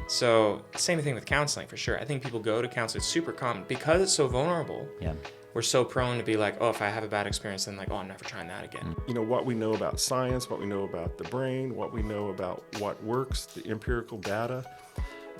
So same thing with counseling for sure. I think people go to counseling. It's super common because it's so vulnerable. Yeah. We're so prone to be like, oh, if I have a bad experience, then like, oh, I'm never trying that again. You know, what we know about science, what we know about the brain, what we know about what works, the empirical data,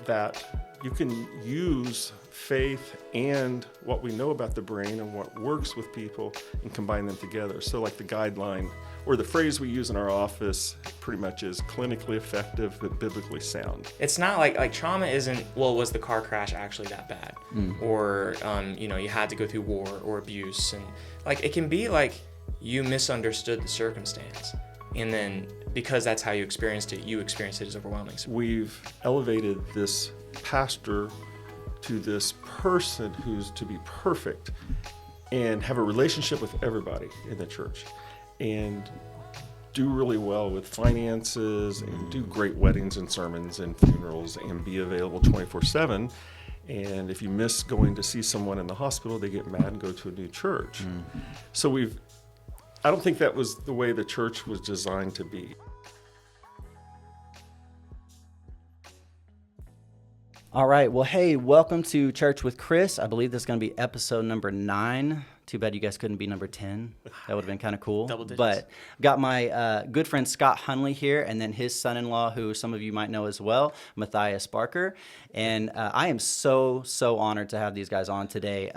that you can use faith and what we know about the brain and what works with people and combine them together. So like the guideline or the phrase we use in our office pretty much is clinically effective but biblically sound. It's not like trauma isn't, well, was the car crash actually that bad? Or, you know, you had to go through war or abuse. And like, it can be like you misunderstood the circumstance. And then because that's how you experienced it as overwhelming. We've elevated this pastor to this person who's to be perfect and have a relationship with everybody in the church and do really well with finances and do great weddings and sermons and funerals and be available 24/7. And if you miss going to see someone in the hospital, they get mad and go to a new church. So I don't think that was the way the church was designed to be. All right. Well, hey, welcome to Church with Chris. I believe this is going to be episode number 9. Too bad you guys couldn't be number 10. That would have been kind of cool. Double digits. But got my good friend Scott Hundley here, and then his son-in-law, who some of you might know as well, Matthias Barker. And I am so honored to have these guys on today.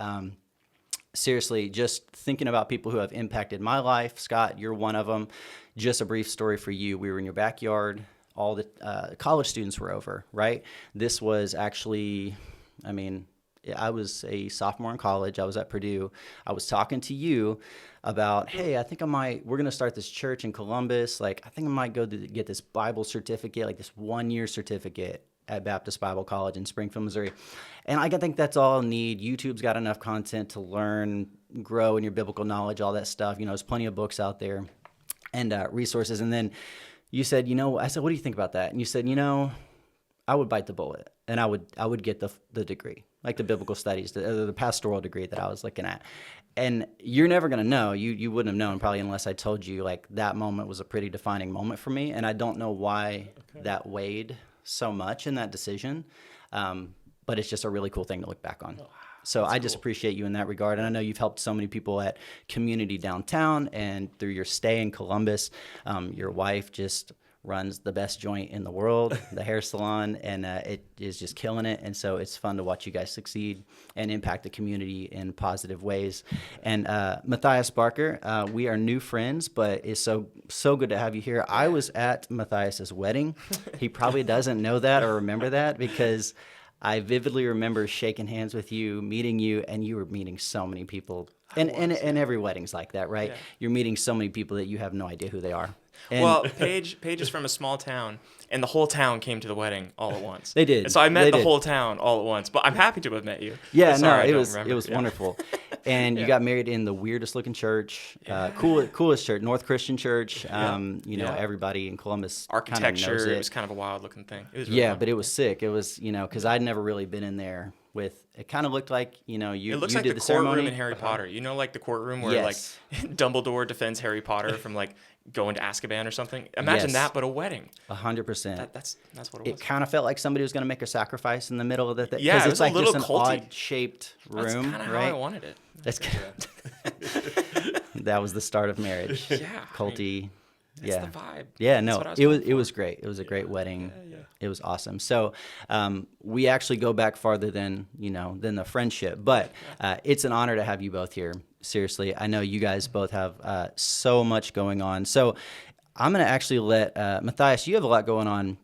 Seriously, just thinking about people who have impacted my life. Scott, you're one of them. Just a brief story for you. We were in your backyard. All the college students were over, right? This was actually, I was a sophomore in college. I was at Purdue. I was talking to you about, hey, we're going to start this church in Columbus. Like, I think I might go to get this Bible certificate, like this 1-year certificate at Baptist Bible College in Springfield, Missouri. And I think that's all I need. YouTube's got enough content to learn, grow in your biblical knowledge, all that stuff. You know, there's plenty of books out there and resources. And then you said, I said, what do you think about that? And you said, I would bite the bullet and I would get the degree, like the biblical studies, the pastoral degree that I was looking at. And you're never going to know. You wouldn't have known probably unless I told you, like, that moment was a pretty defining moment for me. And I don't know why that weighed so much in that decision. But it's just a really cool thing to look back on. So I just appreciate you in that regard. And I know you've helped so many people at Community Downtown and through your stay in Columbus. Your wife just runs the best joint in the world, the hair salon, and it is just killing it. And so it's fun to watch you guys succeed and impact the community in positive ways. And Matthias Barker, we are new friends, but it's so good to have you here. I was at Matthias's wedding. He probably doesn't know that or remember that because I vividly remember shaking hands with you, meeting you, and you were meeting so many people. And every wedding's like that, right? Yeah. You're meeting so many people that you have no idea who they are. And well, Paige is from a small town, and the whole town came to the wedding all at once. They did. And so I met the whole town all at once, but I'm happy to have met you. Yeah, it was wonderful. And you got married in the weirdest looking church, coolest church, North Christian Church. Everybody in Columbus architecture, kind of knows it. It was kind of a wild looking thing. It was really fun. But it was sick. It was, because I'd never really been in there it kind of looked like, you it looks you like did the ceremony. courtroom in Harry Potter. You know, like the courtroom where like Dumbledore defends Harry Potter from like going to Azkaban or something. Imagine that, but a wedding. 100%. That's what it was. It kind of felt like somebody was going to make a sacrifice in the middle of the thing. Yeah, it was it's like a little just an culty. Odd-shaped room, That's kind of right? how I wanted it. That was the start of marriage. Yeah, culty. That's the vibe. Yeah, no, it was great. It was a great wedding. Yeah. It was awesome. So we actually go back farther than the friendship, but it's an honor to have you both here. Seriously, I know you guys both have so much going on. So I'm going to actually let Matthias, you have a lot going on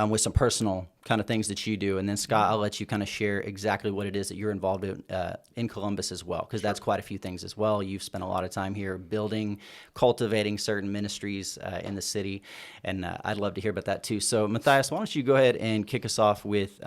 with some personal kind of things that you do. And then Scott, I'll let you kind of share exactly what it is that you're involved in Columbus as well, because that's quite a few things as well. You've spent a lot of time here building, cultivating certain ministries in the city, and I'd love to hear about that too. So Matthias, why don't you go ahead and kick us off with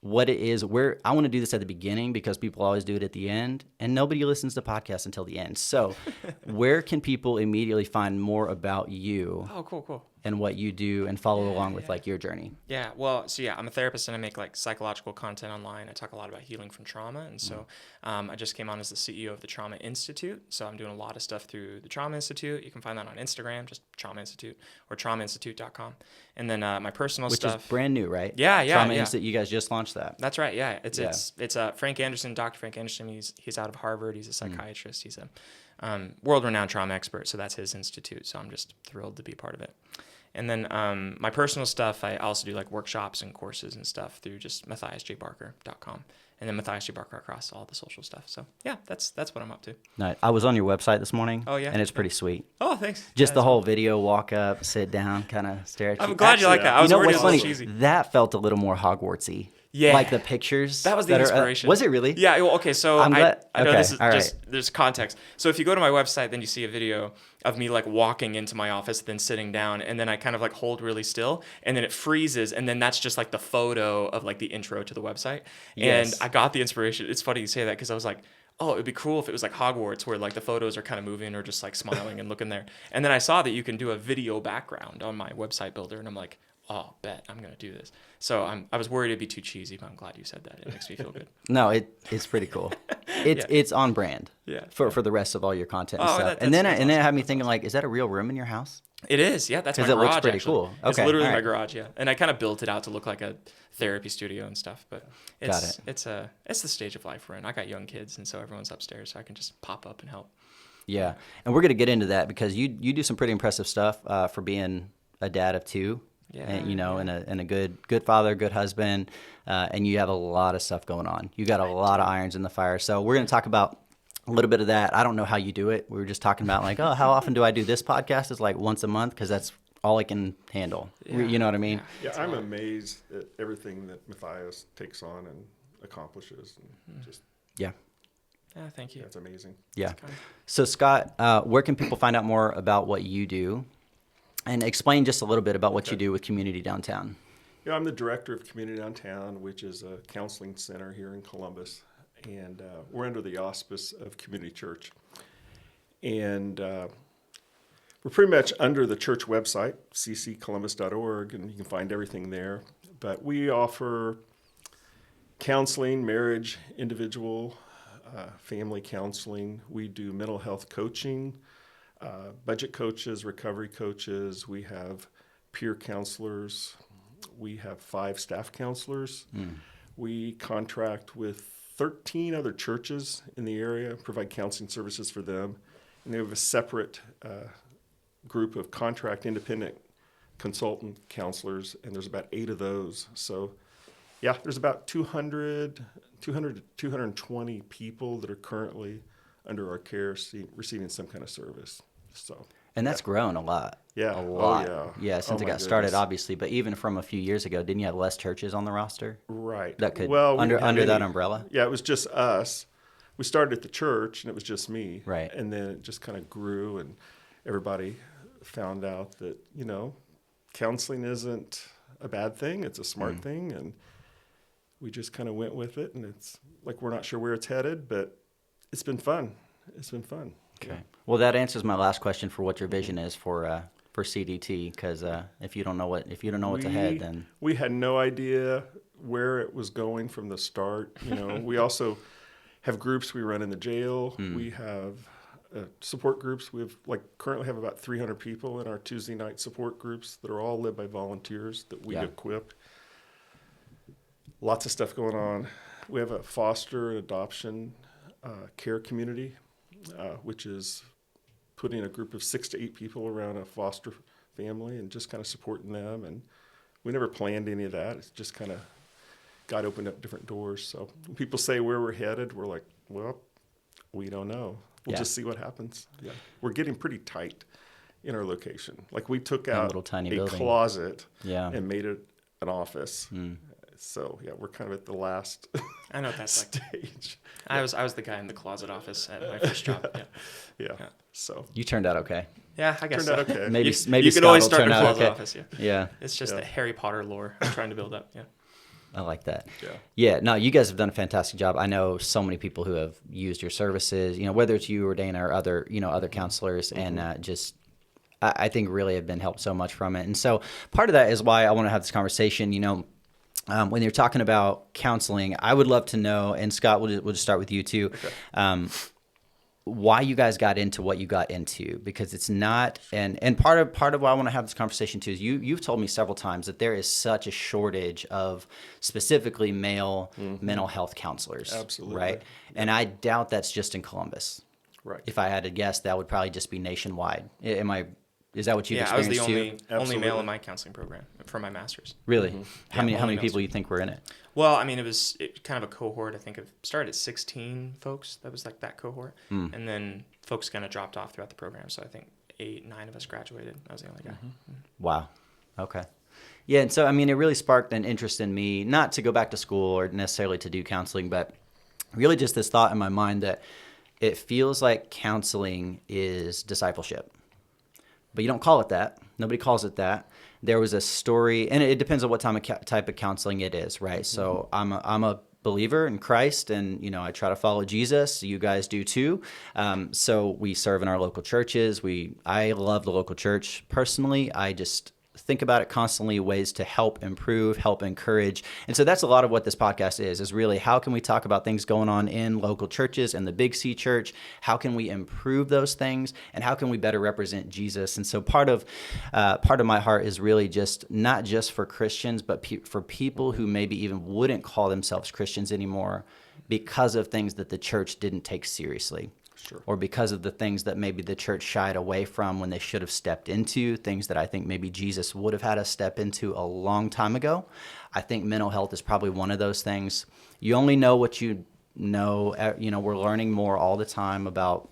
what it is. I want to do this at the beginning because people always do it at the end, and nobody listens to podcasts until the end. So where can people immediately find more about you? Oh, cool. and what you do and follow along with like your journey. Yeah, well, so yeah, I'm a therapist and I make like psychological content online. I talk a lot about healing from trauma. And so I just came on as the CEO of the Trauma Institute. So I'm doing a lot of stuff through the Trauma Institute. You can find that on Instagram, just Trauma Institute or traumainstitute.com. And then my personal Which stuff. is brand new, right? Yeah. Trauma Institute, you guys just launched that. That's right. Yeah. It's Frank Anderson, Dr. Frank Anderson. He's out of Harvard. He's a psychiatrist. He's a world-renowned trauma expert. So that's his institute. So I'm just thrilled to be part of it. And then my personal stuff, I also do like workshops and courses and stuff through just MatthiasJBarker.com. And then Matthias J. Barker across all the social stuff. So yeah, that's what I'm up to. Nice. I was on your website this morning. Oh, yeah? And it's pretty sweet. Oh, thanks. Just the whole video, walk up, sit down, kind of stare at you. I'm glad you like that. I was you know worried what's it was funny? cheesy. That felt a little more Hogwartsy. Yeah. Like the pictures. That was the inspiration. Was it really? Yeah. Well, okay. So I'm glad. I know Okay, this is all right. just, there's context. So if you go to my website, then you see a video of me like walking into my office, then sitting down, and then I kind of like hold really still, and then it freezes, and then that's just like the photo of like the intro to the website. Yes. And I got the inspiration. It's funny you say that because I was like, oh, it'd be cool if it was like Hogwarts where like the photos are kind of moving or just like smiling and looking there. And then I saw that you can do a video background on my website builder, and I'm like, oh, bet I'm gonna do this. So I was worried it'd be too cheesy, but I'm glad you said that. It makes me feel good. No, it's pretty cool. It's on brand. Yeah. For the rest of all your content and Oh, stuff. that's Then it had me awesome. thinking like, is that a real room in your house? It is, yeah. That's my 'Cause it garage. looks pretty actually. cool. It's Okay, literally all my right. garage, yeah. And I kind of built it out to look like a therapy studio and stuff. But Got it's the stage of life we're in. I got young kids, and so everyone's upstairs, so I can just pop up and help. Yeah, and we're gonna get into that because you do some pretty impressive stuff for being a dad of two. Yeah, and, and a good father, good husband, and you have a lot of stuff going on. You got a lot of irons in the fire. So we're going to talk about a little bit of that. I don't know how you do it. We were just talking about like, oh, how often do I do this podcast? It's like once a month because that's all I can handle. Yeah. You know what I mean? Yeah, I'm amazed at everything that Matthias takes on and accomplishes. And just, Yeah. Yeah, thank you. that's amazing. Yeah. It's kind of- So Scott, where can people find out more about what you do? And explain just a little bit about what you do with Community Downtown. Yeah, I'm the director of Community Downtown, which is a counseling center here in Columbus. And we're under the auspice of Community Church. And we're pretty much under the church website, cccolumbus.org, and you can find everything there. But we offer counseling, marriage, individual, family counseling. We do mental health coaching, budget coaches, recovery coaches. We have peer counselors. We have 5 staff counselors. We contract with 13 other churches in the area, provide counseling services for them. And they have a separate group of contract independent consultant counselors, and there's about 8 of those. So, yeah, there's about 200 to 220 people that are currently under our care receiving some kind of service. So, And that's grown a lot. Yeah. A lot. Oh, Yeah, since it my got started, goodness. obviously. But even from a few years ago, didn't you have less churches on the roster? Right. That could, well, we under didn't have that any. umbrella? Yeah, it was just us. We started at the church, and it was just me. Right. And then it just kind of grew, and everybody found out that, counseling isn't a bad thing. It's a smart thing, and we just kind of went with it, and it's like we're not sure where it's headed, but it's been fun. It's been fun. Okay. Well, that answers my last question for what your vision is for CDT. Because if you don't know what's ahead, then We had no idea where it was going from the start. We also have groups we run in the jail. We have support groups. We have currently have about 300 people in our Tuesday night support groups that are all led by volunteers that we equip. Lots of stuff going on. We have a foster and adoption care community, which is putting a group of 6 to 8 people around a foster family and just kind of supporting them. And we never planned any of that. It's just kind of God opened up different doors. So when people say where we're headed, we're like, well, we don't know. We'll just see what happens. Yeah. We're getting pretty tight in our location. Like we took out little tiny a building. closet Yeah. and made it an office. So yeah, we're kind of at the last I know what that's like. stage. I was the guy in the closet office at my first job. Yeah. Yeah. So you turned out okay. Yeah, I guess turned so. out okay. Maybe You maybe can Scott always will start turn in a out closet okay. office. Yeah. Yeah, It's just Yeah. the Harry Potter lore I'm trying to build up. Yeah. I like that. Yeah. Yeah, no, you guys have done a fantastic job. I know so many people who have used your services, whether it's you or Dana or other counselors, and I think really have been helped so much from it. And so part of that is why I want to have this conversation. When you're talking about counseling, I would love to know, and Scott, we'll just start with you too, why you guys got into what you got into, because it's not, and part of why I want to have this conversation too is you've told me several times that there is such a shortage of specifically male mental health counselors. Absolutely. Right? And I doubt that's just in Columbus. Right. If I had to guess, that would probably just be nationwide. Is that what you've I was experienced the only Absolutely. male in my counseling program for my master's. Really? How many only people males. you think were in it? Well, I mean, it was kind of a cohort. I think it started at 16 folks. That was like that cohort. And then folks kind of dropped off throughout the program. So I think 8, 9 of us graduated. I was the only guy. Wow. Okay. Yeah, and so, I mean, it really sparked an interest in me, not to go back to school or necessarily to do counseling, but really just this thought in my mind that it feels like counseling is discipleship. But you don't call it that. Nobody calls it that. There was a story, and it depends on what type of counseling it is, right? So I'm a believer in Christ, and I try to follow Jesus. You guys do too. So we serve in our local churches. I love the local church personally. I just think about it constantly, ways to help improve, help encourage. And so that's a lot of what this podcast is really how can we talk about things going on in local churches and the Big C church? How can we improve those things? And how can we better represent Jesus? And so part of my heart is really just not just for Christians, but for people who maybe even wouldn't call themselves Christians anymore because of things that the church didn't take seriously. Sure. Or because of the things that maybe the church shied away from when they should have stepped into, things that I think maybe Jesus would have had us step into a long time ago. I think mental health is probably one of those things. You only know what you know. We're learning more all the time about,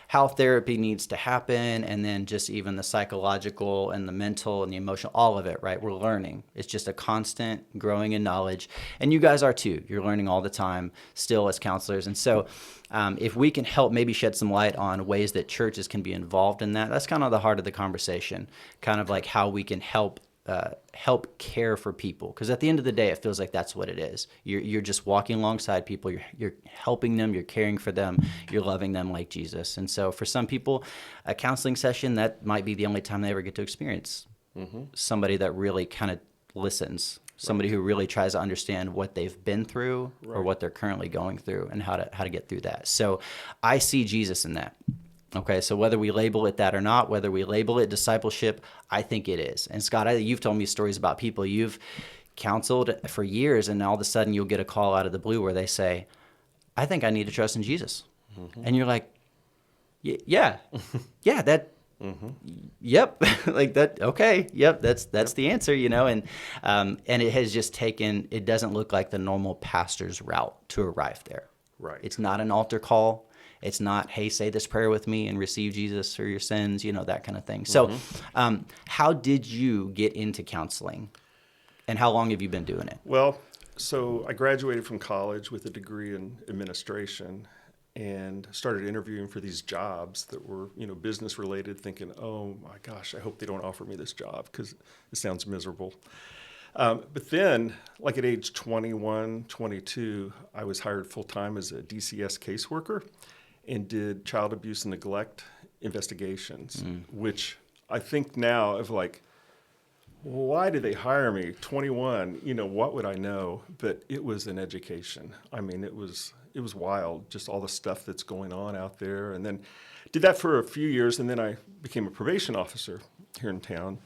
how therapy needs to happen, and then just even the psychological and the mental and the emotional, all of it, right? We're learning. It's just a constant growing in knowledge. And you guys are too. You're learning all the time still as counselors. And so if we can help maybe shed some light on ways that churches can be involved in that, that's kind of the heart of the conversation, kind of like how we can help care for people, because at the end of the day it feels like that's what it is. You're just walking alongside people, you're helping them, you're caring for them, you're loving them like Jesus. And so for some people, a counseling session, that might be the only time they ever get to experience somebody that really kind of listens, somebody who really tries to understand what they've been through or what they're currently going through and how to get through that. So I see Jesus in that. Okay, so whether we label it that or not, whether we label it discipleship, I think it is. And Scott, you've told me stories about people you've counseled for years, and all of a sudden you'll get a call out of the blue where they say, I think I need to trust in Jesus. And you're like, yeah, that, yep, like that, okay, yep, that's the answer, and it has just taken, it doesn't look like the normal pastor's route to arrive there. Right. It's not an altar call. It's not, hey, say this prayer with me and receive Jesus for your sins, that kind of thing. So how did you get into counseling, and how long have you been doing it? Well, so I graduated from college with a degree in administration and started interviewing for these jobs that were, business related, thinking, oh my gosh, I hope they don't offer me this job because it sounds miserable. But then, like at age 21, 22, I was hired full-time as a DCS caseworker and did child abuse and neglect investigations, which I think now of like, why did they hire me? 21, what would I know? But it was an education. I mean, it was wild, just all the stuff that's going on out there. And then did that for a few years, and then I became a probation officer here in town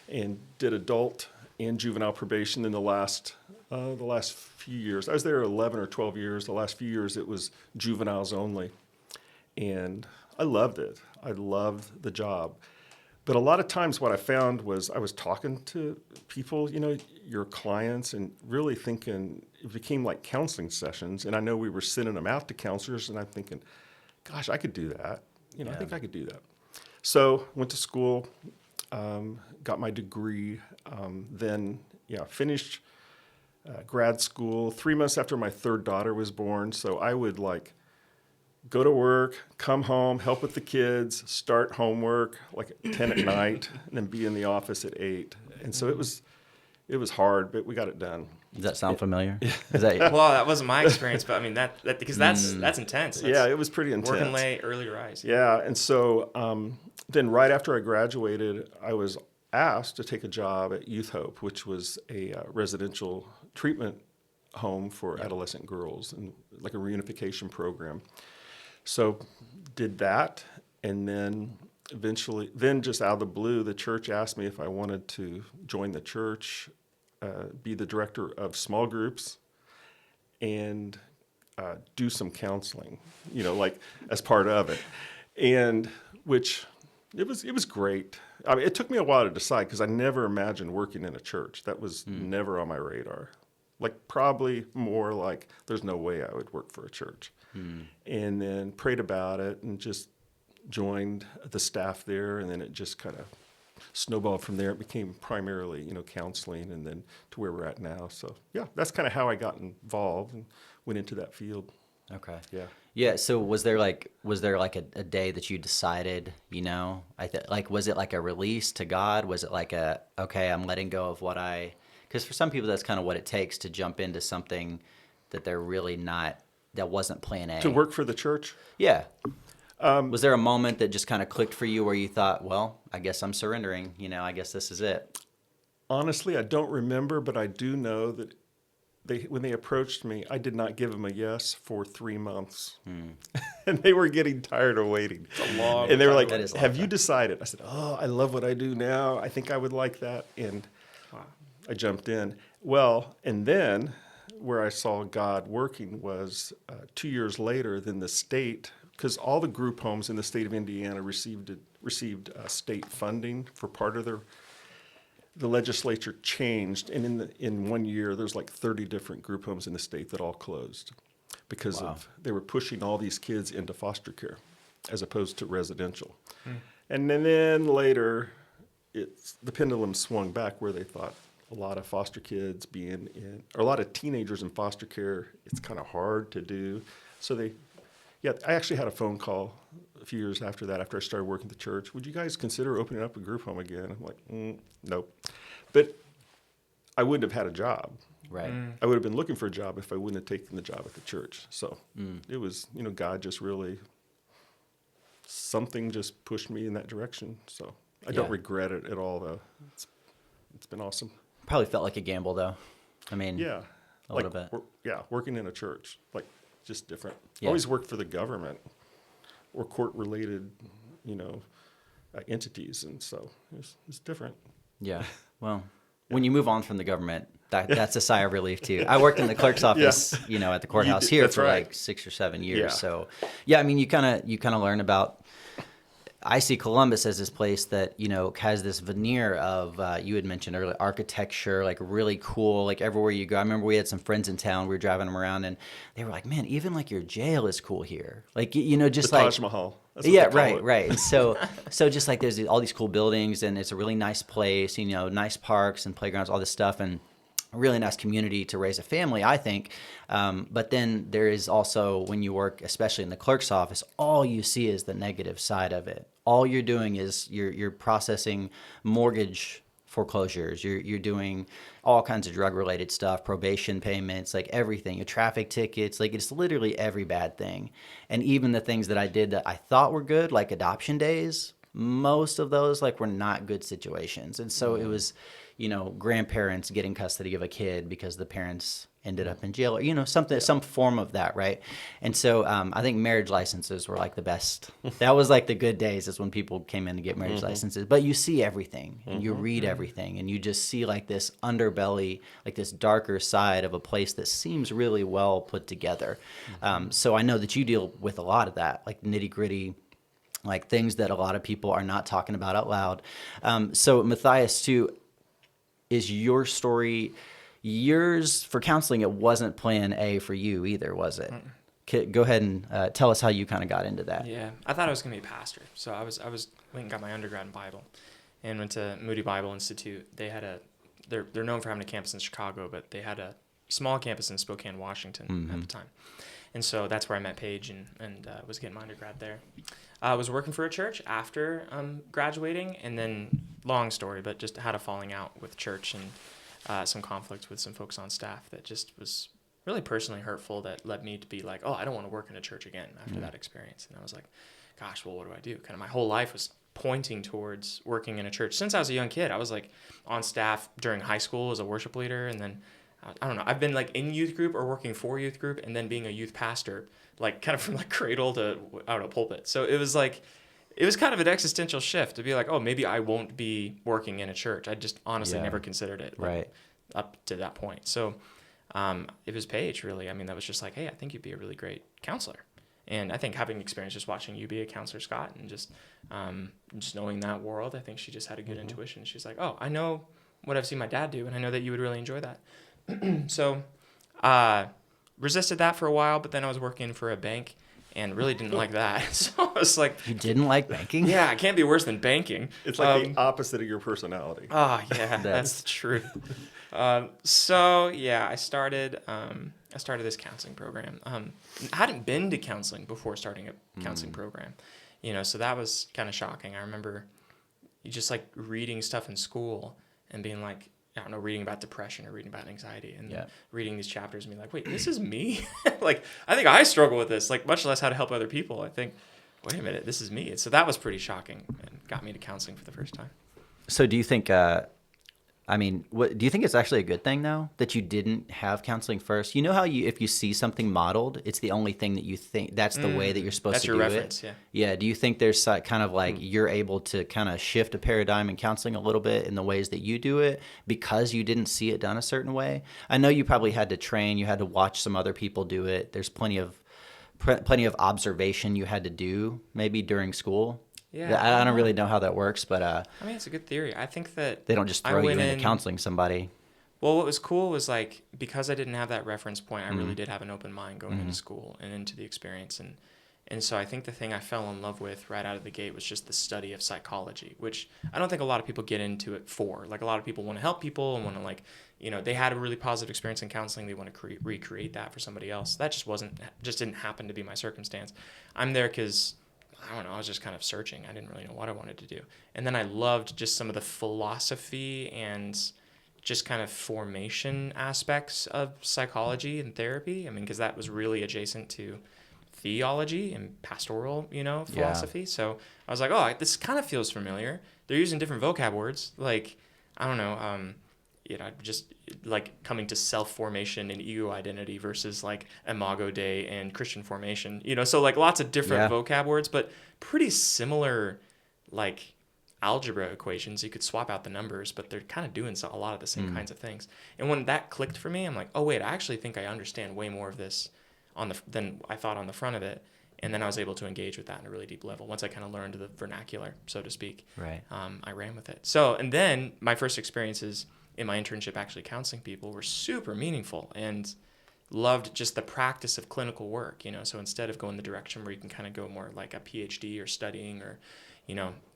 and did adult and juvenile probation in the last few years. I was there 11 or 12 years. The last few years it was juveniles only. And I loved it. I loved the job. But a lot of times what I found was I was talking to people, your clients, and really thinking it became like counseling sessions. And I know we were sending them out to counselors, and I'm thinking, gosh, I could do that. I think I could do that. So went to school, got my degree, then finished grad school 3 months after my third daughter was born. So I would go to work, come home, help with the kids, start homework like at 10 at night, and then be in the office at 8. And so it was It was hard, but we got it done. Does that sound familiar? Is that Well, that wasn't my experience, but I mean that because that's intense. That's It was pretty intense. working late, early rise. Yeah, and so then right after I graduated, I was asked to take a job at Youth Hope, which was a residential treatment home for adolescent girls, and like a reunification program. So did that, and then eventually, just out of the blue, the church asked me if I wanted to join the church, be the director of small groups, and do some counseling, like as part of it, and which it was great. I mean, it took me a while to decide because I never imagined working in a church. That was never on my radar. Like probably more like there's no way I would work for a church. And then prayed about it and just joined the staff there, and then it just kind of snowballed from there. It became primarily, counseling, and then to where we're at now. So yeah, that's kind of how I got involved and went into that field. Okay. Yeah. Yeah. So was there like a day that you decided, was it like a release to God? Was it like okay, I'm letting go of because for some people that's kind of what it takes to jump into something that they're really not, that wasn't plan A. To work for the church? Yeah. Was there a moment that just kind of clicked for you where you thought, well, I guess I'm surrendering, I guess this is it? Honestly, I don't remember, but I do know that when they approached me, I did not give them a yes for 3 months. And they were getting tired of waiting. It's a long and they were time. like, have you decided? I said, I love what I do now. I think I would like that. And I jumped in. Well, and then where I saw God working was 2 years later, then the state, because all the group homes in the state of Indiana received state funding for part of the legislature changed, and in 1 year there's like 30 different group homes in the state that all closed because they were pushing all these kids into foster care as opposed to residential. And then later the pendulum swung back where they thought a lot of foster kids or a lot of teenagers in foster care, it's kind of hard to do. So I actually had a phone call a few years after that, after I started working at the church. Would you guys consider opening up a group home again? I'm like, nope. But I wouldn't have had a job. Right. I would have been looking for a job if I wouldn't have taken the job at the church. So it was, God just really, something just pushed me in that direction. So I don't regret it at all, though. It's been awesome. Probably felt like a gamble, though. I mean, a little bit. Working in a church, like just different. Yeah. Always worked for the government or court-related, entities, and so it's different. Yeah. Well, when you move on from the government, that's a sigh of relief too. I worked in the clerk's office, at the courthouse here for like 6 or 7 years. Yeah. So, yeah, I mean, you kind of learn about. I see Columbus as this place that, has this veneer of, you had mentioned earlier, architecture, like really cool, like everywhere you go. I remember we had some friends in town, we were driving them around, and they were like, man, even like your jail is cool here. Like, just the like. Taj Mahal. That's what they call it. Right. And so just like there's all these cool buildings, and it's a really nice place, nice parks and playgrounds, all this stuff, and a really nice community to raise a family, I think. But then there is also, when you work, especially in the clerk's office, all you see is the negative side of it. All you're doing is you're processing mortgage foreclosures. You're doing all kinds of drug-related stuff, probation payments, like everything, your traffic tickets, like it's literally every bad thing. And even the things that I did that I thought were good, like adoption days, most of those were not good situations. And so it was, grandparents getting custody of a kid because the parents ended up in jail, or some form of that, right? And so I think marriage licenses were like the best. That was like the good days, is when people came in to get marriage licenses. But you see everything, and you read everything, and you just see like this underbelly, like this darker side of a place that seems really well put together. So I know that you deal with a lot of that, like nitty gritty, like things that a lot of people are not talking about out loud. So Matthias, too, is your story, yours for counseling, it wasn't plan A for you either, was it? Go ahead and tell us how you kind of got into that. Yeah, I thought I was going to be a pastor. So I went and got my undergrad in Bible and went to Moody Bible Institute. They had they're known for having a campus in Chicago, but they had a small campus in Spokane, Washington at the time. And so that's where I met Paige and was getting my undergrad there. I was working for a church after graduating, and then, long story, but just had a falling out with church. some conflict with some folks on staff that just was really personally hurtful, that led me to be like, oh, I don't want to work in a church again after that experience. And I was like, gosh, well, what do I do? Kind of my whole life was pointing towards working in a church. Since I was a young kid, I was like on staff during high school as a worship leader. And then, I don't know, I've been like in youth group or working for youth group and then being a youth pastor, like kind of from like cradle to, I don't know, pulpit. So it was like, it was kind of an existential shift to be like, oh, maybe I won't be working in a church. I just honestly never considered it up to that point. So it was Paige, really. I mean, that was just like, hey, I think you'd be a really great counselor. And I think having experience just watching you be a counselor, Scott, and just knowing that world, I think she just had a good intuition. She's like, oh, I know what I've seen my dad do, and I know that you would really enjoy that. So resisted that for a while, but then I was working for a bank and really didn't like that. So I was like... You didn't like banking? Yeah, it can't be worse than banking. It's like the opposite of your personality. Oh, yeah, that's the truth. So, yeah, I started this counseling program. I hadn't been to counseling before starting a counseling program, so that was kind of shocking. I remember just like reading stuff in school and being like, I don't know, reading about depression or reading about anxiety and reading these chapters and being like, wait, this is me? Like, I think I struggle with this, like much less how to help other people. I think, wait a minute, this is me. So that was pretty shocking and got me to counseling for the first time. So do you think, do you think it's actually a good thing, though, that you didn't have counseling first? You know how if you see something modeled, it's the only thing that you think, that's the way that you're supposed to do it? That's your reference, yeah. Yeah, do you think there's kind of like you're able to kind of shift a paradigm in counseling a little bit in the ways that you do it because you didn't see it done a certain way? I know you probably had to train, you had to watch some other people do it. There's plenty of observation you had to do maybe during school. Yeah, I don't really know how that works, but I mean, it's a good theory. I think that they don't just throw you into counseling somebody. Well, what was cool was like, because I didn't have that reference point, I really did have an open mind going into school and into the experience. And so I think the thing I fell in love with right out of the gate was just the study of psychology, which I don't think a lot of people get into it for. Like, a lot of people want to help people and want to, like, they had a really positive experience in counseling. They want to recreate that for somebody else. That just didn't happen to be my circumstance. I'm there because, I don't know, I was just kind of searching. I didn't really know what I wanted to do. And then I loved just some of the philosophy and just kind of formation aspects of psychology and therapy. I mean, because that was really adjacent to theology and pastoral, philosophy. Yeah. So I was like, oh, this kind of feels familiar. They're using different vocab words. Like, I don't know, just like coming to self-formation and ego identity versus like imago Dei and Christian formation, so like lots of different vocab words, but pretty similar, like algebra equations. You could swap out the numbers, but they're kind of doing a lot of the same kinds of things. And when that clicked for me, I'm like, oh wait, I actually think I understand way more of this than I thought on the front of it. And then I was able to engage with that on a really deep level. Once I kind of learned the vernacular, so to speak, I ran with it. So, and then my first experiences in my internship actually counseling people were super meaningful, and loved just the practice of clinical work, so instead of going the direction where you can kind of go more like a PhD or studying or,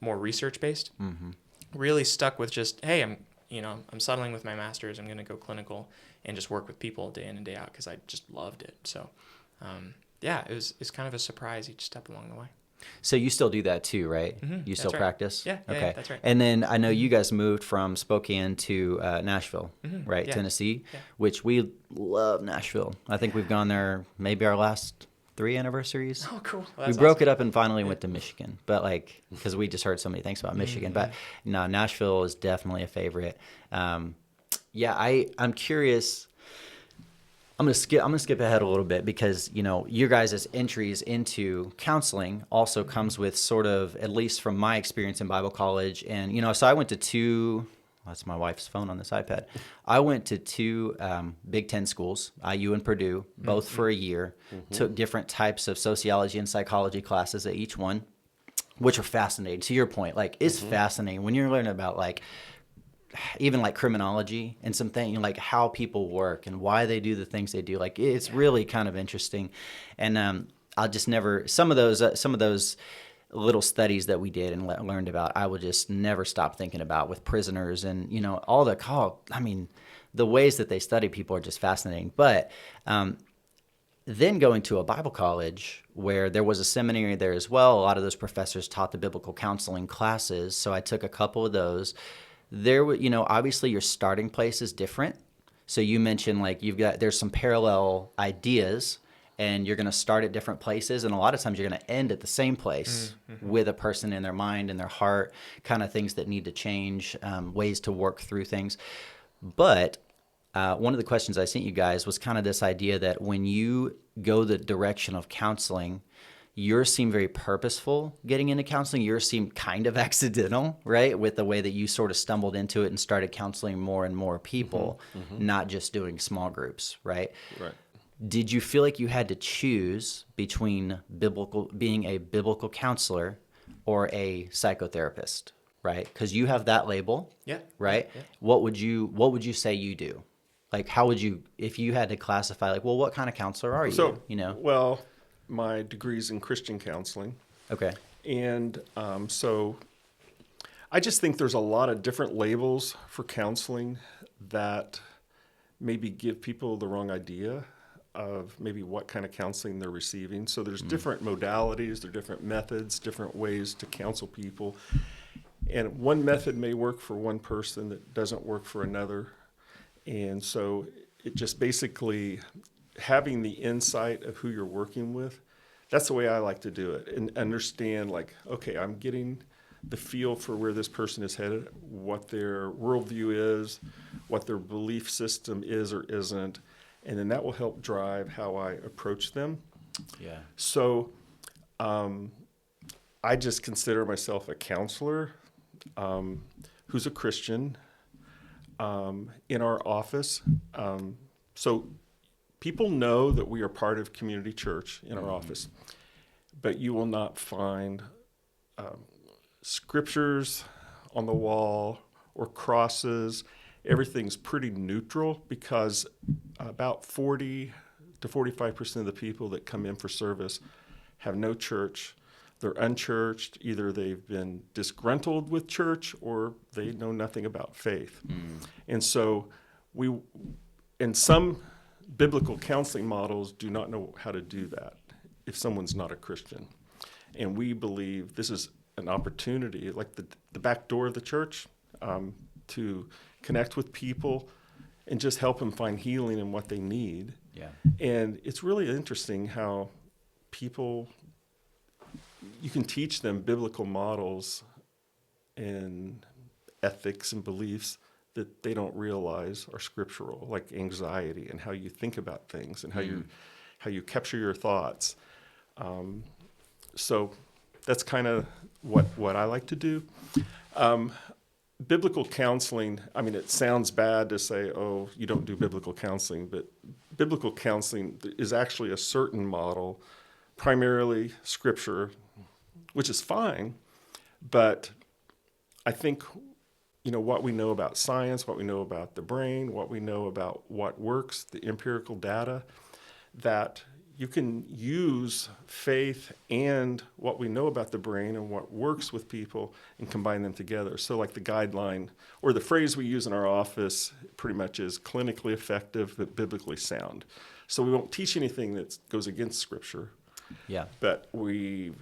more research based, really stuck with just, hey, I'm settling with my master's. I'm going to go clinical and just work with people day in and day out because I just loved it. So, it's kind of a surprise each step along the way. So you still do that too, right? You still practice? Yeah, okay. Yeah, that's right. And then I know you guys moved from Spokane to Nashville, right? Yeah. Tennessee, yeah. Which we love Nashville. I think we've gone there maybe our last 3 anniversaries. Oh, cool. Well, we broke it up and finally went to Michigan, but because we just heard so many things about Michigan. But no, Nashville is definitely a favorite. I'm curious. I'm gonna skip ahead a little bit because your guys' entries into counseling also comes with sort of, at least from my experience in Bible college, and so I went to 2. That's my wife's phone on this iPad. I went to 2 Big Ten schools, IU and Purdue, both for a year. Took different types of sociology and psychology classes at each one, which are fascinating. To your point, it's fascinating when you're learning about even criminology and something, how people work and why they do the things they do. It's really kind of interesting. And I'll just never, some of those little studies that we did and learned about, I will just never stop thinking about with prisoners and, all the ways that they study people are just fascinating. But then going to a Bible college where there was a seminary there as well, a lot of those professors taught the biblical counseling classes. So I took a couple of those. obviously your starting place is different. So you mentioned like there's some parallel ideas, and you're going to start at different places, and a lot of times you're going to end at the same place with a person in their mind and their heart, kind of things that need to change, ways to work through things. But one of the questions I sent you guys was kind of this idea that when you go the direction of counseling, yours seem very purposeful getting into counseling. Yours seem kind of accidental, right? With the way that you sort of stumbled into it and started counseling more and more people, not just doing small groups, right? Right. Did you feel like you had to choose between being a biblical counselor or a psychotherapist, right? Because you have that label, right? Yeah. What would you say you do? Like, how would you, if you had to classify, like, well, what kind of counselor are you? Well, my degree's in Christian counseling. Okay. And so I just think there's a lot of different labels for counseling that maybe give people the wrong idea of maybe what kind of counseling they're receiving. So there's different modalities, there are different methods, different ways to counsel people. And one method may work for one person that doesn't work for another. And so it just basically having the insight of who you're working with, that's the way I like to do it, and understand like, okay, I'm getting the feel for where this person is headed, what their worldview is, what their belief system is or isn't, and then that will help drive how I approach them. Yeah. So I just consider myself a counselor who's a Christian in our office. So people know that we are part of community church in our office, but you will not find scriptures on the wall or crosses. Everything's pretty neutral because about 40 to 45% of the people that come in for service have no church. They're unchurched. Either they've been disgruntled with church or they know nothing about faith. And so some biblical counseling models do not know how to do that if someone's not a Christian. And we believe this is an opportunity, like the back door of the church, to connect with people and just help them find healing in what they need. Yeah. And it's really interesting how you can teach them biblical models and ethics and beliefs that they don't realize are scriptural, like anxiety and how you think about things and how you capture your thoughts. So that's kind of what I like to do. Biblical counseling, I mean, it sounds bad to say, oh, you don't do biblical counseling, but biblical counseling is actually a certain model, primarily scripture, which is fine, but I think what we know about science, what we know about the brain, what we know about what works, the empirical data, that you can use faith and what we know about the brain and what works with people and combine them together. So like the guideline or the phrase we use in our office pretty much is clinically effective but biblically sound. So we won't teach anything that goes against Scripture, but we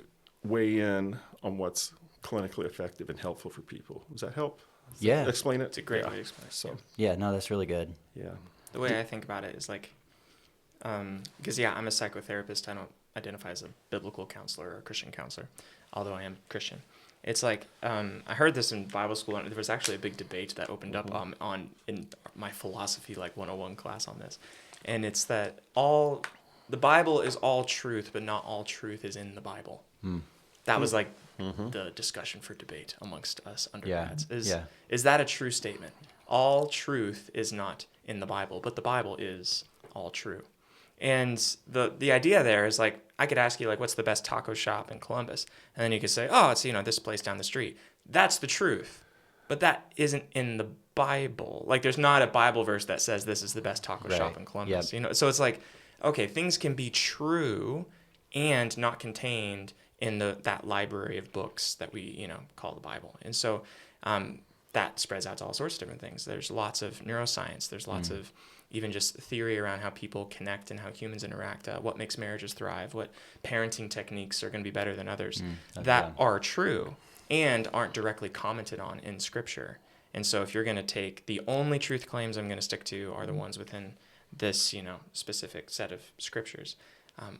weigh in on what's clinically effective and helpful for people. Does that help? Explain it? It's a great way to explain it. So, no, that's really good. Yeah. The way I think about it is like, because I'm a psychotherapist. I don't identify as a biblical counselor or a Christian counselor, although I am Christian. It's like, I heard this in Bible school, and there was actually a big debate that opened up in my philosophy 101 class on this. And it's that the Bible is all truth, but not all truth is in the Bible. That was the discussion for debate amongst us undergrads. Is that a true statement? All truth is not in the Bible, but the Bible is all true. And the idea there is like, I could ask you what's the best taco shop in Columbus? And then you could say, oh, it's, this place down the street. That's the truth. But that isn't in the Bible. There's not a Bible verse that says this is the best taco shop in Columbus. So it's like, okay, things can be true and not contained in that library of books that we, call the Bible. And so that spreads out to all sorts of different things. There's lots of neuroscience. There's lots of even just theory around how people connect and how humans interact, what makes marriages thrive, what parenting techniques are going to be better than others that are true and aren't directly commented on in Scripture. And so if you're going to take the only truth claims I'm going to stick to are the ones within this, specific set of scriptures,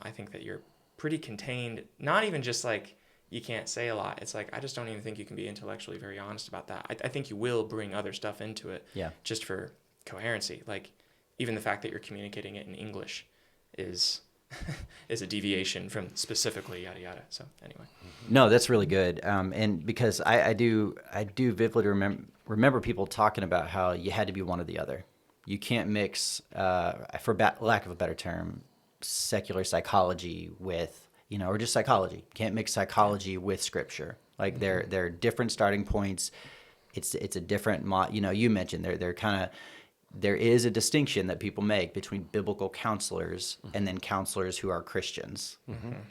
I think that you're pretty contained. Not even just like you can't say a lot. It's like I just don't even think you can be intellectually very honest about that. I think you will bring other stuff into it, just for coherency. Like even the fact that you're communicating it in English is a deviation from specifically yada yada. So anyway, no, that's really good. And because I do vividly remember people talking about how you had to be one or the other. You can't mix, for lack of a better term, secular psychology with, or just psychology. Can't mix psychology with scripture. Like they're different starting points. It's a different, you mentioned there is a distinction that people make between biblical counselors and then counselors who are Christians.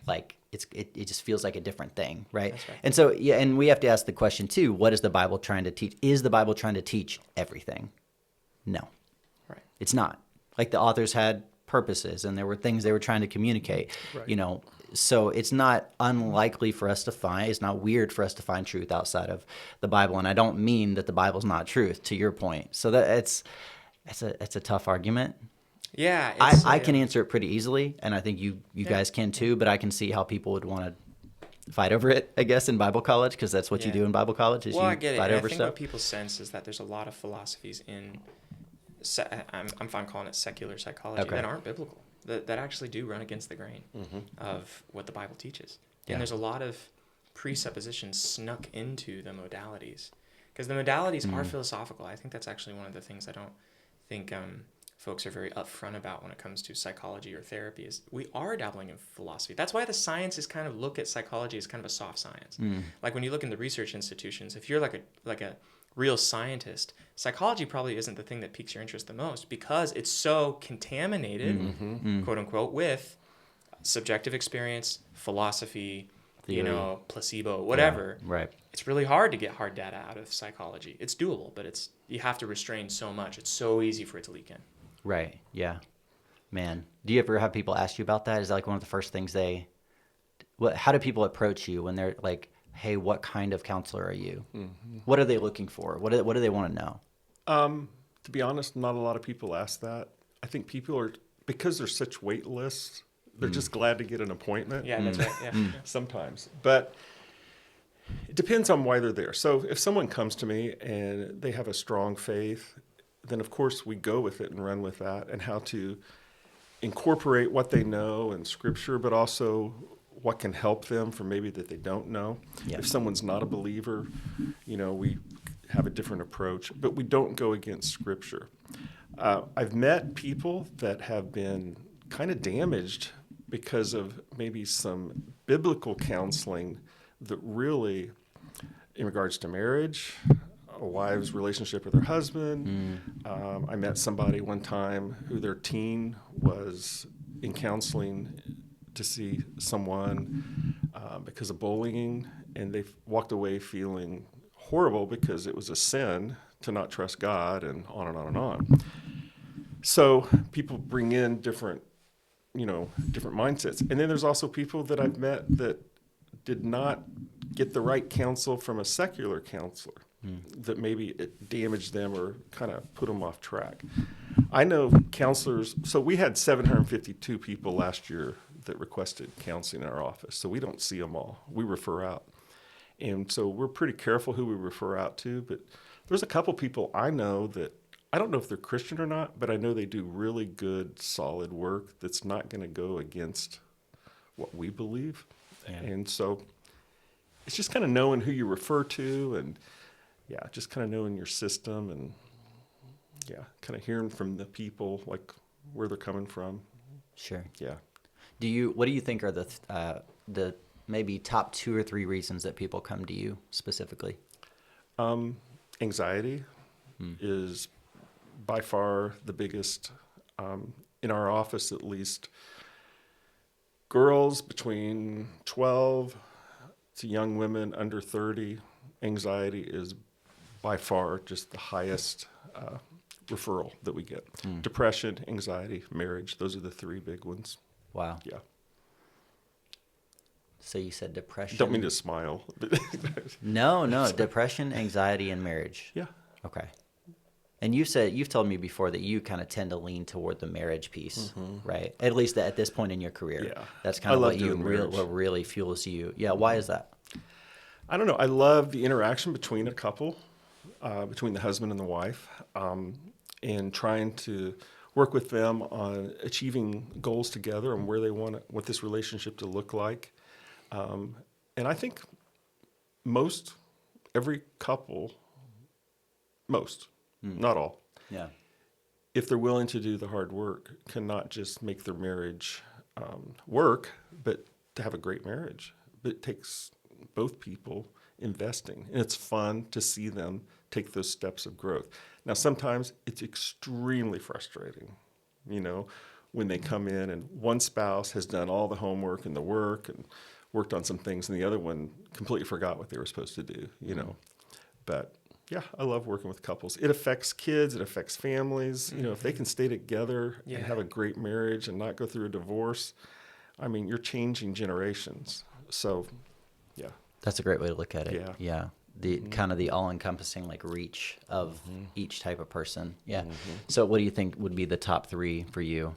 Like it just feels like a different thing, right? That's right. And so, and we have to ask the question too, what is the Bible trying to teach? Is the Bible trying to teach everything? No. right. It's not. Like the authors had purposes and there were things they were trying to communicate, Right. So it's not unlikely for us to find, it's not weird for us to find truth outside of the Bible. And I don't mean that the Bible's not truth, to your point. So that it's a tough argument. Yeah. I can answer it pretty easily, and I think you guys can too, but I can see how people would want to fight over it, I guess, in Bible college, because that's what you do in Bible college, is I you get it. fight And over I think stuff. what people sense is that there's a lot of philosophies in, I'm fine calling it secular psychology, that aren't biblical, that actually do run against the grain of what the Bible teaches. Yeah. And there's a lot of presuppositions snuck into the modalities, because the modalities are philosophical. I think that's actually one of the things I don't think folks are very upfront about when it comes to psychology or therapy, is we are dabbling in philosophy. That's why the sciences kind of look at psychology as kind of a soft science. Like when you look in the research institutions, if you're like a real scientist, psychology probably isn't the thing that piques your interest the most, because it's so contaminated, quote unquote, with subjective experience, philosophy, Theory. Placebo, whatever. Yeah, right. It's really hard to get hard data out of psychology. It's doable, but you have to restrain so much. It's so easy for it to leak in. Right. Yeah. Man, do you ever have people ask you about that? Is that like one of the first things how do people approach you when they're like, hey, what kind of counselor are you? What are they looking for? What do they want to know? To be honest, not a lot of people ask that. I think people are, because there's such wait lists, they're just glad to get an appointment. Yeah, that's right. Yeah. Sometimes. But it depends on why they're there. So if someone comes to me and they have a strong faith, then of course we go with it and run with that, and how to incorporate what they know in scripture, but also what can help them from maybe that they don't know. Yeah. If someone's not a believer, we have a different approach, but we don't go against scripture. I've met people that have been kind of damaged because of maybe some biblical counseling that really, in regards to marriage, a wife's relationship with her husband. I met somebody one time who their teen was in counseling to see someone because of bullying, and they walked away feeling horrible because it was a sin to not trust God, and on and on and on. So people bring in different mindsets. And then there's also people that I've met that did not get the right counsel from a secular counselor, that maybe it damaged them or kind of put them off track. I know counselors, so we had 752 people last year that requested counseling in our office. So we don't see them all. We refer out. And so we're pretty careful who we refer out to, but there's a couple people I know that I don't know if they're Christian or not, but I know they do really good, solid work that's not going to go against what we believe. Yeah. And so it's just kind of knowing who you refer to, and just kind of knowing your system, and kind of hearing from the people, like where they're coming from. Sure. Yeah. What do you think are the maybe top 2 or 3 reasons that people come to you specifically? Anxiety is by far the biggest. In our office, at least, girls between 12 to young women under 30, anxiety is by far just the highest referral that we get. Depression, anxiety, marriage, those are the 3 big ones. Wow. Yeah. So you said depression. Don't mean to smile. No, depression, anxiety, and marriage. Yeah. Okay. And you've told me before that you kind of tend to lean toward the marriage piece, right? At least at this point in your career. Yeah. That's kind of I love what really fuels you. Yeah. Why is that? I don't know. I love the interaction between a couple, between the husband and the wife, and trying to work with them on achieving goals together and where they what this relationship to look like. And I think every couple, not all, Yeah. if they're willing to do the hard work, can not just make their marriage work, but to have a great marriage. But it takes both people investing, and it's fun to see them take those steps of growth. Now, sometimes it's extremely frustrating, when they come in and one spouse has done all the homework and the work and worked on some things, and the other one completely forgot what they were supposed to do, But yeah, I love working with couples. It affects kids. It affects families. If they can stay together and have a great marriage and not go through a divorce, I mean, you're changing generations. So, yeah. That's a great way to look at it. Yeah. Yeah. The kind of the all-encompassing reach of each type of person. Yeah. So what do you think would be the top 3 for you?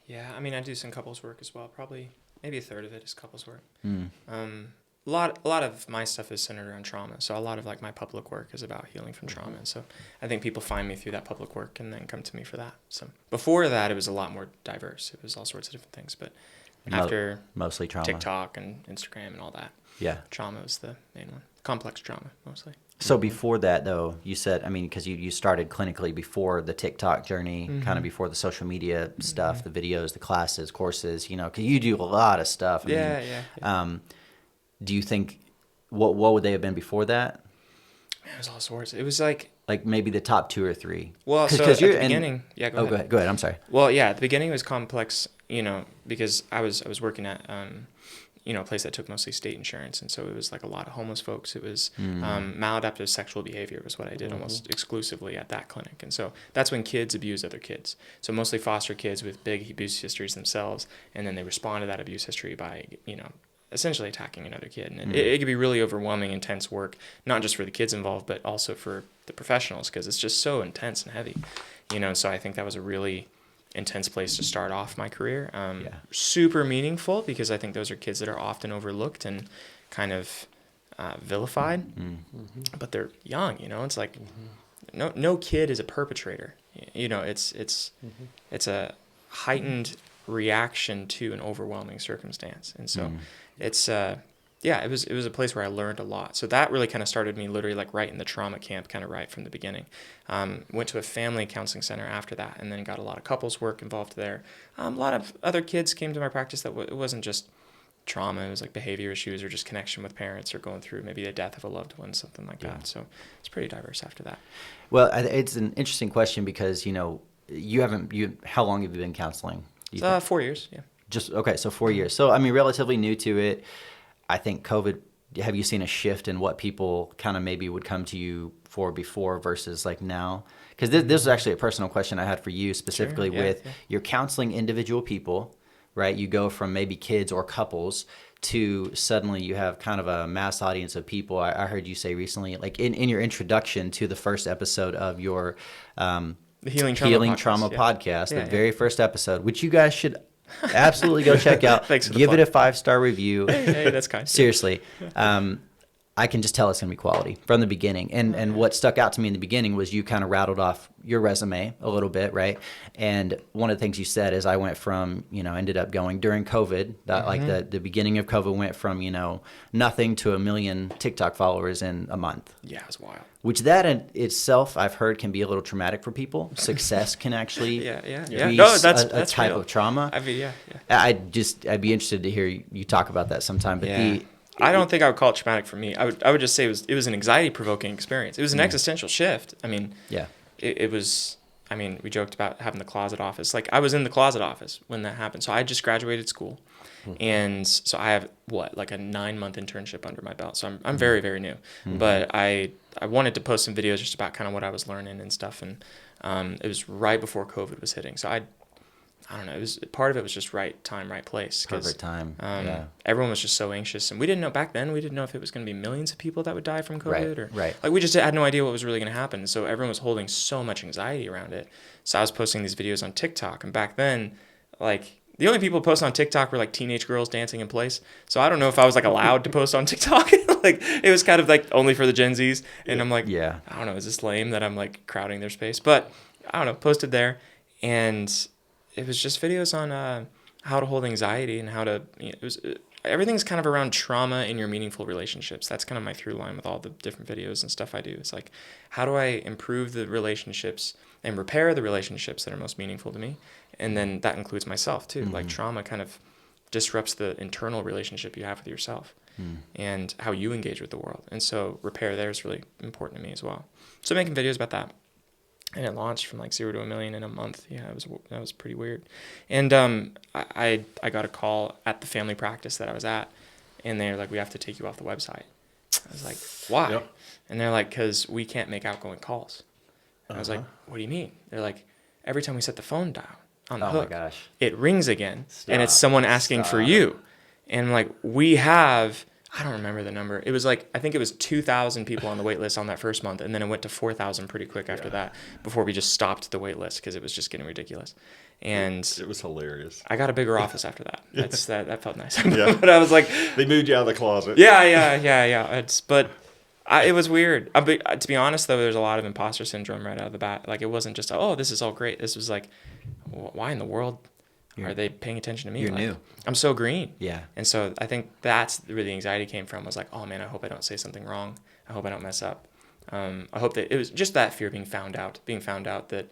Yeah, I mean, I do some couples work as well. Probably maybe a third of it is couples work. A lot of my stuff is centered around trauma. So a lot of my public work is about healing from trauma. And so I think people find me through that public work and then come to me for that. So before that, it was a lot more diverse. It was all sorts of different things. But after mostly trauma, TikTok and Instagram and all that, trauma was the main one. Complex trauma mostly. So before that, though, you said, because you started clinically before the TikTok journey, kind of before the social media stuff, the videos, the classes, courses, because you do a lot of stuff. Do you think, what would they have been before that? Man, it was all sorts. It was like maybe the top 2 or 3. Well, so at the beginning, go ahead. Go ahead. I'm sorry. Well, yeah, at the beginning it was complex, because I was working at, a place that took mostly state insurance. And so it was a lot of homeless folks. It was maladaptive sexual behavior was what I did almost exclusively at that clinic. And so that's when kids abuse other kids. So mostly foster kids with big abuse histories themselves. And then they respond to that abuse history by, essentially attacking another kid. And it could be really overwhelming, intense work, not just for the kids involved, but also for the professionals, because it's just so intense and heavy. So I think that was a really intense place to start off my career. Super meaningful, because I think those are kids that are often overlooked and kind of vilified, but they're young. It's no kid is a perpetrator. It's a heightened reaction to an overwhelming circumstance, and so it's it was a place where I learned a lot. So that really kind of started me literally right in the trauma camp, kind of right from the beginning. Went to a family counseling center after that, and then got a lot of couples work involved there. A lot of other kids came to my practice that it wasn't just trauma. It was behavior issues or just connection with parents or going through maybe the death of a loved one, something like that. So it's pretty diverse after that. Well, it's an interesting question because, how long have you been counseling? 4 years, yeah. So 4 years. So, relatively new to it. I think COVID, have you seen a shift in what people kind of maybe would come to you for before versus now? Because this is actually a personal question I had for you specifically you're counseling individual people, right? You go from maybe kids or couples to suddenly you have kind of a mass audience of people. I heard you say recently, in your introduction to the first episode of your the Healing Trauma podcast, the very first episode, which you guys should absolutely go check out. Thanks for Give it a 5-star review. Hey, that's kind. Seriously. I can just tell it's going to be quality from the beginning. And what stuck out to me in the beginning was you kind of rattled off your resume a little bit, right? And one of the things you said is I went from, ended up going during COVID, the beginning of COVID went from, nothing to 1 million TikTok followers in a month. Yeah, it was wild. Which that in itself, I've heard, can be a little traumatic for people. Success can actually be that's a type real. Of trauma. I'd be I'd be interested to hear you talk about that sometime. But I don't think I would call it traumatic for me. I would just say it was an anxiety-provoking experience. It was an existential shift. It was. We joked about having the closet office. I was in the closet office when that happened. So I just graduated school, and so I have a 9-month internship under my belt. So I'm very, very new. But I wanted to post some videos just about kind of what I was learning and stuff. And it was right before COVID was hitting. So I don't know. It was part of it was just right time, right place. Perfect time. Everyone was just so anxious, and we didn't know back then. We didn't know if it was going to be millions of people that would die from COVID, Right. Like we just had no idea what was really going to happen. So everyone was holding so much anxiety around it. So I was posting these videos on TikTok, and back then, like the only people posting on TikTok were like teenage girls dancing in place. So I don't know if I was like allowed to post on TikTok. Like it was kind of like only for the Gen Zs, and I'm like, I don't know, is this lame that I'm like crowding their space? But I don't know, posted there, and it was just videos on how to hold anxiety and how to, everything's kind of around trauma in your meaningful relationships. That's kind of my through line with all the different videos and stuff I do. It's like, how do I improve the relationships and repair the relationships that are most meaningful to me? And then that includes myself too. Like trauma kind of disrupts the internal relationship you have with yourself and how you engage with the world. And so repair there is really important to me as well. So making videos about that. And it launched from like 0 to 1 million in a month. Yeah, that was pretty weird. And I got a call at the family practice that I was at, and they're like, "We have to take you off the website." I was like, "Why?" Yep. And they're like, "Because we can't make outgoing calls." And I was like, "What do you mean?" They're like, "Every time we set the phone down on the hook, it rings again, and it's someone asking for you." And I'm like, "We have." I don't remember the number. It was like, I think it was 2,000 people on the wait list on that first month. And then it went to 4,000 pretty quick after that before we just stopped the wait list because it was just getting ridiculous. And it was hilarious. I got a bigger office after that. That felt nice. But I was like, they moved you out of the closet. Yeah. It was weird. To be honest, though, there's a lot of imposter syndrome right out of the bat. Like, it wasn't just, oh, this is all great. This was like, why in the world are they paying attention to me? You're like, new. I'm so green. Yeah. And so I think that's where the anxiety came from. Was like, oh man, I hope I don't say something wrong. I hope I don't mess up. I hope that it was just that fear of being found out that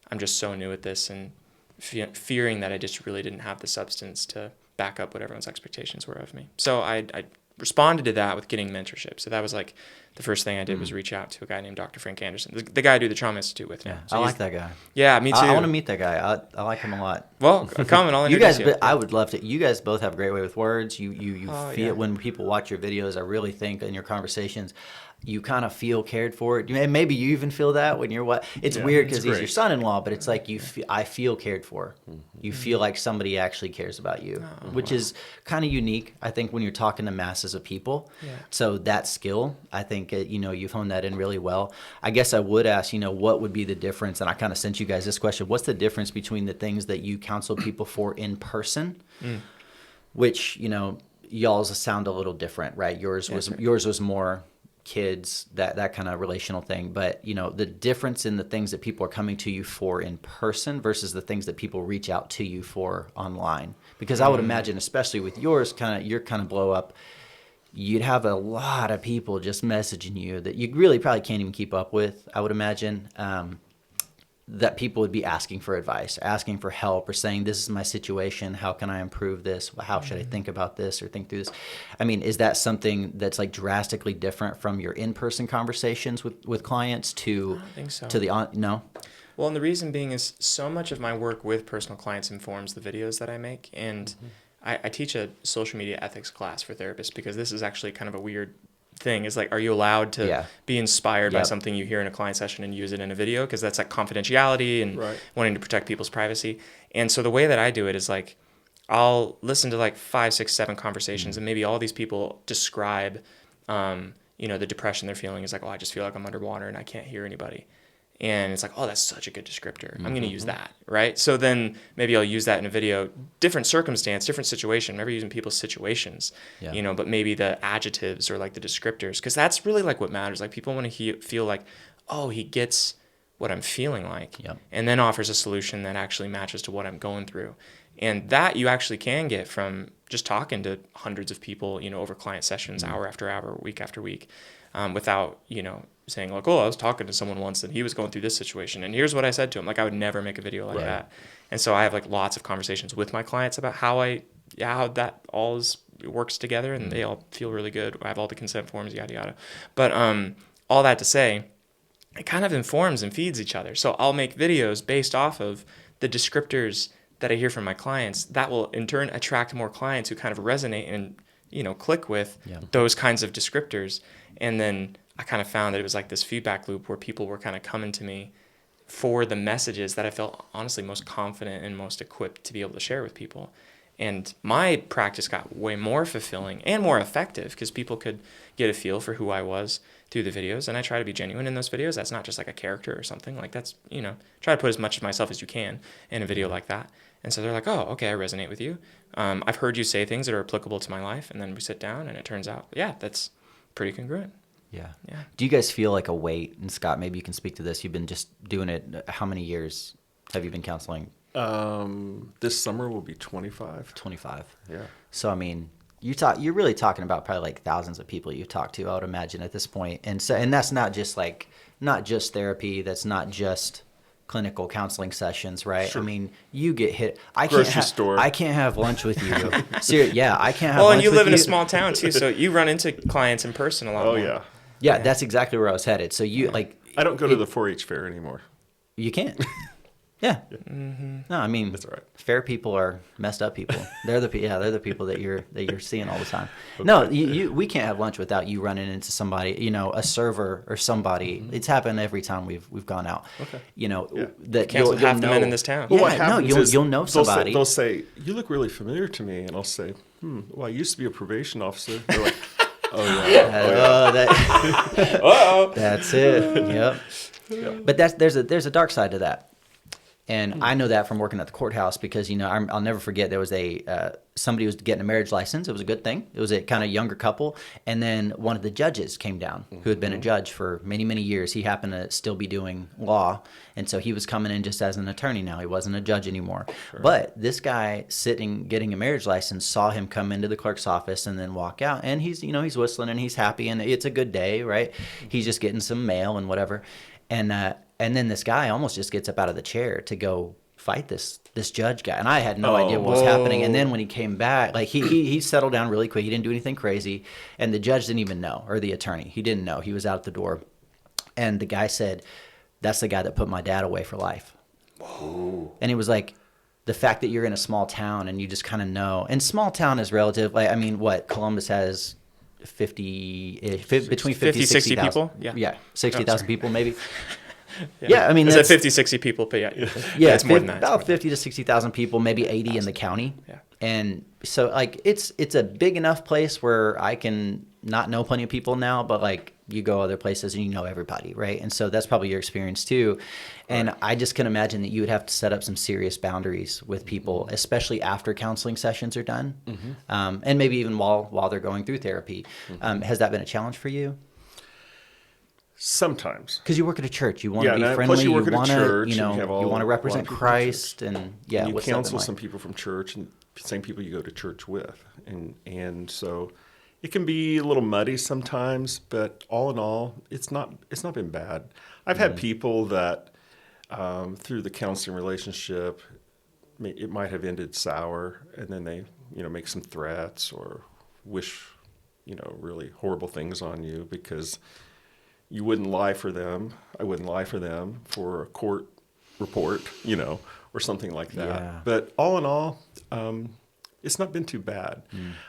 I'm just so new at this, and fearing that I just really didn't have the substance to back up what everyone's expectations were of me. So I responded to that with getting mentorship. So that was like the first thing I did was reach out to a guy named Dr. Frank Anderson, the guy I do the Trauma Institute with now. Yeah, so I like that guy. Yeah, me too. I want to meet that guy. I like him a lot. Well, come and I'll introduce you. I would love to. You guys both have a great way with words. You feel yeah. when people watch your videos. I really think in your conversations, you kind of feel cared for. And maybe you even feel that when you're It's weird because he's your son-in-law, but it's like I feel cared for. You feel like somebody actually cares about you, which is kind of unique, I think, when you're talking to masses of people. Yeah. So that skill, I think, you've honed that in really well. I guess I would ask, what would be the difference? And I kind of sent you guys this question. What's the difference between the things that you counsel people for in person, which, y'all's sound a little different, right? Yours was more kids, that kind of relational thing. But, the difference in the things that people are coming to you for in person versus the things that people reach out to you for online. Because I would imagine, especially with your kind of blow up, you'd have a lot of people just messaging you that you really probably can't even keep up with, I would imagine, that people would be asking for advice, asking for help, or saying, this is my situation, how can I improve this? How should I think about this or think through this? I mean, is that something that's like drastically different from your in-person conversations with clients to, I don't think so. No? Well, and the reason being is so much of my work with personal clients informs the videos that I make. And I teach a social media ethics class for therapists because this is actually kind of a weird thing. Is like, are you allowed to be inspired by something you hear in a client session and use it in a video? Because that's like confidentiality and wanting to protect people's privacy. And so the way that I do it is like, I'll listen to like 5, 6, 7 conversations, and maybe all these people describe, the depression they're feeling is like, oh, I just feel like I'm underwater and I can't hear anybody. And it's like, oh, that's such a good descriptor. I'm going to use that, right? So then maybe I'll use that in a video, different circumstance, different situation, maybe using people's situations, but maybe the adjectives or like the descriptors, because that's really like what matters. Like people want to feel like, oh, he gets what I'm feeling like, and then offers a solution that actually matches to what I'm going through. And that you actually can get from just talking to hundreds of people, over client sessions, hour after hour, week after week, without, saying like, oh, I was talking to someone once and he was going through this situation and here's what I said to him. Like I would never make a video like that. And so I have like lots of conversations with my clients about how that all works together, and they all feel really good. I have all the consent forms, yada, yada. But all that to say, it kind of informs and feeds each other. So I'll make videos based off of the descriptors that I hear from my clients that will in turn attract more clients who kind of resonate and, click with those kinds of descriptors. And then I kind of found that it was like this feedback loop where people were kind of coming to me for the messages that I felt honestly most confident and most equipped to be able to share with people. And my practice got way more fulfilling and more effective because people could get a feel for who I was through the videos. And I try to be genuine in those videos. That's not just like a character or something. Like that's, try to put as much of myself as you can in a video like that. And so they're like, oh, okay, I resonate with you. I've heard you say things that are applicable to my life. And then we sit down and it turns out, yeah, that's pretty congruent. Yeah. Yeah. Do you guys feel like a weight? And Scott, maybe you can speak to this. You've been just doing it. How many years have you been counseling? This summer will be 25. 25. Yeah. So, I mean, you're really talking about probably like thousands of people you've talked to, I would imagine, at this point. And so, and that's not just therapy. That's not just clinical counseling sessions, right? Sure. I mean, you get hit. Grocery store. I can't have lunch with you. Seriously, yeah, I can't have Well, lunch and you with live in a small town too, so you run into clients in person a lot Oh, more. yeah. Yeah, that's exactly where I was headed. So you I don't go to the 4-H fair anymore. You can't. Yeah. Mm-hmm. No, I mean, That's all right. fair people are messed up people. They're the people that you're seeing all the time. Okay. No, we can't have lunch without you running into somebody, a server or somebody. Mm-hmm. It's happened every time we've gone out. Okay. That you'll half the men in this town. Well, yeah, what happens you'll know somebody. They'll say, "You look really familiar to me," and I'll say, well, I used to be a probation officer. They're like, "Oh yeah, That's it." Yep. Yeah. But there's a dark side to that. And I know that from working at the courthouse because, I'll never forget there was somebody was getting a marriage license. It was a good thing. It was a kind of younger couple. And then one of the judges came down who had been a judge for many, many years. He happened to still be doing law. And so he was coming in just as an attorney now. He wasn't a judge anymore. Sure. But this guy getting a marriage license saw him come into the clerk's office and then walk out. And he's whistling and he's happy and it's a good day, right? He's just getting some mail and whatever. And then this guy almost just gets up out of the chair to go fight this judge guy. And I had no idea what was happening. And then when he came back, like he settled down really quick. He didn't do anything crazy. And the judge didn't even know, or the attorney. He didn't know. He was out the door. And the guy said, "That's the guy that put my dad away for life." Whoa. And it was like, the fact that you're in a small town and you just kind of know. And small town is relative. Like, I mean, Columbus has between 50 60 60,000 people? Yeah, 60,000 people maybe. Yeah, I mean, it's 50, 60 people, but yeah, it's more than that. About 50 to 60,000 people, maybe 80 in the county. Yeah. And so, like, it's a big enough place where I can not know plenty of people now, but like you go other places and you know everybody, right? And so that's probably your experience too. And I just can imagine that you would have to set up some serious boundaries with people, especially after counseling sessions are done, and maybe even while they're going through therapy. Has that been a challenge for you? Sometimes, because you work at a church, you want to be friendly. Plus you work you at want a church, to, you want to represent Christ, and yeah, and you what's counsel some people from church, and same people you go to church with, and so it can be a little muddy sometimes. But all in all, it's not been bad. I've had people that through the counseling relationship, it might have ended sour, and then they make some threats or wish really horrible things on you because you wouldn't lie for them. I wouldn't lie for them for a court report, or something like that. Yeah. But all in all, it's not been too bad.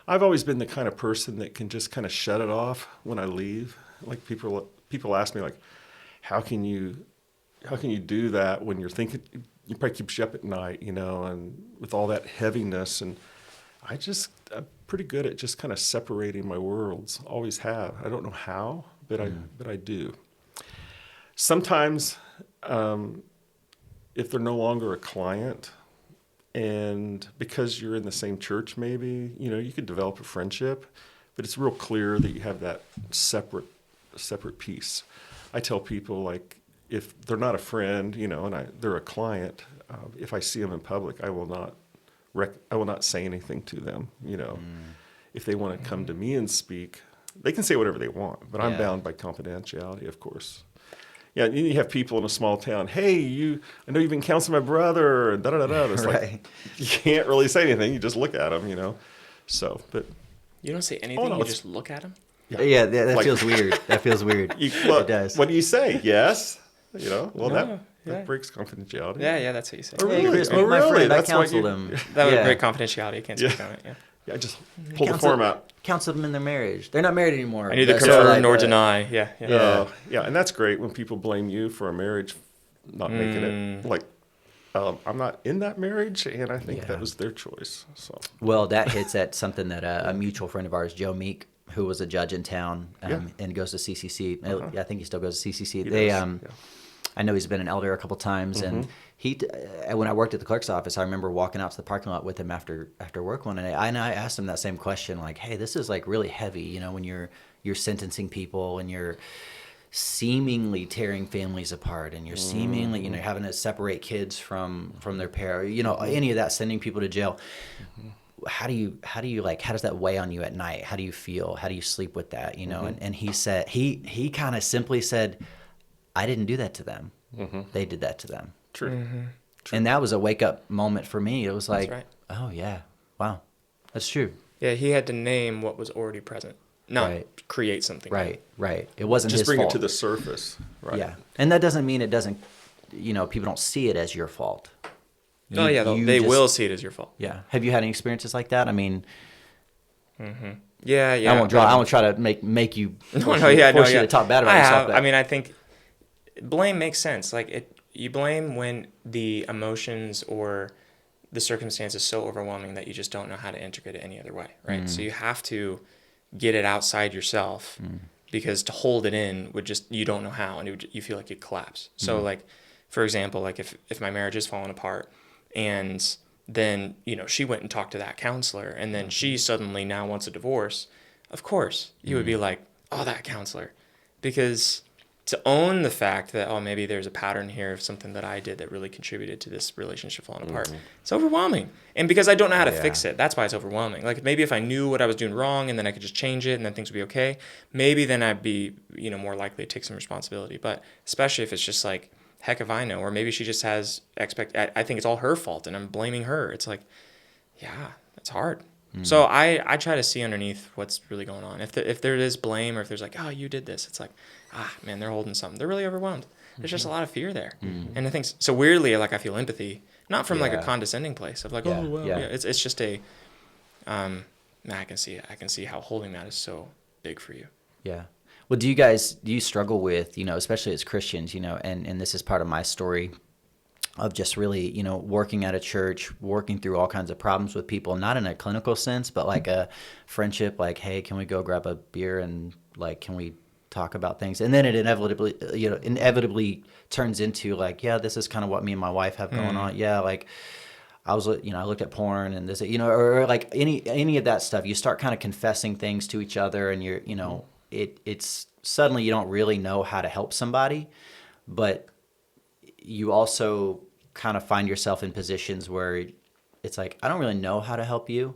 I've always been the kind of person that can just kind of shut it off when I leave. Like people ask me, like, how can you do that when you're thinking, you probably keeps you up at night, and with all that heaviness. And I'm pretty good at just kind of separating my worlds. Always have. I don't know how. But I do. Sometimes, if they're no longer a client, and because you're in the same church, maybe you could develop a friendship, but it's real clear that you have that separate piece. I tell people, like, if they're not a friend, and they're a client, if I see them in public, I will not say anything to them. If they want to come to me and speak, they can say whatever they want, but I'm bound by confidentiality, of course. Yeah, you have people in a small town. Hey, I know you've been counseling my brother, and da-da-da-da. It's right. like, you can't really say anything. You just look at them, So, but... You don't say anything, you just look at them? Yeah, that feels weird. That feels weird. It does. What do you say? Yes? That breaks confidentiality. Yeah, that's what you say. Oh, really? Hey, Chris, my really? friend, That's I counseled him. That would break confidentiality. I can't speak on it, yeah. Yeah, I just pull the form out. Counseled them in their marriage. They're not married anymore. I neither confirm nor deny. Yeah, and that's great when people blame you for a marriage not making it. Like, I'm not in that marriage, and I think that was their choice. So well, that hits at something that a mutual friend of ours, Joe Meek, who was a judge in town and goes to CCC. I think he still goes to CCC. I know he's been an elder a couple times, and when I worked at the clerk's office, I remember walking out to the parking lot with him after work one day, and I asked him that same question, like, "Hey, this is like really heavy, you know, when you're sentencing people and you're seemingly tearing families apart, and you're seemingly, you know, having to separate kids from their parents, you know, any of that, sending people to jail." How does that weigh on you at night? How do you feel? How do you sleep with that? You know, and he said, he kind of simply said, "I didn't do that to them. They did that to them." True. True. And that was a wake up moment for me. It was like, right. oh yeah, wow, that's true. Yeah, he had to name what was already present, not create something. Right. It wasn't Just his bring fault. it to the surface. Right. Yeah, and that doesn't mean it doesn't, you know, people don't see it as your fault. They will see it as your fault. Yeah. Have you had any experiences like that? I mean, Yeah. I won't try to make you force you to talk bad about I yourself. have. But I mean, I think blame makes sense. Like you blame when the emotions or the circumstance is so overwhelming that you just don't know how to integrate it any other way, right? So you have to get it outside yourself because to hold it in would just, you don't know how, and you feel like you'd collapse. So like, for example, like if my marriage is falling apart and then, you know, she went and talked to that counselor and then she suddenly now wants a divorce, of course you would be like, oh, that counselor. Because to own the fact that, oh, maybe there's a pattern here of something that I did that really contributed to this relationship falling apart, it's overwhelming. And because I don't know how to fix it, that's why it's overwhelming. Like maybe if I knew what I was doing wrong and then I could just change it and then things would be okay, maybe then I'd be, you know, more likely to take some responsibility. But especially if it's just like, heck if I know, or maybe she just has I think it's all her fault and I'm blaming her. It's like, yeah, that's hard. So I try to see underneath what's really going on. If there is blame or if there's like, oh, you did this, it's like, man, they're holding something. They're really overwhelmed. There's just a lot of fear there. And I think, so weirdly, like I feel empathy, not from like a condescending place of like, oh, well, yeah. It's just a, man, I can see it. I can see how holding that is so big for you. Yeah. Well, do you struggle with, you know, especially as Christians, you know, and this is part of my story of just really, you know, working at a church, working through all kinds of problems with people, not in a clinical sense, but like a friendship, like, hey, can we go grab a beer and like, can we talk about things? And then it inevitably turns into like, yeah, this is kind of what me and my wife have going on. Yeah. Like I looked at porn and this, you know, or like any of that stuff. You start kind of confessing things to each other and you're, you know, it's suddenly you don't really know how to help somebody, but you also kind of find yourself in positions where it's like, I don't really know how to help you.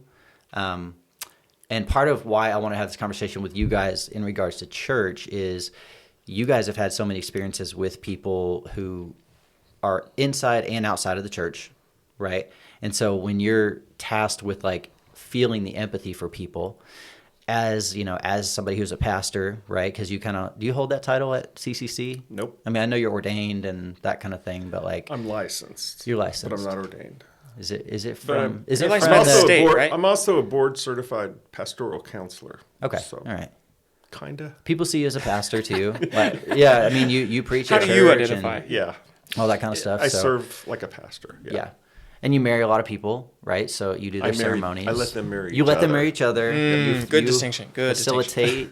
And part of why I want to have this conversation with you guys in regards to church is you guys have had so many experiences with people who are inside and outside of the church, right? And so when you're tasked with like feeling the empathy for people, as you know, as somebody who's a pastor, right? Because you kind of, do you hold that title at CCC? Nope. I mean, I know you're ordained and that kind of thing, but like, I'm licensed. You're licensed, but I'm not ordained. Is it But from? Is it You're from licensed the by the state, right? I'm also a board certified pastoral counselor. Okay, So, all right. kinda. People see you as a pastor too. Like, yeah, I mean, you preach How at do church you identify? and Yeah. all that kind of stuff. I so, serve like a pastor. yeah. And you marry a lot of people, right? So you do their ceremonies. I let them marry You each let them other. marry each other. Good distinction. Good facilitate,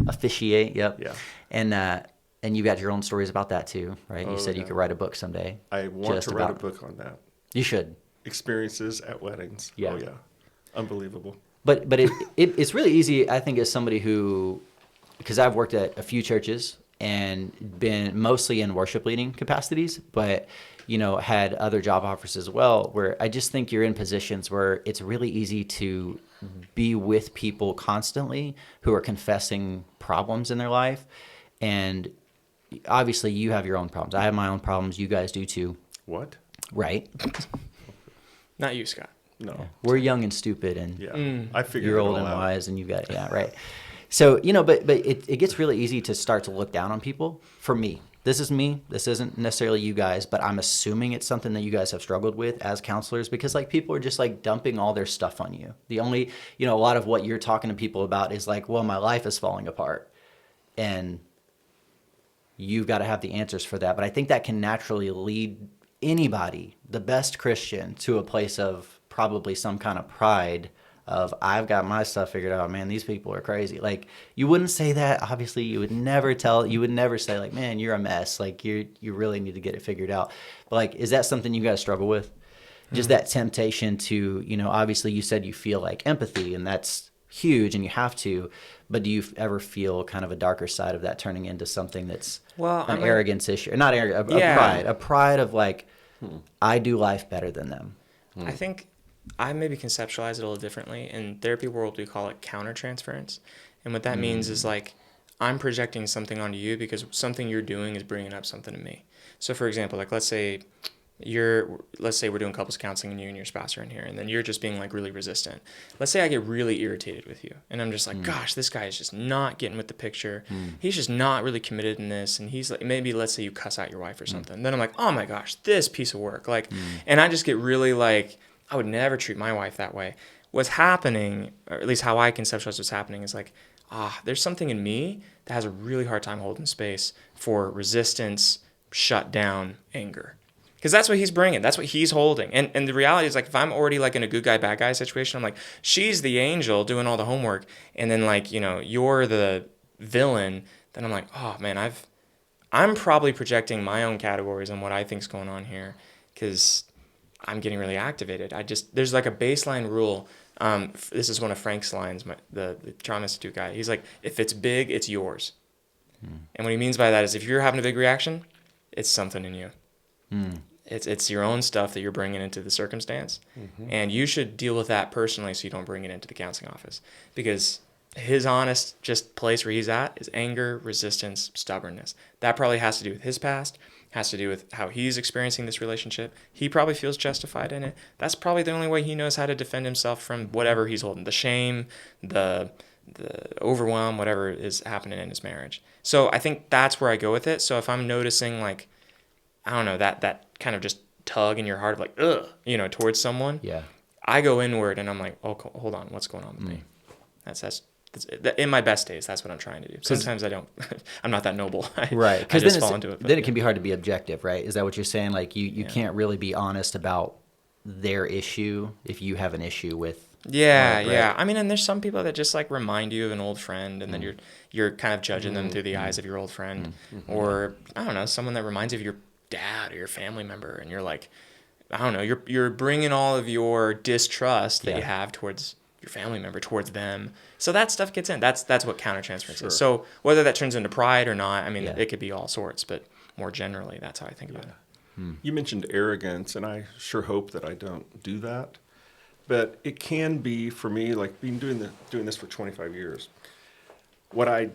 officiate, yep. Yeah. And you got your own stories about that ttoo, right? You said you could write a book someday. I want just to write a about- book on that. You should. Experiences at weddings. Yeah. Oh, yeah. Unbelievable. But it's really easy, I think, as somebody who, because I've worked at a few churches and been mostly in worship leading capacities, but, you know, had other job offers as well, where I just think you're in positions where it's really easy to be with people constantly who are confessing problems in their life. And obviously you have your own problems. I have my own problems. You guys do too. What? Right? Not you, Scott. No. Yeah. We're young and stupid and Yeah. I figured you're it old all and out. wise and you got, yeah, right. So, you know, but it gets really easy to start to look down on people. For me, this is me. This isn't necessarily you guys, but I'm assuming it's something that you guys have struggled with as counselors because like people are just like dumping all their stuff on you. The only, you know, a lot of what you're talking to people about is like, well, my life is falling apart. And you've got to have the answers for that. But I think that can naturally lead anybody, the best Christian, to a place of probably some kind of pride of, I've got my stuff figured out, man, these people are crazy. Like, you wouldn't say that. Obviously, you would never say, like, man, you're a mess. Like, you really need to get it figured out. But, like, is that something you guys struggle with? Just that temptation to, obviously you said you feel like empathy, and that's huge and you have to, but do you ever feel kind of a darker side of that turning into something that's arrogance issue? Not arrogance, a pride of like, I do life better than them. I think I maybe conceptualize it a little differently. In therapy world, we call it countertransference. And what that means is like, I'm projecting something onto you because something you're doing is bringing up something to me. So for example, like let's say we're doing couples counseling and you and your spouse are in here, and then you're just being like really resistant. Let's say I get really irritated with you and I'm just like, gosh, this guy is just not getting with the picture. He's just not really committed in this. And he's like, maybe let's say you cuss out your wife or something. Then I'm like, oh my gosh, this piece of work. Like, and I just get really like, I would never treat my wife that way. What's happening, or at least how I conceptualize what's happening, is like, there's something in me that has a really hard time holding space for resistance, shut down, anger. Because that's what he's bringing. That's what he's holding. And the reality is, like, if I'm already, like, in a good guy, bad guy situation, I'm like, she's the angel doing all the homework. And then, like, you're the villain. Then I'm like, oh, man, I'm probably projecting my own categories on what I think's going on here because I'm getting really activated. There's, like, a baseline rule. This is one of Frank's lines, the Trauma Institute guy. He's like, if it's big, it's yours. And what he means by that is if you're having a big reaction, it's something in you. It's your own stuff that you're bringing into the circumstance, and you should deal with that personally so you don't bring it into the counseling office, because his honest just place where he's at is anger, resistance, stubbornness. That probably has to do with his past, has to do with how he's experiencing this relationship. He probably feels justified in it. That's probably the only way he knows how to defend himself from whatever he's holding, the shame, the overwhelm, whatever is happening in his marriage. So I think that's where I go with it. So if I'm noticing, like, I don't know, that kind of just tug in your heart of like, ugh, towards someone. Yeah. I go inward and I'm like, oh, hold on, what's going on with me? That's in my best days. That's what I'm trying to do. Sometimes I don't. I'm not that noble. Right. Because I just fall into it. Then it can be hard to be objective, right? Is that what you're saying? Like you can't really be honest about their issue if you have an issue with. Yeah. I mean, and there's some people that just like remind you of an old friend, and then you're kind of judging them through the eyes of your old friend, or I don't know, someone that reminds you of your dad or your family member, and you're like, I don't know, you're bringing all of your distrust that you have towards your family member, towards them. So that stuff gets in. That's what countertransference is. So whether that turns into pride or not, I mean, it could be all sorts, but more generally, that's how I think about it. You mentioned arrogance, and I sure hope that I don't do that. But it can be, for me, like being doing this for 25 years. What I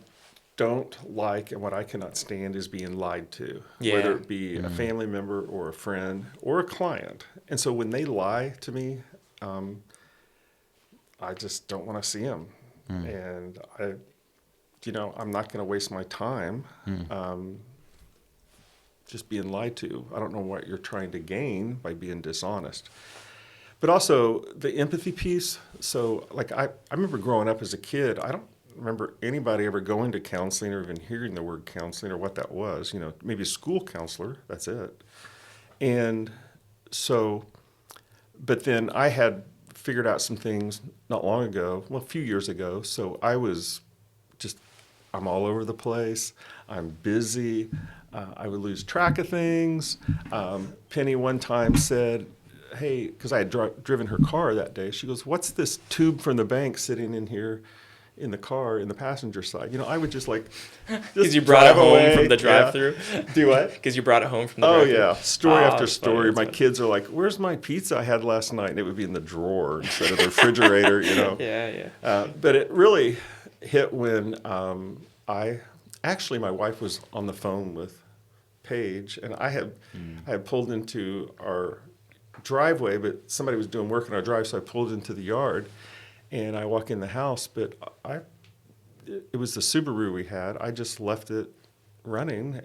don't like and what I cannot stand is being lied to, whether it be a family member or a friend or a client. And so when they lie to me, I just don't want to see them. And I'm not going to waste my time just being lied to. I don't know what you're trying to gain by being dishonest. But also the empathy piece. So like I remember growing up as a kid, I don't remember anybody ever going to counseling or even hearing the word counseling or what that was. Maybe a school counselor, that's it. And so, but then I had figured out some things not long ago, a few years ago. So I'm all over the place. I'm busy. I would lose track of things. Penny one time said, hey, because I had driven her car that day, she goes, what's this tube from the bank sitting in here in the car in the passenger side? I would just like, because you brought it home from the drive-through. Do what? Because you brought it home from the drive-through. Oh yeah, story after story. My kids are like, "Where's my pizza I had last night?" And it would be in the drawer instead of the refrigerator. Yeah. But it really hit when my wife was on the phone with Paige, and I had pulled into our driveway, but somebody was doing work in our drive, so I pulled into the yard. And I walk in the house, but it was the Subaru we had. I just left it running.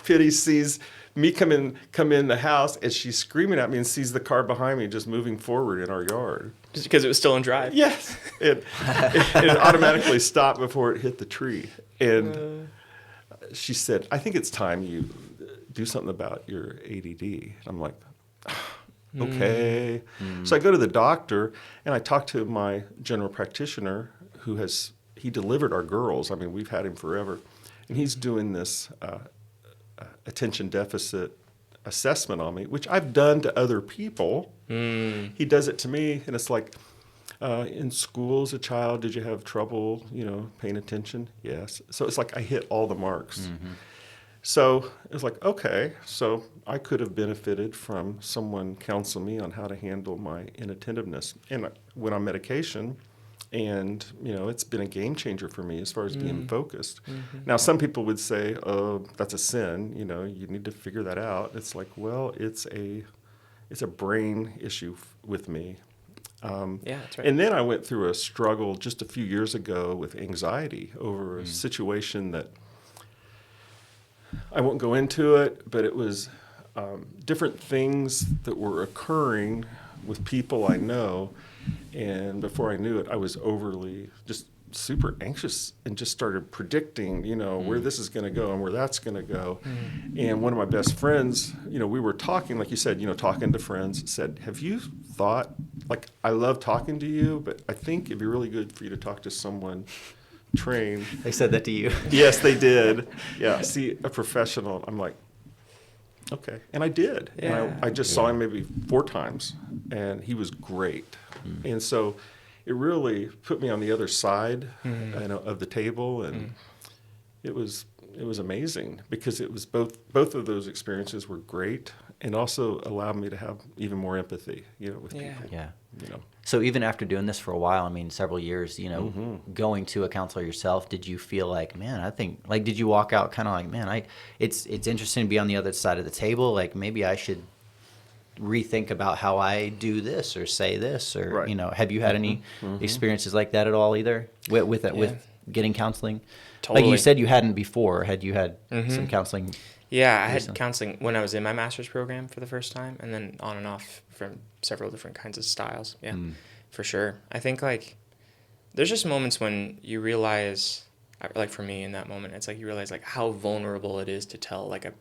Pity sees me come in the house, and she's screaming at me and sees the car behind me just moving forward in our yard. Just because it was still in drive? Yes. It automatically stopped before it hit the tree. And she said, I think it's time you do something about your ADD. I'm like, okay. So I go to the doctor and I talk to my general practitioner he delivered our girls. I mean, we've had him forever. And he's doing this attention deficit assessment on me, which I've done to other people. He does it to me, and it's like, in school as a child, did you have trouble, paying attention? Yes. So it's like I hit all the marks. So it was like, okay, so I could have benefited from someone counseling me on how to handle my inattentiveness. And I went on medication, and, it's been a game changer for me as far as being focused. Now, some people would say, oh, that's a sin, you need to figure that out. It's like, well, it's a brain issue with me. Yeah, that's right. And then I went through a struggle just a few years ago with anxiety over a situation that I won't go into it, but it was different things that were occurring with people I know. And before I knew it, I was overly just super anxious and just started predicting, where this is going to go and where that's going to go. And one of my best friends, we were talking, like you said, talking to friends, said, have you thought, like, I love talking to you, but I think it'd be really good for you to talk to someone trained. They said that to you? Yes, they did. Yeah, see, a professional. I'm like, okay. And I did. Yeah. And I just saw him maybe 4 times, and he was great. And so it really put me on the other side of the table, and it was amazing because it was both of those experiences were great, and also allowed me to have even more empathy, with people. Yeah. So even after doing this for a while, I mean, several years, going to a counselor yourself, did you feel like, man, I think, like, did you walk out kind of like, man, it's interesting to be on the other side of the table. Like, maybe I should rethink about how I do this or say this, or, Right. Have you had any experiences like that at all either with getting counseling? Totally. Like you said, you hadn't before. Had you had some counseling? Yeah, I had counseling when I was in my master's program for the first time, and then on and off from several different kinds of styles. Yeah, for sure. I think, like, there's just moments when you realize, like for me in that moment, it's like you realize, like, how vulnerable it is to tell, like, a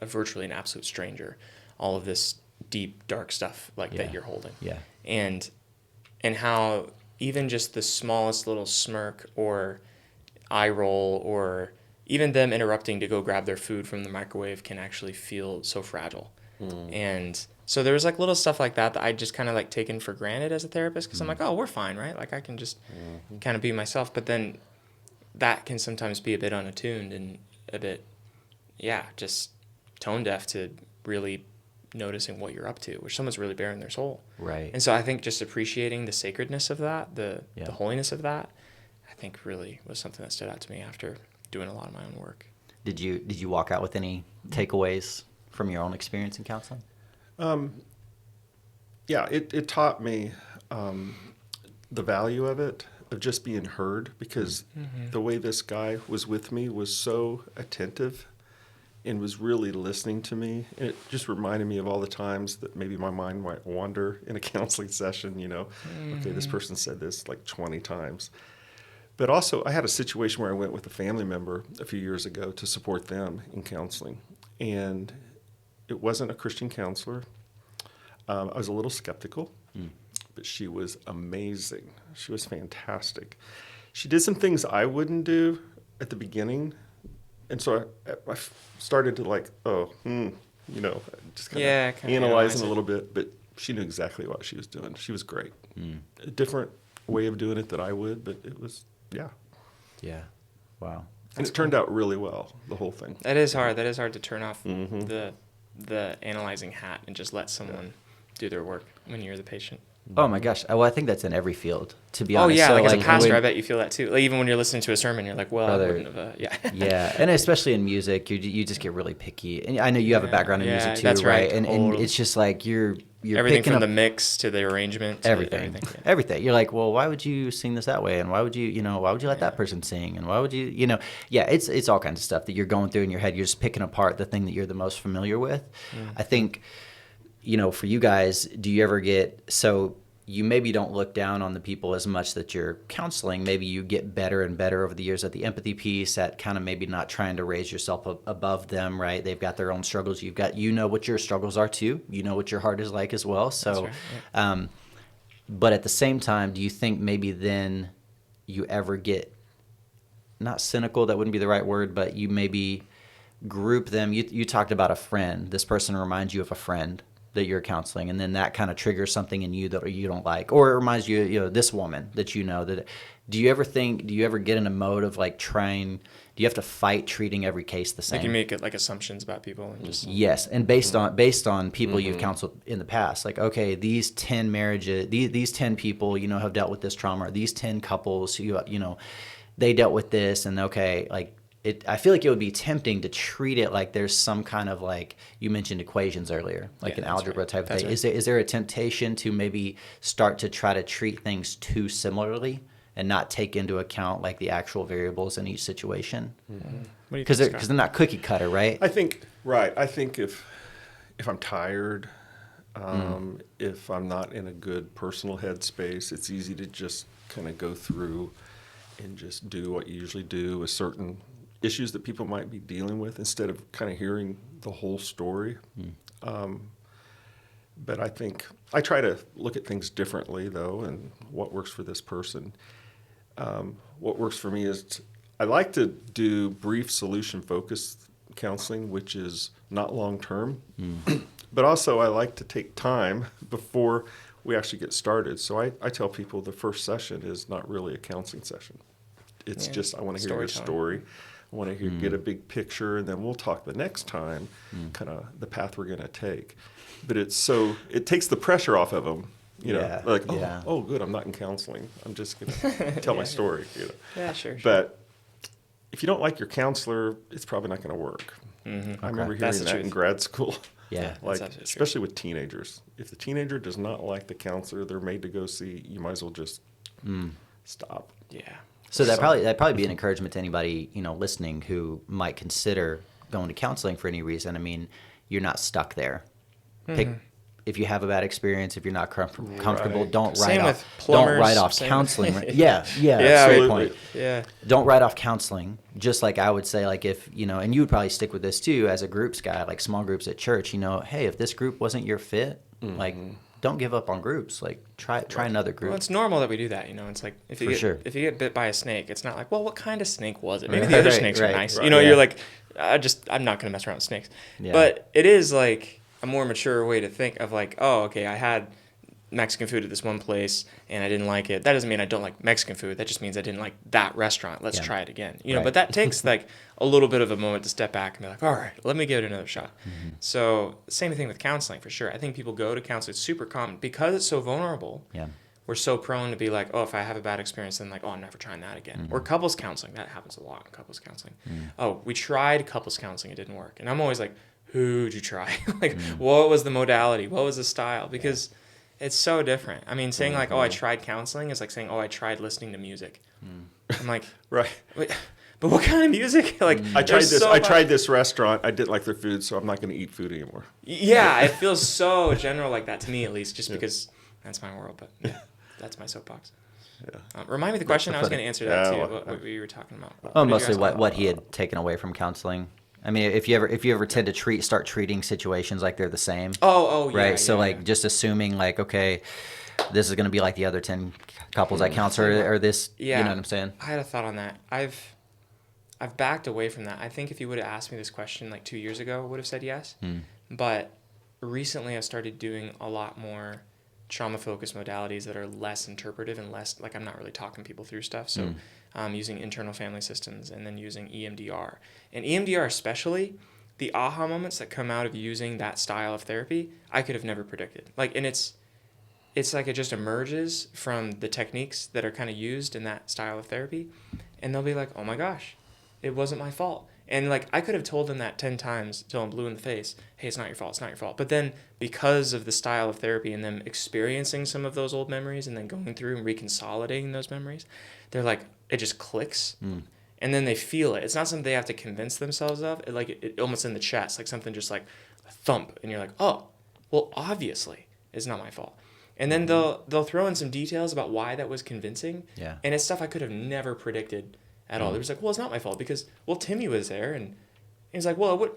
virtually an absolute stranger all of this deep, dark stuff, like, that you're holding. Yeah. And how even just the smallest little smirk or eye roll, or even them interrupting to go grab their food from the microwave, can actually feel so fragile. And so there was, like, little stuff like that I just kind of, like, taken for granted as a therapist, because I'm like, oh, we're fine, right? Like, I can just kind of be myself. But then that can sometimes be a bit unattuned and a bit, just tone deaf to really noticing what you're up to, which someone's really bearing their soul. Right. And so I think just appreciating the sacredness of that, the holiness of that, I think really was something that stood out to me after doing a lot of my own work. Did you walk out with any takeaways from your own experience in counseling? It taught me the value of it, of just being heard, because the way this guy was with me was so attentive and was really listening to me. And it just reminded me of all the times that maybe my mind might wander in a counseling session, okay, this person said this like 20 times. But also, I had a situation where I went with a family member a few years ago to support them in counseling. And it wasn't a Christian counselor. I was a little skeptical, but she was amazing. She was fantastic. She did some things I wouldn't do at the beginning. And so I started to just kind of analyzing a little bit. But she knew exactly what she was doing. She was great. A different way of doing it than I would, but it was, Yeah. Wow. And it turned out really well, the whole thing. That is hard. That is hard to turn off the analyzing hat and just let someone do their work when you're the patient. Oh my gosh. Well, I think that's in every field, to be honest. Oh yeah, so, like as a pastor, I bet you feel that too. Like even when you're listening to a sermon, you're like, well, I wouldn't have, Yeah, and especially in music, you just get really picky. And I know you have a background in music too, that's right? And it's just like you're everything picking from up the mix to the arrangement, to everything. Everything. You're like, well, why would you sing this that way? And why would you, why would you let that person sing? And why would you, it's all kinds of stuff that you're going through in your head. You're just picking apart the thing that you're the most familiar with. I think, for you guys, do you ever get so you maybe don't look down on the people as much that you're counseling. Maybe you get better and better over the years at the empathy piece, at kind of maybe not trying to raise yourself above them, right? They've got their own struggles. You know what your struggles are too. You know what your heart is like as well. So, That's right, yeah. But at the same time, do you think maybe then you ever get, not cynical, that wouldn't be the right word, but you maybe group them? You talked about a friend. This person reminds you of a friend that you're counseling, and then that kind of triggers something in you that you don't like, or it reminds you, this woman that that. Do you ever get in a mode of like do you have to fight treating every case the same? Like you make it like assumptions about people and just. Yes, and based on people you've counseled in the past, like, okay, these 10 marriages, these 10 people, have dealt with this trauma, or these 10 couples who, they dealt with this, and okay, like, I feel like it would be tempting to treat it like there's some kind of, like, you mentioned equations earlier, like an algebra type of thing. Right. Is there a temptation to maybe start to try to treat things too similarly and not take into account like the actual variables in each situation? Because they're not cookie cutter, right? I think if I'm tired, if I'm not in a good personal headspace, it's easy to just kind of go through and just do what you usually do with certain issues that people might be dealing with, instead of kind of hearing the whole story. But I think I try to look at things differently, though, and what works for this person. What works for me is I like to do brief solution-focused counseling, which is not long-term. But also I like to take time before we actually get started. So I tell people the first session is not really a counseling session. It's just, I want to hear your story. I want to get a big picture, and then we'll talk the next time, kind of the path we're going to take. But it takes the pressure off of them, oh, good, I'm not in counseling. I'm just going to tell my story, Yeah, sure. But if you don't like your counselor, it's probably not going to work. I remember hearing that in grad school. Yeah, especially with teenagers. If the teenager does not like the counselor they're made to go see, you might as well just stop. Yeah. So that'd probably be an encouragement to anybody, listening, who might consider going to counseling for any reason. I mean, you're not stuck there. If you have a bad experience, if you're not comfortable, don't write off counseling. Right? Yeah, that's a great point. Yeah. Don't write off counseling. Just like I would say, like, if, and you would probably stick with this too as a groups guy, like small groups at church, hey, if this group wasn't your fit, like, don't give up on groups. Like, try another group. Well, it's normal that we do that. It's like if you get bit by a snake, it's not like, well, what kind of snake was it? Maybe the other snakes are nice. Right. You're like, I'm not going to mess around with snakes. Yeah. But it is like a more mature way to think of like, oh, okay, I had Mexican food at this one place and I didn't like it. That doesn't mean I don't like Mexican food. That just means I didn't like that restaurant. Let's try it again. But that takes like a little bit of a moment to step back and be like, all right, let me give it another shot. So same thing with counseling for sure. I think people go to counseling. It's super common because it's so vulnerable. Yeah. We're so prone to be like, oh, if I have a bad experience, then like, oh, I'm never trying that again. Or couples counseling. That happens a lot in couples counseling. Oh, we tried couples counseling. It didn't work. And I'm always like, who'd you try? Like, what was the modality? What was the style? Because it's so different. I mean, saying like, oh, I tried counseling is like saying, oh, I tried listening to music. I'm like, right. Wait, but what kind of music? Like, I tried this restaurant. I didn't like their food, so I'm not going to eat food anymore. Yeah, it feels so general like that to me, at least, just because that's my world. But yeah, that's my soapbox. Yeah. Remind me the question. I was going to answer that too. What you were talking about. Mostly what he had taken away from counseling. I mean, if you ever tend to start treating situations like they're the same. Oh, yeah. Right. So just assuming like, okay, this is going to be like the other 10 couples I counsel, or this. Yeah. You know what I'm saying? I had a thought on that. I've backed away from that. I think if you would have asked me this question like 2 years ago, I would have said yes. But recently, I've started doing a lot more trauma-focused modalities that are less interpretive and less like I'm not really talking people through stuff. So using internal family systems and then using EMDR. And EMDR especially, the aha moments that come out of using that style of therapy, I could have never predicted. Like, and it's like it just emerges from the techniques that are kind of used in that style of therapy. And they'll be like, oh my gosh, it wasn't my fault. And like, I could have told them that 10 times till I'm blue in the face. Hey, it's not your fault. It's not your fault. But then because of the style of therapy and them experiencing some of those old memories and then going through and reconsolidating those memories, they're like, it just clicks. And then they feel it. It's not something they have to convince themselves of. It almost in the chest, like something just like a thump. And you're like, oh, well, obviously it's not my fault. And then they'll throw in some details about why that was convincing. Yeah. And it's stuff I could have never predicted at all. They were just like, well, it's not my fault because, well, Timmy was there. And he's like, well,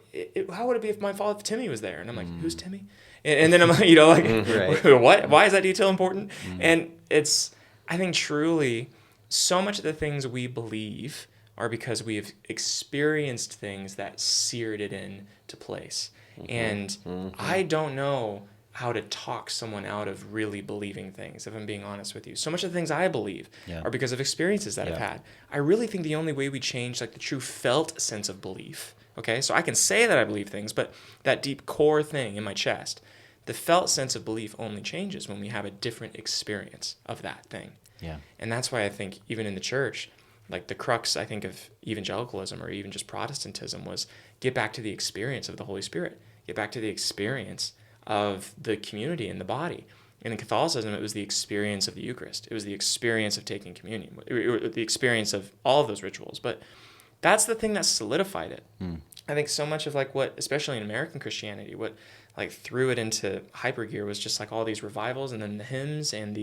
how would it be my fault if Timmy was there? And I'm like, who's Timmy? And then I'm like, Right. what? Why is that detail important? And I think truly, so much of the things we believe are because we've experienced things that seared it into place. And I don't know how to talk someone out of really believing things, if I'm being honest with you. So much of the things I believe are because of experiences that I've had. I really think the only way we change like the true felt sense of belief, okay? So I can say that I believe things, but that deep core thing in my chest, the felt sense of belief only changes when we have a different experience of that thing. Yeah. And that's why I think even in the church, like the crux, I think, of evangelicalism or even just Protestantism was get back to the experience of the Holy Spirit. Get back to the experience of the community and the body. And in Catholicism, it was the experience of the Eucharist. It was the experience of taking communion, the experience of all of those rituals. But that's the thing that solidified it. I think so much of like what, especially in American Christianity, what like threw it into hypergear was just like all these revivals and then the hymns and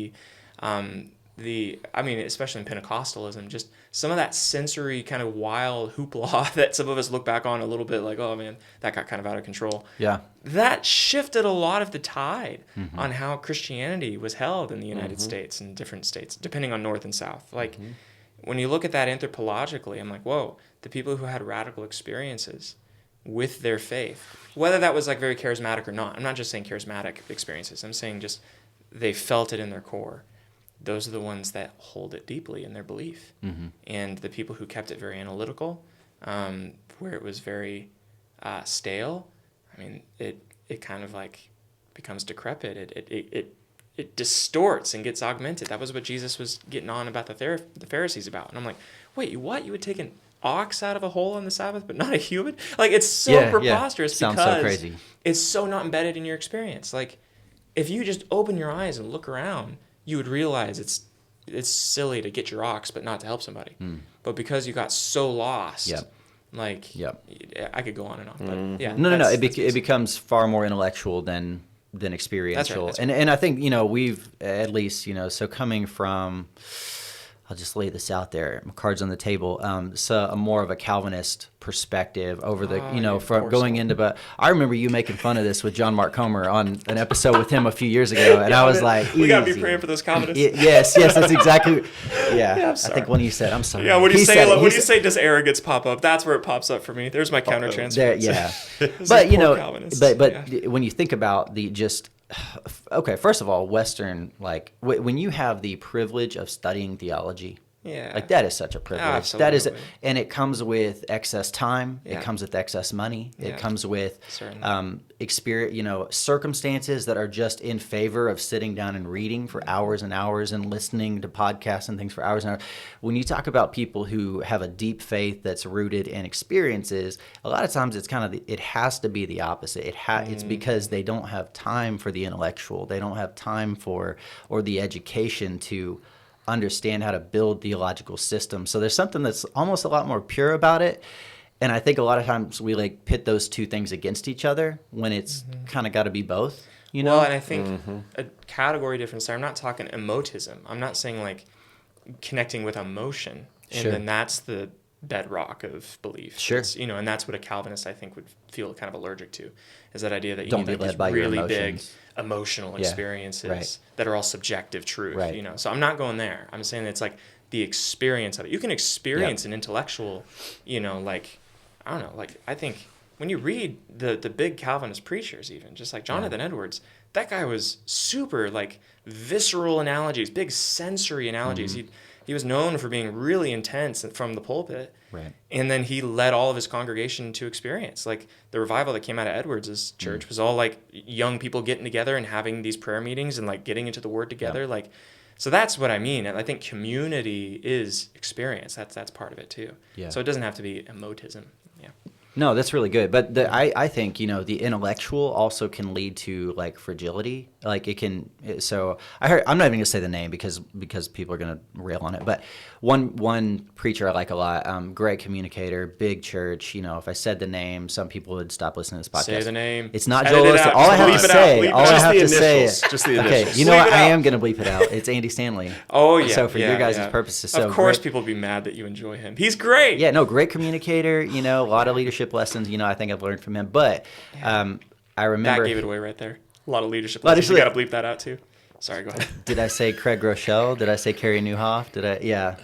especially in Pentecostalism, just some of that sensory kind of wild hoopla that some of us look back on a little bit like, oh man, that got kind of out of control. Yeah. That shifted a lot of the tide on how Christianity was held in the United States and different states, depending on North and South. Like when you look at that anthropologically, I'm like, whoa, the people who had radical experiences with their faith, whether that was like very charismatic or not. I'm not just saying charismatic experiences. I'm saying just they felt it in their core. Those are the ones that hold it deeply in their belief. And the people who kept it very analytical, where it was very stale, I mean, it kind of like becomes decrepit. It distorts and gets augmented. That was what Jesus was getting on about the Pharisees about. And I'm like, wait, what? You would take an ox out of a hole on the Sabbath, but not a human? Like, it's so preposterous Sounds because so crazy. It's so not embedded in your experience. Like, if you just open your eyes and look around, you would realize it's silly to get your ox, but not to help somebody. But because you got so lost, I could go on and on. But yeah, No. It becomes far more intellectual than experiential. That's right. And I think, we've at least, so coming from, I'll just lay this out there, cards on the table. So a more of a Calvinist perspective over the, from going into, but I remember you making fun of this with John Mark Comer on an episode with him a few years ago. And I was like, we got to be praying for those Calvinists. Yes, that's exactly. I think when you said, I'm sorry. Yeah, when you say does arrogance pop up, that's where it pops up for me. There's my counter transfer. But when you think about okay, first of all, Western, like when you have the privilege of studying theology, like that is such a privilege. Absolutely. That is, and it comes with excess time. It comes with excess money. It comes with experience, circumstances that are just in favor of sitting down and reading for hours and hours and listening to podcasts and things for hours and hours. When you talk about people who have a deep faith that's rooted in experiences, a lot of times it's kind of it has to be the opposite. It's because they don't have time for the intellectual. They don't have time for or the education to understand how to build theological systems. So there's something that's almost a lot more pure about it. And I think a lot of times we pit those two things against each other when it's kind of got to be both, Well, and I think a category difference there, I'm not talking emotism. I'm not saying like connecting with emotion. And then that's the bedrock of belief. Sure. And that's what a Calvinist, I think, would feel kind of allergic to, is that idea that you don't need be led these by your really big emotions. Emotional experiences that are all subjective truth. Right. So I'm not going there. I'm saying it's like the experience of it. You can experience an intellectual, I don't know, I think when you read the big Calvinist preachers, even just like Jonathan Edwards, that guy was super visceral analogies, big sensory analogies. He was known for being really intense from the pulpit. Right. And then he led all of his congregation to experience. The revival that came out of Edwards' church was all young people getting together and having these prayer meetings and getting into the word together. So that's what I mean. And I think community is experience. That's part of it too. Yeah. So it doesn't have to be emotism. Yeah. No, that's really good. But I think, the intellectual also can lead to like fragility. Like it can. So I'm not even gonna say the name because people are gonna rail on it. But one preacher I like a lot, great communicator, big church. If I said the name, some people would stop listening to this podcast. Say the name. It's not Joel Osteen. All I have to say. All I have to say. Just the initials. Okay, you know what? I am gonna bleep it out. It's Andy Stanley. Oh yeah. So for your guys' purposes, so of course great. people be mad that you enjoy him. He's great. Yeah, no, great communicator. A lot of leadership lessons. I think I've learned from him. But I remember that gave it away right there. A lot of leadership lessons. You got to bleep that out too. Sorry, go ahead. Did I say Craig Rochelle? Did I say Carrie Nieuwhof? Did I? Yeah.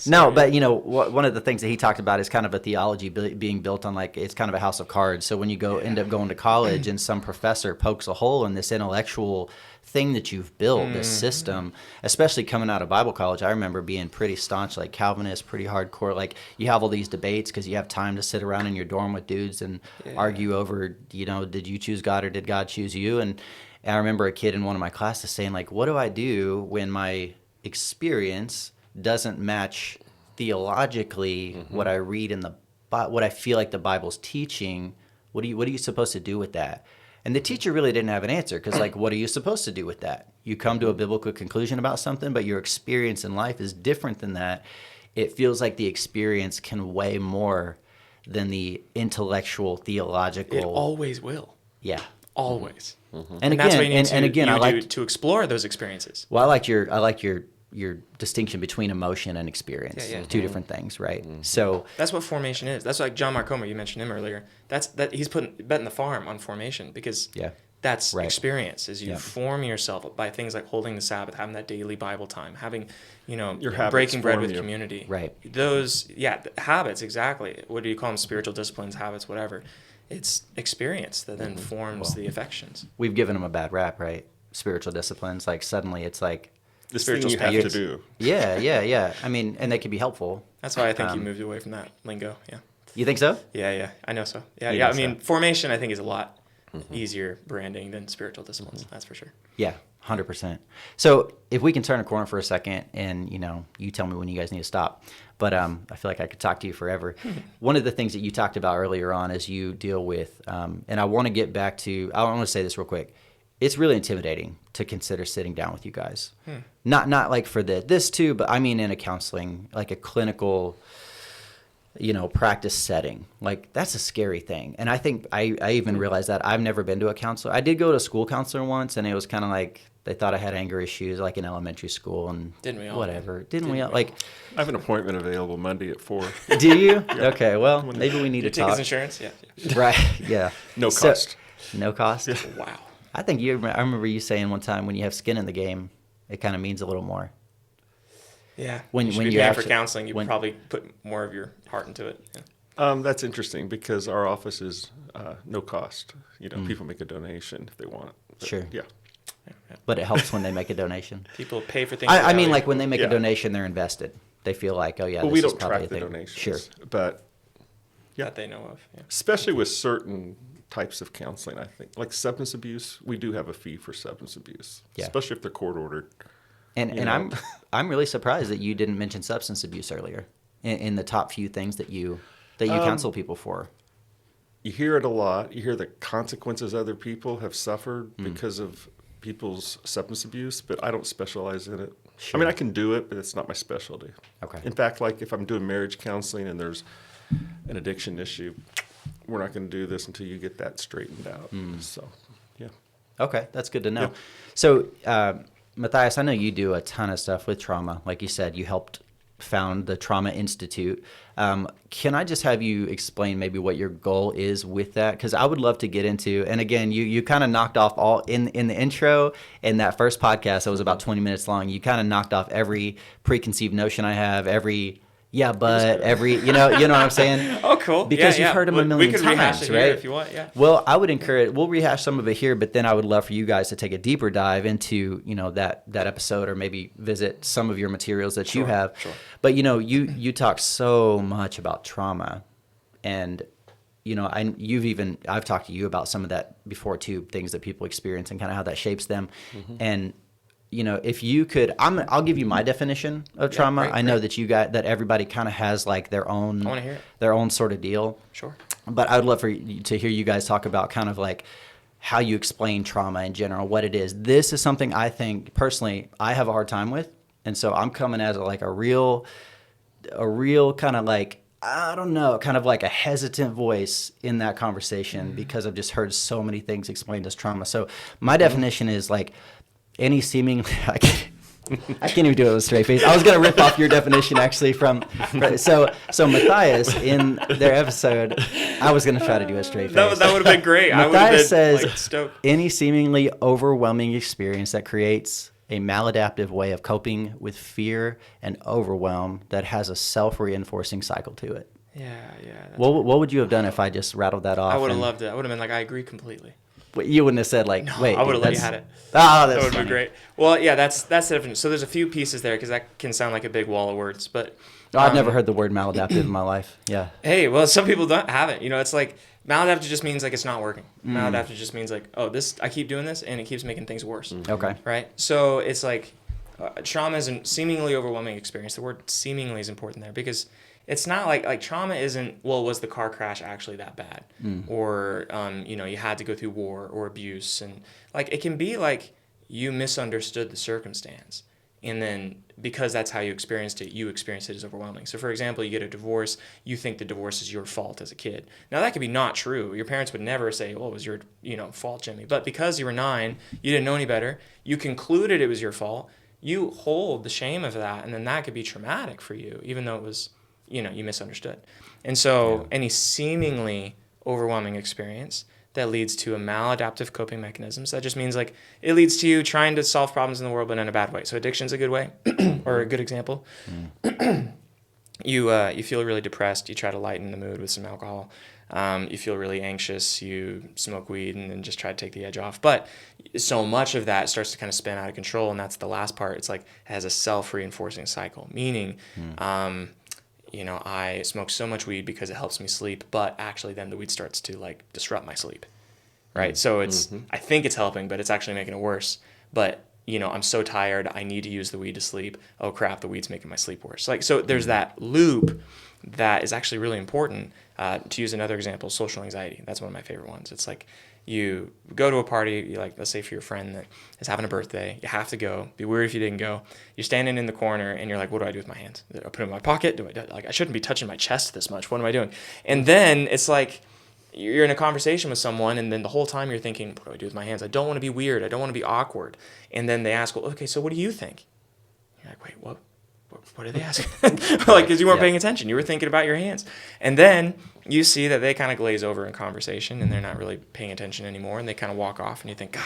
No, but one of the things that he talked about is kind of a theology being built on like it's kind of a house of cards. So when you end up going to college and some professor pokes a hole in this intellectual thing that you've built, this system, especially coming out of Bible college, I remember being pretty staunch, like Calvinist, pretty hardcore. Like you have all these debates because you have time to sit around in your dorm with dudes and argue over, did you choose God or did God choose you? And I remember a kid in one of my classes saying, like, what do I do when my experience doesn't match theologically what I read in what I feel like the Bible's teaching? What are you supposed to do with that? And the teacher really didn't have an answer because, like, what are you supposed to do with that? You come to a biblical conclusion about something, but your experience in life is different than that. It feels like the experience can weigh more than the intellectual, theological. It always will. Yeah. Always. And And again, that's what you need I like to explore those experiences. Well, I like your distinction between emotion and experience. Yeah. Two different things, right? So That's what formation is. That's like John Mark Comer, you mentioned him earlier. He's betting the farm on formation because that's experience. Is you form yourself by things like holding the Sabbath, having that daily Bible time, having your breaking bread with community. Right. Those habits, exactly. What do you call them? Spiritual disciplines, habits, whatever. It's experience that then forms the affections. We've given them a bad rap, right? Spiritual disciplines. Like suddenly it's like this thing you have to do. Yeah. I mean, and they can be helpful. That's why I think you moved away from that lingo. Yeah. You think so? Yeah. I know so. Yeah. I mean, formation I think is a lot easier branding than spiritual disciplines. That's for sure. Yeah, 100%. So if we can turn a corner for a second, and you tell me when you guys need to stop. But I feel like I could talk to you forever. One of the things that you talked about earlier on is you deal with, and I want to get back to. I want to say this real quick. It's really intimidating to consider sitting down with you guys. Not like for this too, but I mean in a counseling, like a clinical, practice setting. Like that's a scary thing. And I think I even realized that I've never been to a counselor. I did go to a school counselor once, and it was kind of like they thought I had anger issues, like in elementary school, and Didn't we all? whatever. Didn't we all? Like, I have an appointment available Monday at 4. do you? Okay, well, maybe we need to Take talk. his insurance? Yeah. Right, yeah. No cost. No cost? Wow. I think I remember you saying one time when you have skin in the game, it kind of means a little more. Yeah. When you should you be paying actually- for counseling, you when- probably put more of your heart into it. Yeah. That's interesting because our office is no cost. People make a donation if they want. But, Sure. Yeah. But it helps when they make a donation. People pay for things. I mean, without like when they make a Yeah. donation, they're invested. They feel like, oh yeah, Well, this we is don't probably track a the thing. donations. Sure. But that they know of. Yeah. especially with certain types of counseling, I think, like substance abuse, we do have a fee for substance abuse, Yeah. especially if they're court ordered. And I'm really surprised that you didn't mention substance abuse earlier in the top few things that you counsel people for. You hear it a lot. You hear the consequences other people have suffered because of people's substance abuse, but I don't specialize in it. Sure. I mean, I can do it, but it's not my specialty. Okay. In fact, like if I'm doing marriage counseling and there's an addiction issue, we're not going to do this until you get that straightened out. So, yeah. Okay, that's good to know. Yeah. So, Matthias, I know you do a ton of stuff with trauma. Like you said, you helped found the Trauma Institute. Can I just have you explain maybe what your goal is with that? Because I would love to get into, and again, you kind of knocked off all in the intro in that first podcast that was about 20 minutes long. You kind of knocked off every preconceived notion I have, every every you know what I'm saying? Oh, cool. Because you've heard them a million we could rehash times, it right? here if you want. Yeah. Well, I would encourage. We'll rehash some of it here, but then I would love for you guys to take a deeper dive into that episode, or maybe visit some of your materials that you have. Sure. But you talk so much about trauma, and I've talked to you about some of that before too, things that people experience and kind of how that shapes them, and. If you could, I'll give you my definition of trauma. Great, I know that that everybody kind of has like their own, I want to hear it. their own sort of deal. Sure. But I would love to hear you guys talk about kind of like how you explain trauma in general, what it is. This is something I think personally I have a hard time with, and so I'm coming as a real kind of like, I don't know, kind of like a hesitant voice in that conversation because I've just heard so many things explained as trauma. So my definition is like any seeming I can't even do it with a straight face. I was going to rip off your definition actually so Matthias in their episode, I was going to try to do a straight face. That would have been great. Matthias says stoked. Any seemingly overwhelming experience that creates a maladaptive way of coping with fear and overwhelm that has a self-reinforcing cycle to it. Yeah. What would you have done if I just rattled that off? I would have loved it. I would have been like, I agree completely. You wouldn't have said like, no, wait. I would have let you had it. Oh, that's that would funny. be great. Well, yeah, that's the difference. So there's a few pieces there because that can sound like a big wall of words, but I've never heard the word maladaptive in my life. Yeah. Hey, well, some people don't have it. It's like maladaptive just means like it's not working. Maladaptive just means like, oh, I keep doing this and it keeps making things worse. Okay. Right. So it's like trauma is a seemingly overwhelming experience. The word seemingly is important there because it's not like trauma isn't, well, was the car crash actually that bad? Or, you had to go through war or abuse. And like, it can be like you misunderstood the circumstance. And then because that's how you experienced it as overwhelming. So for example, you get a divorce, you think the divorce is your fault as a kid. Now that could be not true. Your parents would never say, well, it was your, fault, Jimmy. But because you were 9, you didn't know any better. You concluded it was your fault. You hold the shame of that. And then that could be traumatic for you, even though it was, you misunderstood. And so any seemingly overwhelming experience that leads to a maladaptive coping mechanisms, that just means like it leads to you trying to solve problems in the world, but in a bad way. So addiction's a good way or a good example. You feel really depressed. You try to lighten the mood with some alcohol. You feel really anxious. You smoke weed and then just try to take the edge off. But so much of that starts to kind of spin out of control. And that's the last part. It's like it has a self-reinforcing cycle, meaning, I smoke so much weed because it helps me sleep, but actually then the weed starts to like disrupt my sleep, right? So it's, I think it's helping, but it's actually making it worse. But, I'm so tired, I need to use the weed to sleep. Oh crap, the weed's making my sleep worse. Like, so there's that loop that is actually really important. To use another example, social anxiety. That's one of my favorite ones. It's like you go to a party, let's say for your friend that is having a birthday, you have to go. Be weird if you didn't go. You're standing in the corner and you're like, what do I do with my hands? Do I put it in my pocket? I shouldn't be touching my chest this much. What am I doing? And then it's like you're in a conversation with someone and then the whole time you're thinking, what do I do with my hands? I don't want to be weird. I don't want to be awkward. And then they ask, well, okay, so what do you think? You're like, wait, what? What are they asking? Because you weren't paying attention. You were thinking about your hands. And then you see that they kind of glaze over in conversation and they're not really paying attention anymore. And they kind of walk off and you think,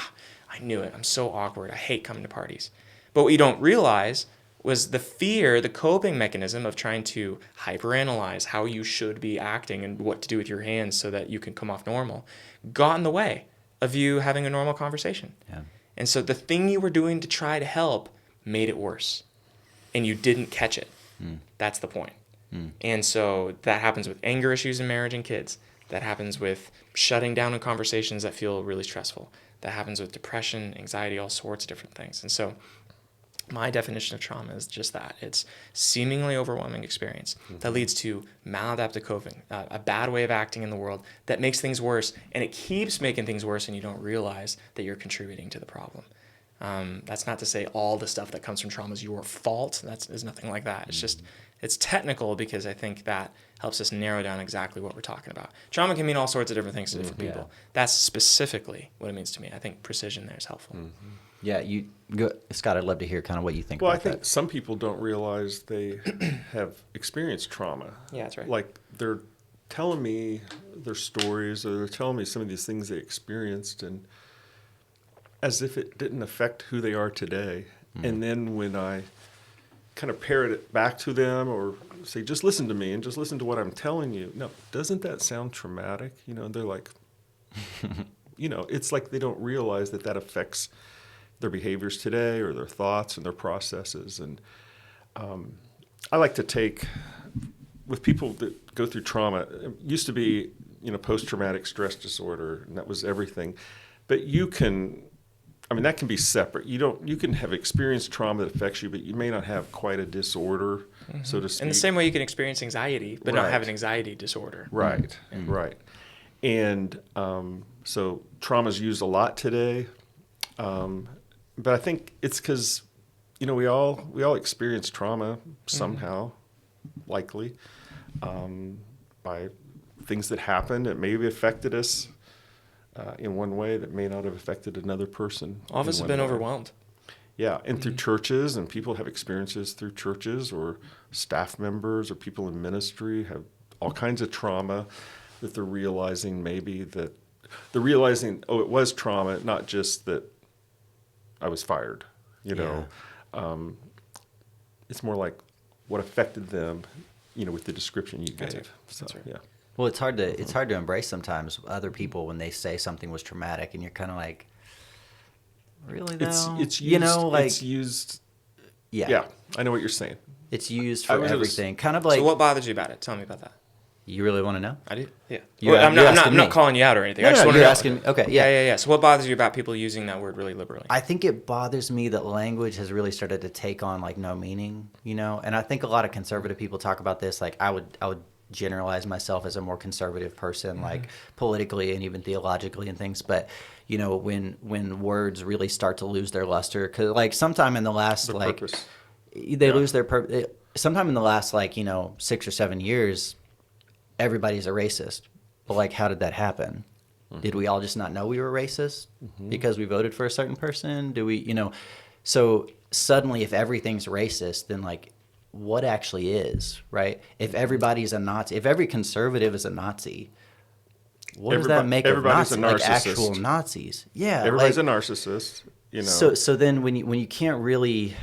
I knew it. I'm so awkward. I hate coming to parties. But what you don't realize was the fear, the coping mechanism of trying to hyperanalyze how you should be acting and what to do with your hands so that you can come off normal, got in the way of you having a normal conversation. Yeah. And so the thing you were doing to try to help made it worse. And you didn't catch it. That's the point. And so that happens with anger issues in marriage and kids. That happens with shutting down in conversations that feel really stressful. That happens with depression, anxiety, all sorts of different things. And so my definition of trauma is just that. It's seemingly overwhelming experience that leads to maladaptive coping, a bad way of acting in the world that makes things worse. And it keeps making things worse and you don't realize that you're contributing to the problem. That's not to say all the stuff that comes from trauma is your fault. There's nothing like that. It's just, it's technical because I think that helps us narrow down exactly what we're talking about. Trauma can mean all sorts of different things to different people. That's specifically what it means to me. I think precision there is helpful. Yeah, Scott, I'd love to hear kind of what you think about that. Well, I think some people don't realize they have experienced trauma. Yeah, that's right. Like they're telling me their stories or they're telling me some of these things they experienced and as if it didn't affect who they are today. And then when I kind of parrot it back to them or say, just listen to me and just listen to what I'm telling you. No, doesn't that sound traumatic? And they're like, it's like they don't realize that affects their behaviors today or their thoughts and their processes. And I like to take, with people that go through trauma, it used to be, post-traumatic stress disorder, and that was everything. But you can I mean, that can be separate. You can have experienced trauma that affects you, but you may not have quite a disorder, so to speak. In the same way you can experience anxiety, but not Right. have an anxiety disorder. Right, right. And so trauma is used a lot today, but I think it's because we all experience trauma somehow, likely, by things that happened. It maybe affected us in one way that may not have affected another person. All of us have been overwhelmed. Yeah, and through churches, and people have experiences through churches, or staff members or people in ministry have all kinds of trauma that they're realizing it was trauma, not just that I was fired, It's more like what affected them, with the description you gave. That's right. So, That's right. yeah. Well, it's hard to embrace sometimes other people when they say something was traumatic, and you're kind of like, really though? It's used, it's used. Yeah. Yeah, I know what you're saying. It's used I for was everything. Kind of like. So what bothers you about it? Tell me about that. You really want to know? I do. Yeah. You're I'm asking not me. calling you out or anything. No, I just no, want to you're know. asking me. Okay, yeah. Yeah. So what bothers you about people using that word really liberally? I think it bothers me that language has really started to take on like no meaning, And I think a lot of conservative people talk about this. Like I would generalize myself as a more conservative person, like politically and even theologically and things. But when words really start to lose their luster, because like sometime in the last Purpose. they lose their purpose. Sometime in the last 6 or 7 years, everybody's a racist. But like, how did that happen? Did we all just not know we were racist because we voted for a certain person? Do we, So suddenly, if everything's racist, then like, what actually is, right? If everybody's a Nazi, if every conservative is a Nazi, what does that make of everybody's Nazis? a Like narcissist. actual Nazis? Yeah, Everybody's a narcissist, So then when you can't really,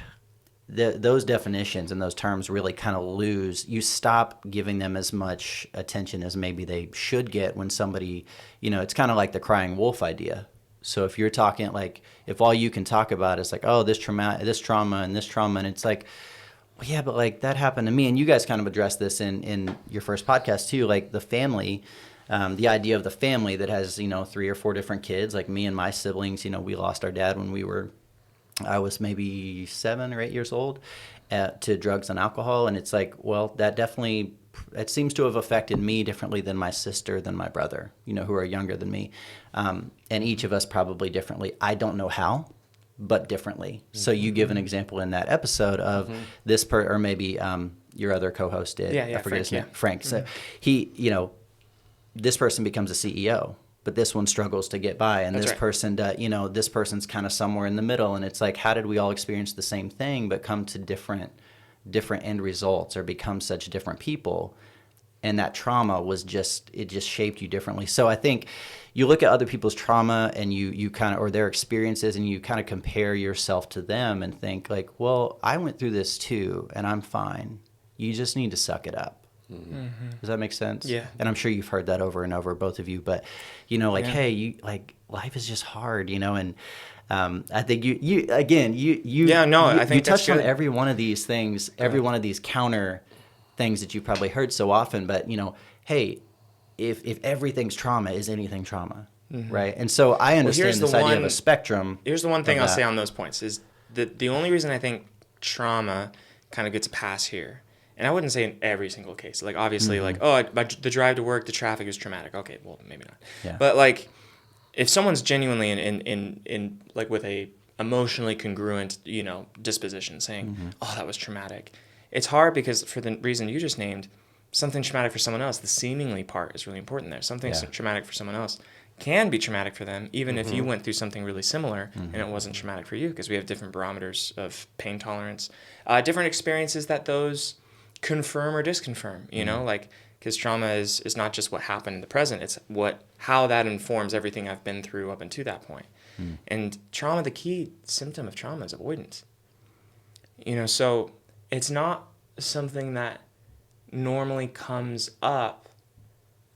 those definitions and those terms really kind of lose, you stop giving them as much attention as maybe they should get when somebody, it's kind of like the crying wolf idea. So if you're talking like, if all you can talk about is like, oh, this trauma, and it's like, well, yeah, but like that happened to me. And you guys kind of addressed this in your first podcast too, like the family, the idea of the family that has, 3 or 4 different kids, like me and my siblings, we lost our dad when I was maybe 7 or 8 years old to drugs and alcohol. And it's like, well, it seems to have affected me differently than my sister, than my brother, who are younger than me. And each of us probably differently. I don't know how, but differently. So you give an example in that episode of this or maybe your other co-host did. Yeah, I forget his name. Frank. Frank. So he, this person becomes a CEO, but this one struggles to get by, and That's this right. person, this person's kind of somewhere in the middle, and it's like, how did we all experience the same thing but come to different end results or become such different people? And that trauma it just shaped you differently. So I think you look at other people's trauma and you kind of, or their experiences, and you kind of compare yourself to them and think like, well, I went through this too, and I'm fine. You just need to suck it up. Does that make sense? Yeah. And I'm sure you've heard that over and over, both of you. But hey, life is just hard, and I think you I think you that's touched on good. every one of these things, every one of these counter things that you've probably heard so often. But hey, if everything's trauma, is anything trauma, right? And so I understand this idea of a spectrum. Here's the one thing of I'll that. say on those points is that the only reason I think trauma kind of gets a pass here, and I wouldn't say in every single case, like obviously like, the drive to work, the traffic is traumatic. Okay, well, maybe not. Yeah. But like, if someone's genuinely in like with a emotionally congruent, disposition saying, oh, that was traumatic, it's hard because for the reason you just named, something traumatic for someone else, the seemingly part is really important there. Something traumatic for someone else can be traumatic for them, even if you went through something really similar and it wasn't traumatic for you, because we have different barometers of pain tolerance, different experiences that those confirm or disconfirm, like, because trauma is not just what happened in the present, it's how that informs everything I've been through up until that point. And trauma, the key symptom of trauma is avoidance. So it's not something that normally comes up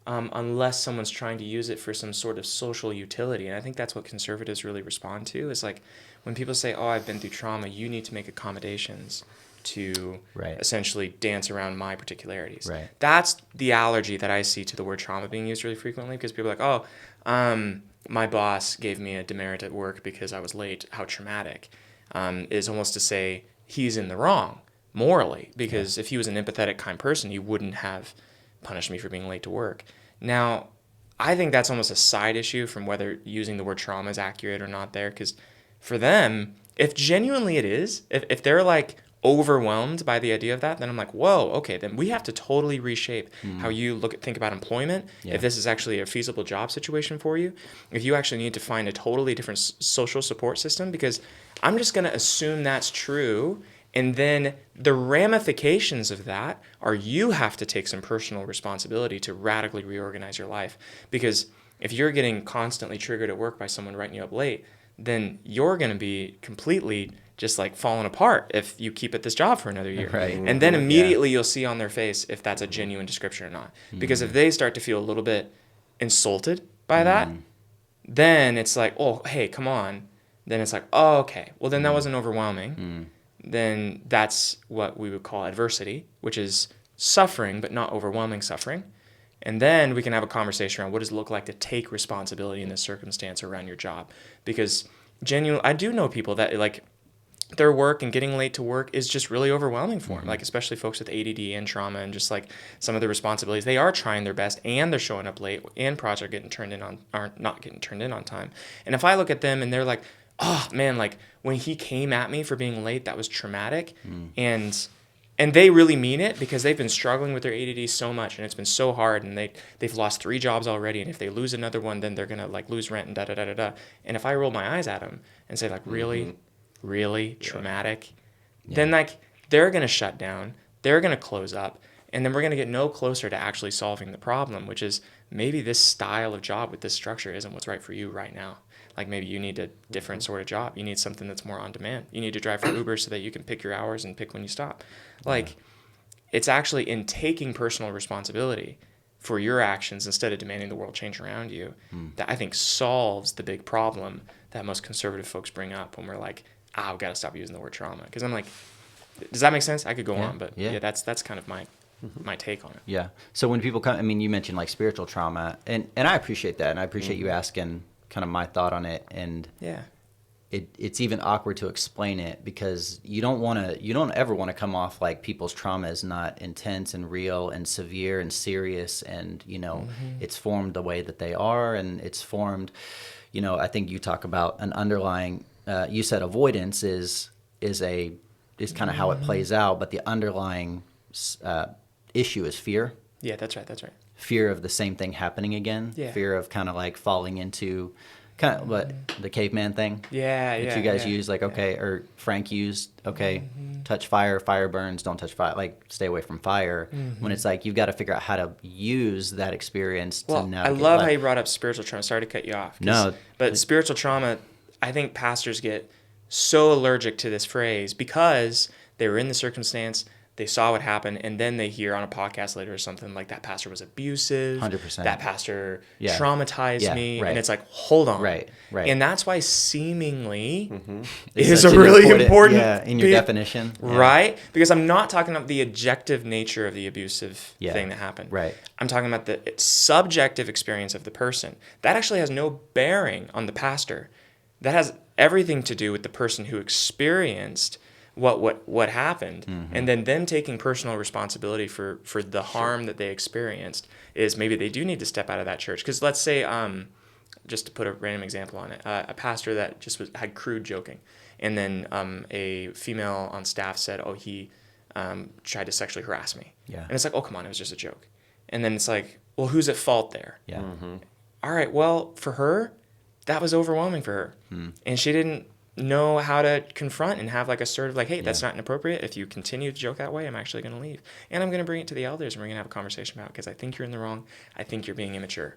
unless someone's trying to use it for some sort of social utility. And I think that's what conservatives really respond to, is like when people say, oh, I've been through trauma, you need to make accommodations to essentially dance around my particularities. Right. That's the allergy that I see to the word trauma being used really frequently, because people are like, my boss gave me a demerit at work because I was late, how traumatic, is almost to say he's in the wrong morally, because if he was an empathetic, kind person, he wouldn't have punished me for being late to work. Now, I think that's almost a side issue from whether using the word trauma is accurate or not there, because for them, if genuinely it is, if they're like overwhelmed by the idea of that, then I'm like, whoa, okay, then we have to totally reshape how you think about employment. If this is actually a feasible job situation for you, if you actually need to find a totally different social support system, because I'm just going to assume that's true. And then the ramifications of that are you have to take some personal responsibility to radically reorganize your life. Because if you're getting constantly triggered at work by someone writing you up late, then you're going to be completely just like falling apart if you keep at this job for another year. Right. And then immediately you'll see on their face if that's a genuine description or not. Because if they start to feel a little bit insulted by that, then it's like, oh, hey, come on. Then it's like, oh, okay. Well, then that wasn't overwhelming. Then that's what we would call adversity, which is suffering, but not overwhelming suffering. And then we can have a conversation around what does it look like to take responsibility in this circumstance around your job. Because genuinely, I do know people that like their work and getting late to work is just really overwhelming for them. Like especially folks with ADD and trauma and just like some of the responsibilities. They are trying their best and they're showing up late and projects are not getting turned in on time. And if I look at them and they're like, oh man, like when he came at me for being late, that was traumatic. And they really mean it because they've been struggling with their ADD so much and it's been so hard and they've lost 3 jobs already. And if they lose another one, then they're going to like lose rent and da-da-da-da-da. And if I roll my eyes at them and say like, really traumatic, then like they're going to shut down, they're going to close up. And then we're going to get no closer to actually solving the problem, which is maybe this style of job with this structure isn't what's right for you right now. Like maybe you need a different sort of job. You need something that's more on demand. You need to drive for Uber so that you can pick your hours and pick when you stop. Like it's actually in taking personal responsibility for your actions instead of demanding the world change around you that I think solves the big problem that most conservative folks bring up when we're like, I've got to stop using the word trauma. Because I'm like, does that make sense? I could go on, but that's kind of my take on it. Yeah. So when people come, I mean, you mentioned like spiritual trauma, and I appreciate that, and I appreciate you asking kind of my thought on it, and it's even awkward to explain it because you don't ever want to come off like people's trauma is not intense and real and severe and serious, and it's formed the way that they are, and it's formed. I think you talk about an underlying. You said avoidance is kind of how it plays out, but the underlying issue is fear. Yeah, that's right. Fear of the same thing happening again. Yeah. Fear of kind of like falling into kind of what the caveman thing. Yeah, that you guys use, like or Frank used. Okay, touch fire, fire burns. Don't touch fire. Like stay away from fire. When it's like you've got to figure out how to use that experience to navigate. I love how you brought up spiritual trauma. Sorry to cut you off. But spiritual trauma, I think pastors get so allergic to this phrase because they were in the circumstance. They saw what happened, and then they hear on a podcast later or something like that pastor was abusive. 100%. That pastor traumatized me, right. And it's like, hold on, right. And that's why seemingly is a really important in your definition, right? Because I'm not talking about the objective nature of the abusive thing that happened. Right. I'm talking about the subjective experience of the person. That actually has no bearing on the pastor. That has everything to do with the person who experienced what happened, and then them taking personal responsibility for the harm that they experienced is maybe they do need to step out of that church. Because let's say, just to put a random example on it, a pastor that just had crude joking, and then a female on staff said, oh, he tried to sexually harass me. Yeah. And it's like, oh, come on, it was just a joke. And then it's like, well, who's at fault there? Yeah. All right, well, for her, that was overwhelming for her. And she didn't know how to confront and have like assertive, like, hey, that's not inappropriate. If you continue to joke that way, I'm actually going to leave. And I'm going to bring it to the elders and we're going to have a conversation about it because I think you're in the wrong. I think you're being immature.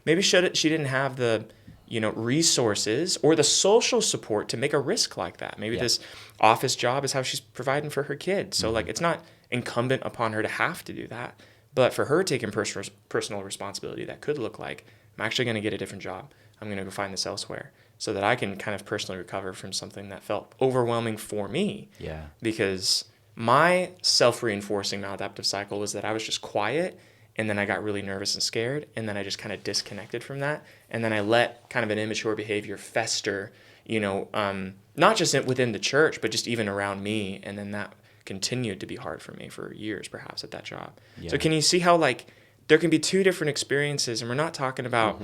Maybe she didn't have the resources or the social support to make a risk like that. Maybe this office job is how she's providing for her kids. So like it's not incumbent upon her to have to do that. But for her taking personal responsibility, that could look like, I'm actually going to get a different job. I'm going to go find this elsewhere so that I can kind of personally recover from something that felt overwhelming for me. Yeah. Because my self-reinforcing maladaptive cycle was that I was just quiet and then I got really nervous and scared, and then I just kind of disconnected from that, and then I let kind of an immature behavior fester, not just within the church, but just even around me, and then that continued to be hard for me for years, perhaps, at that job. Yeah. So can you see how, like, there can be two different experiences, and we're not talking about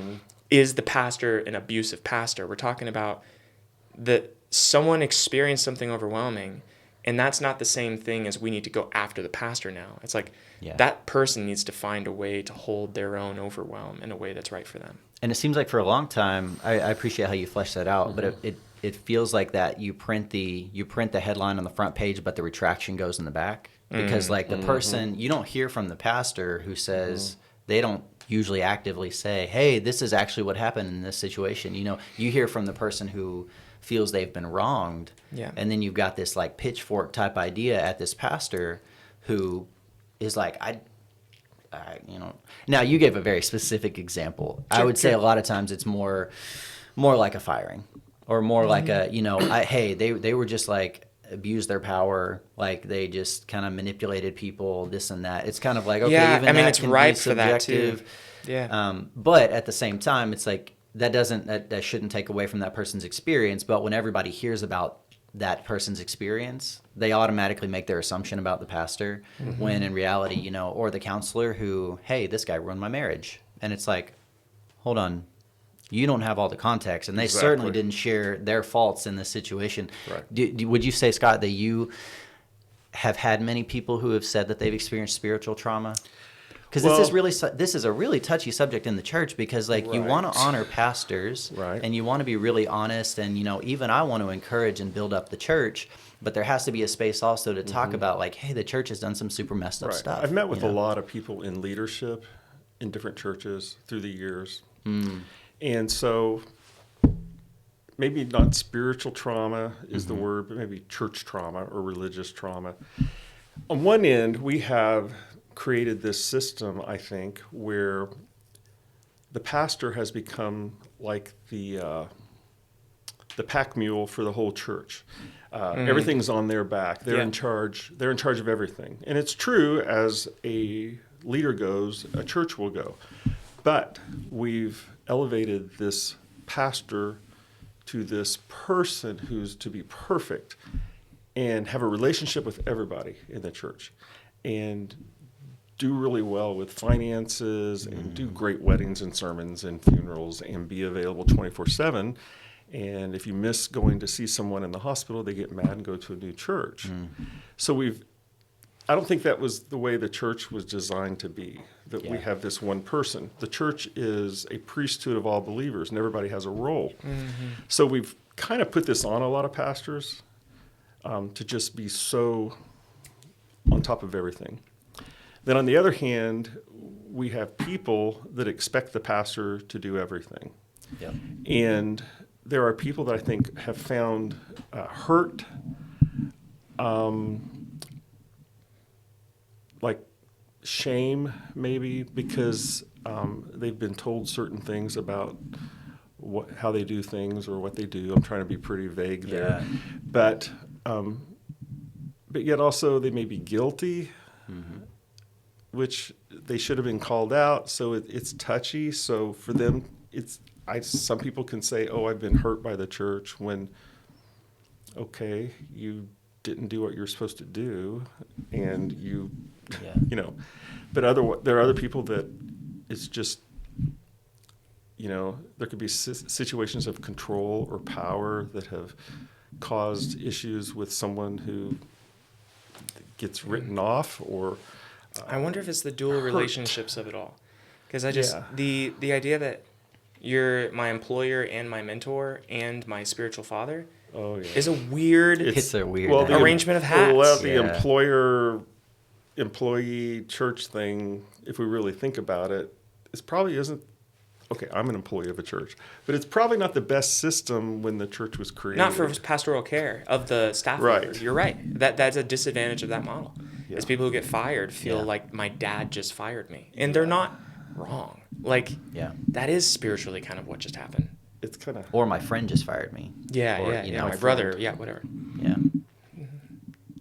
is the pastor an abusive pastor? We're talking about that someone experienced something overwhelming, and that's not the same thing as we need to go after the pastor now. It's like that person needs to find a way to hold their own overwhelm in a way that's right for them. And it seems like for a long time, I appreciate how you flesh that out, but it feels like that you print the headline on the front page, but the retraction goes in the back. Because like the person, you don't hear from the pastor who says, they don't usually actively say, hey, this is actually what happened in this situation. You hear from the person who feels they've been wronged. Yeah. And then you've got this like pitchfork type idea at this pastor who is like, now you gave a very specific example. I would say a lot of times it's more like a firing, or more like a, they were just like abused their power, like they just kind of manipulated people, this and that. It's kind of like, okay, even that it's can ripe be for that too. subjective. Yeah. But at the same time, it's like that shouldn't take away from that person's experience. But when everybody hears about that person's experience, they automatically make their assumption about the pastor, when in reality, or the counselor who, hey, this guy ruined my marriage. And it's like, hold on, you don't have all the context. And they certainly didn't share their faults in this situation. Right. Would you say, Scott, that you have had many people who have said that they've experienced spiritual trauma? Because this is a really touchy subject in the church, because you want to honor pastors, and you want to be really honest, and even I want to encourage and build up the church, but there has to be a space also to talk about like, hey, the church has done some super messed up stuff. I've met with a lot of people in leadership in different churches through the years, and so maybe not spiritual trauma is the word, but maybe church trauma or religious trauma. On one end, we have created this system, I think, where the pastor has become like the pack mule for the whole church. Everything's on their back. They're in charge. They're in charge of everything. And it's true, as a leader goes, a church will go. But we've elevated this pastor to this person who's to be perfect and have a relationship with everybody in the church, and do really well with finances, and do great weddings and sermons and funerals, and be available 24/7. And if you miss going to see someone in the hospital, they get mad and go to a new church. So I don't think that was the way the church was designed to be, that we have this one person. The church is a priesthood of all believers, and everybody has a role. So we've kind of put this on a lot of pastors, to just be so on top of everything. Then on the other hand, we have people that expect the pastor to do everything. Yeah. And there are people that I think have found hurt, like shame maybe, because they've been told certain things about how they do things or what they do. I'm trying to be pretty vague there. But yet also they may be guilty, which they should have been called out. So it's touchy. So for them, some people can say, oh, I've been hurt by the church, when, okay, you didn't do what you're supposed to do, and but there are other people that it's just, there could be situations of control or power that have caused issues with someone who gets written off, or I wonder if it's the dual relationships of it all. Because the idea that you're my employer and my mentor and my spiritual father is a weird, arrangement of hats. The employer-employee church thing, if we really think about it, probably isn't, okay, I'm an employee of a church, but it's probably not the best system when the church was created. Not for pastoral care of the staff members. You're right. That's a disadvantage of that model. Is people who get fired feel like my dad just fired me. And they're not wrong. That is spiritually kind of what just happened. It's kind of... Or my friend just fired me. My brother, whatever. Yeah.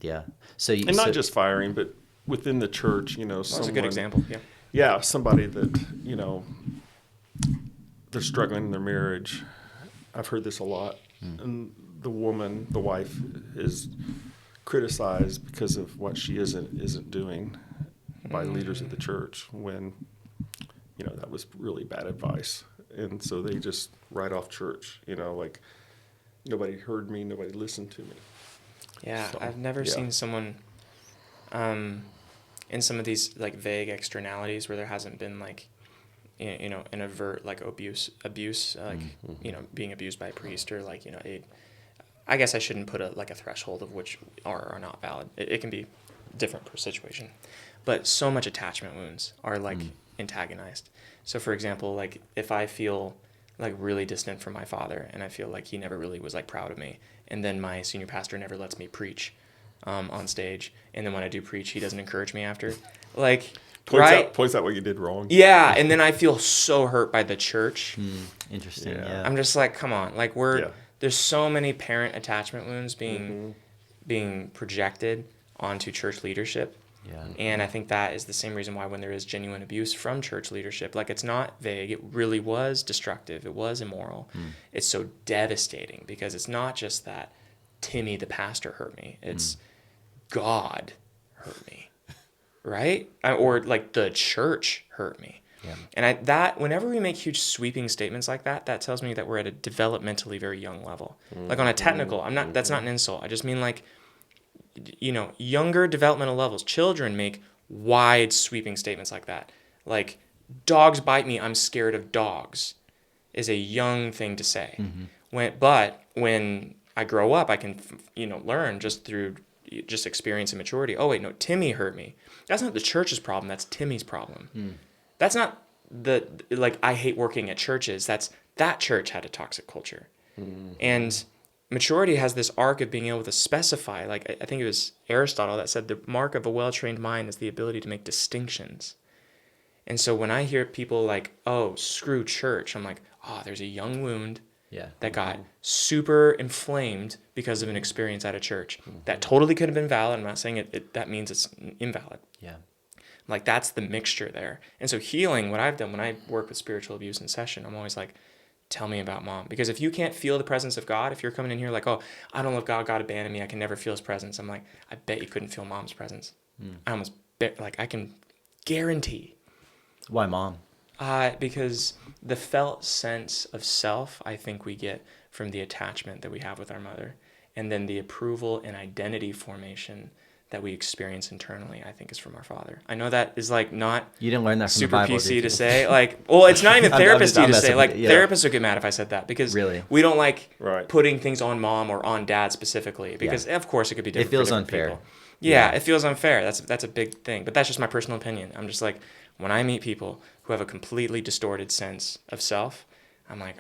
Yeah. So not just firing, but within the church, That's a good example, yeah, somebody that, they're struggling in their marriage. I've heard this a lot. And the woman, the wife, is criticized because of what she isn't doing by leaders of the church, when, that was really bad advice. And so they just write off church, like, nobody heard me, nobody listened to me. Yeah, So, I've never seen someone in some of these like vague externalities where there hasn't been like an overt like abuse like being abused by a priest, or like I guess I shouldn't put a threshold of which are not valid. It can be different per situation, but so much attachment wounds are like antagonized. So for example, like if I feel like really distant from my father and I feel like he never really was like proud of me, and then my senior pastor never lets me preach on stage, and then when I do preach he doesn't encourage me after, like points out what you did wrong. Yeah, and then I feel so hurt by the church. Interesting. Yeah. Yeah. I'm just like, come on, like there's so many parent attachment wounds being projected onto church leadership. Yeah. And I think that is the same reason why when there is genuine abuse from church leadership, like it's not vague, it really was destructive, it was immoral. It's so devastating because it's not just that Timmy the pastor hurt me, it's God hurt me, right? Or like the church hurt me. Yeah. And that whenever we make huge sweeping statements like that, that tells me that we're at a developmentally very young level. Like on a technical, that's not an insult. I just mean like, younger developmental levels. Children make wide sweeping statements like that. Like, dogs bite me, I'm scared of dogs, is a young thing to say. But when I grow up, I can, learn just through just experience and maturity. Oh wait, no, Timmy hurt me. That's not the church's problem. That's Timmy's problem. That's not I hate working at churches. That church had a toxic culture. And maturity has this arc of being able to specify, like I think it was Aristotle that said the mark of a well-trained mind is the ability to make distinctions. And so when I hear people like, oh, screw church, I'm like, oh, there's a young wound that got super inflamed because of an experience at a church that totally could have been valid. I'm not saying that means it's invalid. Yeah. Like that's the mixture there. And so healing, what I've done when I work with spiritual abuse in session, I'm always like, tell me about mom. Because if you can't feel the presence of God, if you're coming in here like, oh, I don't love God, God abandoned me, I can never feel his presence. I'm like, I bet you couldn't feel mom's presence. I almost bet, I can guarantee. Why mom? Because the felt sense of self, I think we get from the attachment that we have with our mother. And then the approval and identity formation that we experience internally, I think, is from our father. I know that is not you didn't learn that from super the Bible, PC to say. It's not even therapist-y to say. Therapists would get mad if I said that because we don't like putting things on mom or on dad specifically because of course it could be different. It feels for unfair. People. Yeah, it feels unfair. That's a big thing. But that's just my personal opinion. I'm just like, when I meet people who have a completely distorted sense of self, I'm like,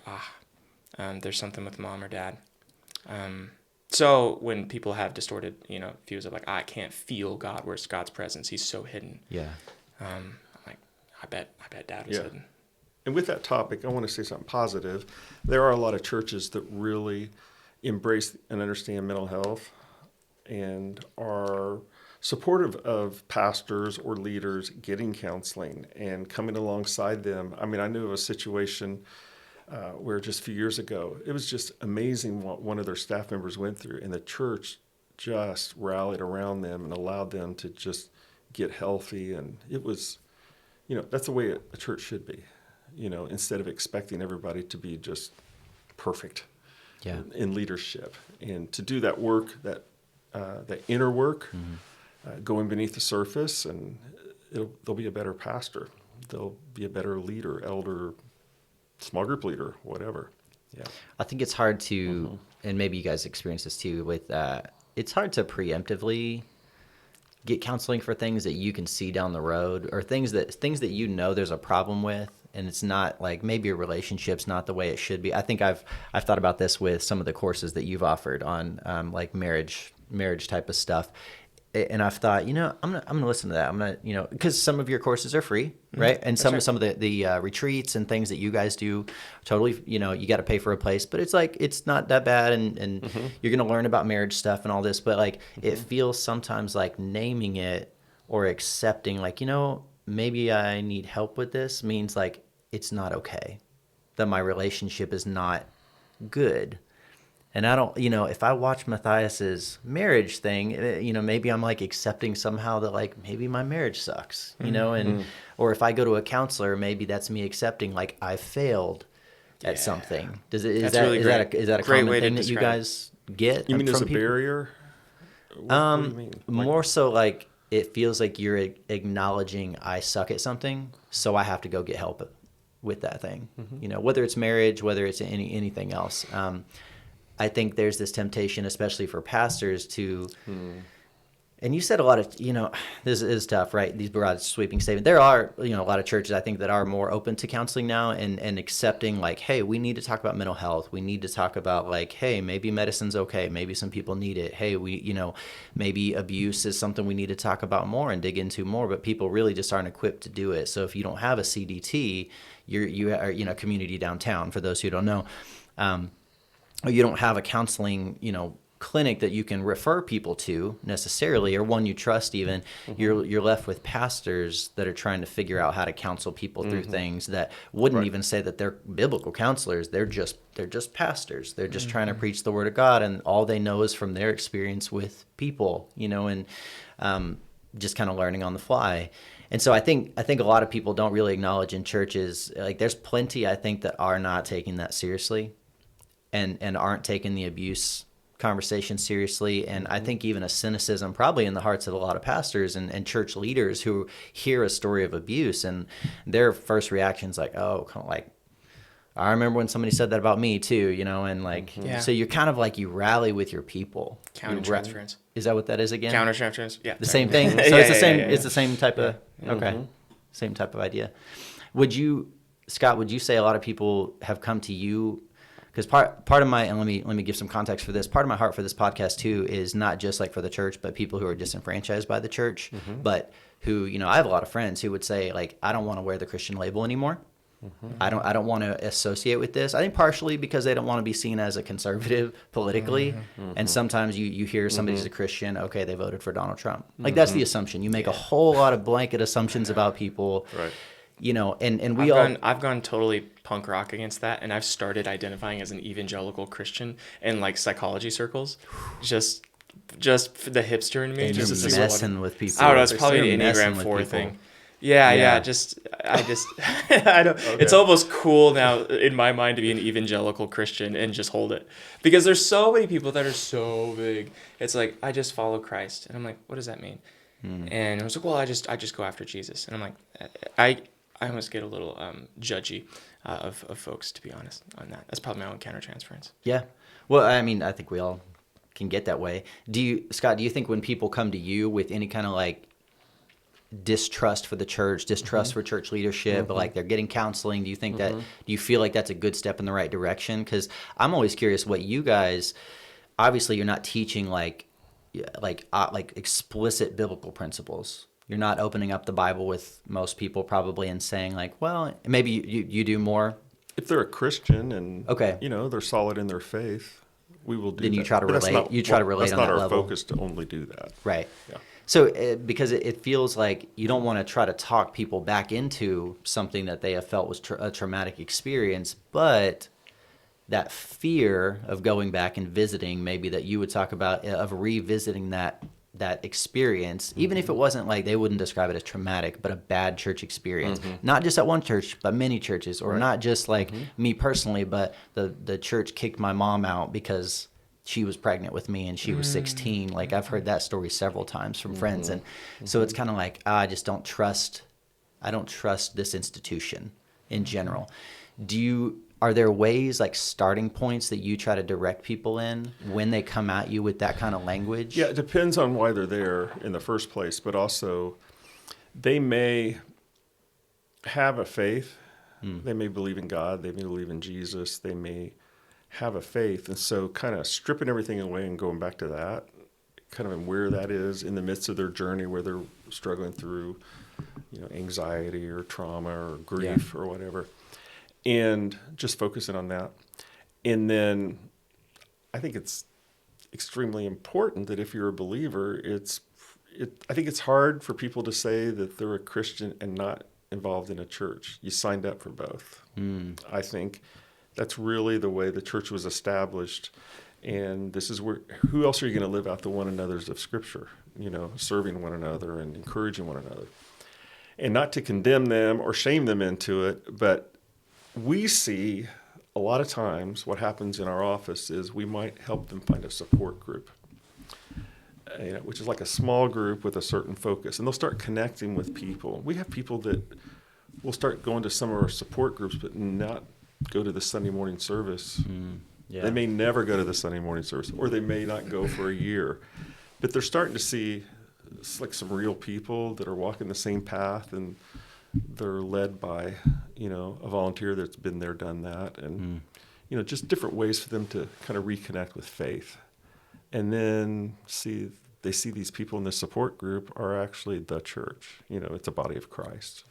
there's something with mom or dad. So when people have distorted, views of like, I can't feel God, where's God's presence? He's so hidden. Yeah. I'm like, I bet dad was hidden. And with that topic, I want to say something positive. There are a lot of churches that really embrace and understand mental health and are supportive of pastors or leaders getting counseling and coming alongside them. I mean, I knew of a situation where just a few years ago, it was just amazing what one of their staff members went through, and the church just rallied around them and allowed them to just get healthy. And it was, that's the way a church should be, instead of expecting everybody to be just perfect in leadership. And to do that work, that inner work, going beneath the surface, and they'll be a better pastor. They'll be a better leader, elder, small group leader, whatever. Yeah. I think it's hard to, and maybe you guys experience this too, with it's hard to preemptively get counseling for things that you can see down the road, or things that there's a problem with, and it's not like maybe your relationship's not the way it should be. I think I've thought about this with some of the courses that you've offered on like marriage type of stuff. And I've thought, I'm gonna listen to that. I'm gonna, because some of your courses are free, right? And some of the retreats and things that you guys do, totally, you got to pay for a place, but it's like it's not that bad, and you're gonna learn about marriage stuff and all this. But like it feels sometimes like naming it or accepting, like maybe I need help with this means like it's not okay, that my relationship is not good. And I don't, if I watch Matthias's marriage thing, maybe I'm like accepting somehow that like maybe my marriage sucks, or if I go to a counselor, maybe that's me accepting like I failed at something. Is that a common thing that you guys get? You mean there's a people? Barrier? What do you mean? More so like it feels like you're acknowledging I suck at something, so I have to go get help with that thing. Whether it's marriage, whether it's anything else. I think there's this temptation, especially for pastors, to, and you said a lot of, this is tough, right? These broad sweeping statements. There are, a lot of churches I think that are more open to counseling now and accepting like, hey, we need to talk about mental health. We need to talk about like, hey, maybe medicine's okay. Maybe some people need it. Hey, maybe abuse is something we need to talk about more and dig into more, but people really just aren't equipped to do it. So if you don't have a CDT, you are, community downtown, for those who don't know, or you don't have a counseling, clinic that you can refer people to necessarily, or one you trust even, you're left with pastors that are trying to figure out how to counsel people through things that wouldn't even say that they're biblical counselors. They're just pastors. They're just trying to preach the word of God, and all they know is from their experience with people, and just kind of learning on the fly. And so I think a lot of people don't really acknowledge in churches, like there's plenty I think that are not taking that seriously. And aren't taking the abuse conversation seriously. And I think even a cynicism probably in the hearts of a lot of pastors and church leaders who hear a story of abuse, and their first reaction is like, oh, kind of like, I remember when somebody said that about me too, and like, so you're kind of like, you rally with your people. Countertransference. Is that what that is again? Countertransference, yeah. The same thing? So it's the same, it's the same type of, same type of idea. Scott, would you say a lot of people have come to you? Because part of my, and let me give some context for this. Part of my heart for this podcast too is not just like for the church, but people who are disenfranchised by the church, but who, I have a lot of friends who would say like, I don't want to wear the Christian label anymore. I don't want to associate with this. I think partially because they don't want to be seen as a conservative politically. And sometimes you hear somebody's a Christian, okay, they voted for Donald Trump. Like that's the assumption. You make a whole lot of blanket assumptions about people. Right. And I've gone totally punk rock against that, and I've started identifying as an evangelical Christian in like psychology circles, just the hipster in me, and just messing with people. I don't know. It's probably an Enneagram 4 thing. Yeah. I don't. Okay. It's almost cool now in my mind to be an evangelical Christian and just hold it, because there's so many people that are so big. It's like, I just follow Christ, and I'm like, what does that mean? And I was like, well, I just go after Jesus, and I'm like, I almost get a little judgy of folks, to be honest, on that. That's probably my own countertransference. Yeah. Well, I mean, I think we all can get that way. Scott, do you think when people come to you with any kind of like distrust for the church, distrust for church leadership, but like they're getting counseling, do you think do you feel like that's a good step in the right direction? Because I'm always curious what you guys, obviously you're not teaching like explicit biblical principles. You're not opening up the Bible with most people probably and saying like, well, maybe you do more. If they're a Christian and they're solid in their faith, we will do that. Then you try to relate. On that level. That's not our focus to only do that. Right. Yeah. So because it feels like you don't want to try to talk people back into something that they have felt was a traumatic experience, but that fear of going back and visiting, maybe that you would talk about, of revisiting that experience, even if it wasn't like, they wouldn't describe it as traumatic, but a bad church experience, not just at one church, but many churches, or not just like me personally, but the church kicked my mom out because she was pregnant with me and she was 16. Like I've heard that story several times from friends. And so it's kind of like, I don't trust this institution in general. Are there ways, like starting points, that you try to direct people in when they come at you with that kind of language? Yeah, it depends on why they're there in the first place, but also they may have a faith. They may believe in God. They may believe in Jesus. They may have a faith. And so kind of stripping everything away and going back to that, kind of where that is in the midst of their journey where they're struggling through, anxiety or trauma or grief or whatever. And just focusing on that. And then I think it's extremely important that if you're a believer, it's I think it's hard for people to say that they're a Christian and not involved in a church. You signed up for both. I think that's really the way the church was established. And this is where, who else are you going to live out the one another's of Scripture? Serving one another and encouraging one another. And not to condemn them or shame them into it, but we see a lot of times what happens in our office is we might help them find a support group, which is like a small group with a certain focus. And they'll start connecting with people. We have people that will start going to some of our support groups, but not go to the Sunday morning service. Yeah. They may never go to the Sunday morning service, or they may not go for a year. But they're starting to see like some real people that are walking the same path, and they're led by, a volunteer that's been there, done that, and, just different ways for them to kind of reconnect with faith. And then they see these people in the support group are actually the church. It's a body of Christ.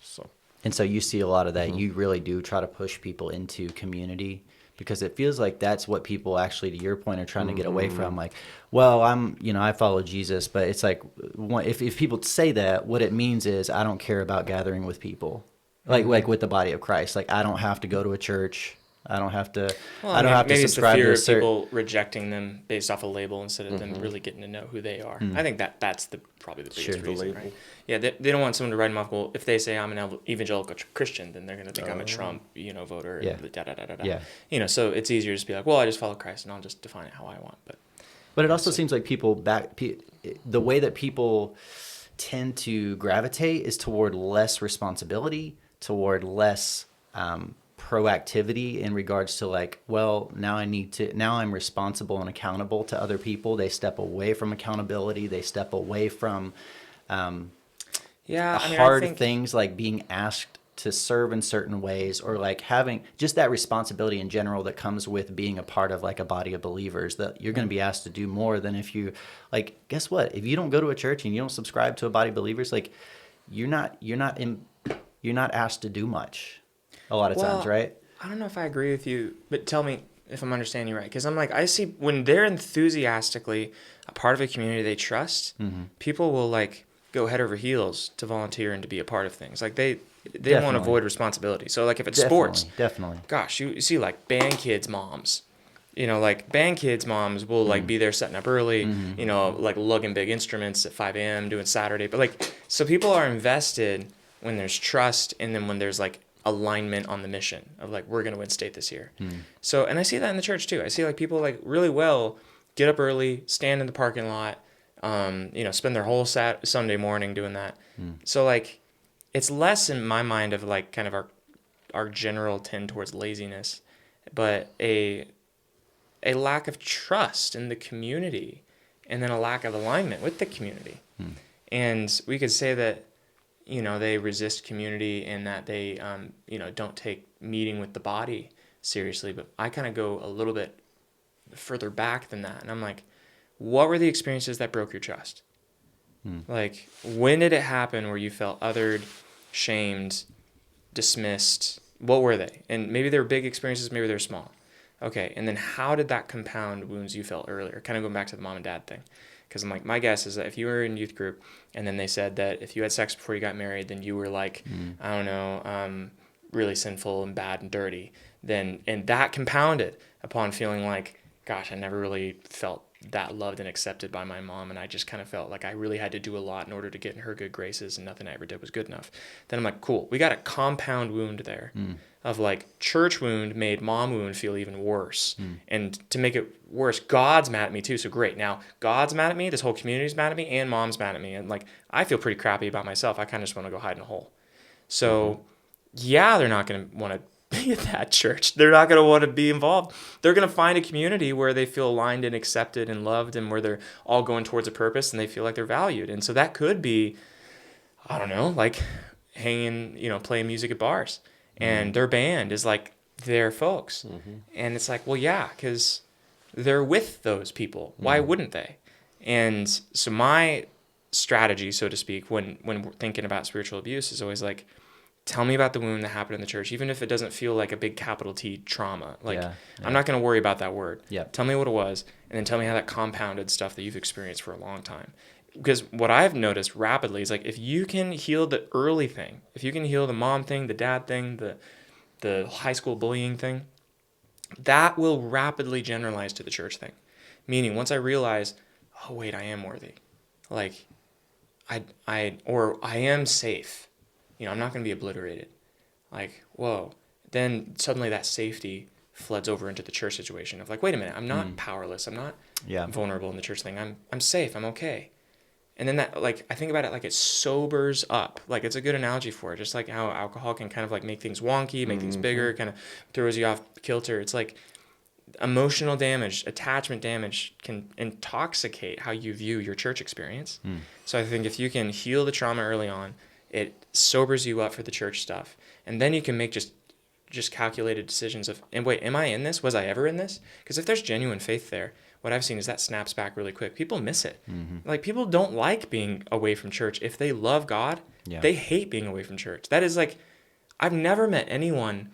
And so you see a lot of that. You really do try to push people into community, because it feels like that's what people actually, to your point, are trying to get away from. Like, well, I follow Jesus, but it's like, if people say that, what it means is I don't care about gathering with people, like with the body of Christ. Like, I don't have to go to a church. I don't have to. Well, I don't have to subscribe maybe to it's the fear of people rejecting them based off a label instead of them really getting to know who they are. I think that's probably the biggest reason, right? Yeah, they don't want someone to write them off. Well, if they say I'm an evangelical Christian, then they're going to think I'm a Trump, voter. Yeah. Yeah. So it's easier to just be like, well, I just follow Christ and I'll just define it how I want. But it also seems like the way that people tend to gravitate is toward less responsibility, toward less proactivity in regards to like, well, now I'm responsible and accountable to other people. They step away from accountability. They step away from hard things like being asked to serve in certain ways, or like having just that responsibility in general that comes with being a part of like a body of believers, that you're going to be asked to do more than if you, like, guess what? If you don't go to a church and you don't subscribe to a body of believers, like you're not asked to do much a lot of times, right? I don't know if I agree with you, but tell me if I'm understanding you right. Because I'm like, I see when they're enthusiastically a part of a community they trust, people will like go head over heels to volunteer and to be a part of things. Like they want to avoid responsibility. So like if it's sports, gosh, you see like band kids moms, like band kids moms will like be there setting up early, like lugging big instruments at 5 a.m. doing Saturday. But like, so people are invested when there's trust, and then when there's like alignment on the mission of like, we're going to win state this year. So, and I see that in the church too. I see like people like really well get up early, stand in the parking lot, spend their whole Sunday morning doing that. So like, it's less in my mind of like kind of our general tend towards laziness, but a lack of trust in the community, and then a lack of alignment with the community. And we could say that, they resist community in that they, don't take meeting with the body seriously. But I kind of go a little bit further back than that. And I'm like, what were the experiences that broke your trust? Like, when did it happen where you felt othered, shamed, dismissed? What were they? And maybe they were big experiences, maybe they're small. Okay, and then how did that compound wounds you felt earlier? Kind of going back to the mom and dad thing. Because I'm like, my guess is that if you were in youth group and then they said that if you had sex before you got married, then you were like, I don't know, really sinful and bad and dirty, and that compounded upon feeling like, gosh, I never really felt that loved and accepted by my mom, and I just kind of felt like I really had to do a lot in order to get in her good graces, and nothing I ever did was good enough. Then I'm like, cool, we got a compound wound there of like church wound made mom wound feel even worse. And to make it worse, God's mad at me too. So great, now God's mad at me, this whole community's mad at me, and mom's mad at me, and like I feel pretty crappy about myself. I kind of just want to go hide in a hole. So yeah, they're not going to want to be at that church. They're not going to want to be involved. They're going to find a community where they feel aligned and accepted and loved, and where they're all going towards a purpose and they feel like they're valued. And so that could be, I don't know, like hanging, playing music at bars, and their band is like their folks. And it's like, well, yeah, because they're with those people. Why wouldn't they? And so my strategy, so to speak, when we're thinking about spiritual abuse is always like, tell me about the wound that happened in the church, even if it doesn't feel like a big capital T trauma. Like, I'm not going to worry about that word. Tell me what it was, and then tell me how that compounded stuff that you've experienced for a long time. because what I've noticed rapidly is like if you can heal the early thing, if you can heal the mom thing, the dad thing, the high school bullying thing, that will rapidly generalize to the church thing. Meaning once I realize, oh wait, I am worthy. Like I am safe. You know, I'm not going to be obliterated. Like, whoa. Then suddenly that safety floods over into the church situation of like, wait a minute, I'm not powerless. I'm not vulnerable in the church thing. I'm safe. I'm okay. And then that, like, I think about it like it sobers up. Like, it's a good analogy for it. Just like how alcohol can kind of like make things wonky, make things bigger, kind of throws you off kilter. It's like emotional damage, attachment damage can intoxicate how you view your church experience. So I think if you can heal the trauma early on, it sobers you up for the church stuff. And then you can make just calculated decisions of, and wait, am I in this? Was I ever in this? Because if there's genuine faith there, what I've seen is that snaps back really quick. People miss it. Like, people don't like being away from church. If they love God, they hate being away from church. That is like, I've never met anyone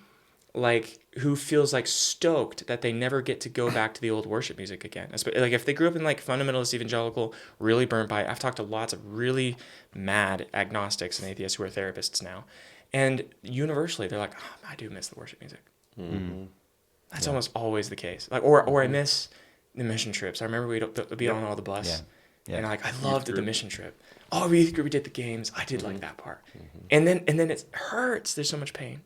like who feels like stoked that they never get to go back to the old worship music again. Like if they grew up in like fundamentalist evangelical, really burnt by it. I've talked to lots of really mad agnostics and atheists who are therapists now. And universally, they're like, oh, I do miss the worship music. That's almost always the case. Like, or I miss the mission trips. I remember we'd be on all the bus. And like, I loved the mission trip. Oh, we did the games. I did like that part. And then it hurts. There's so much pain.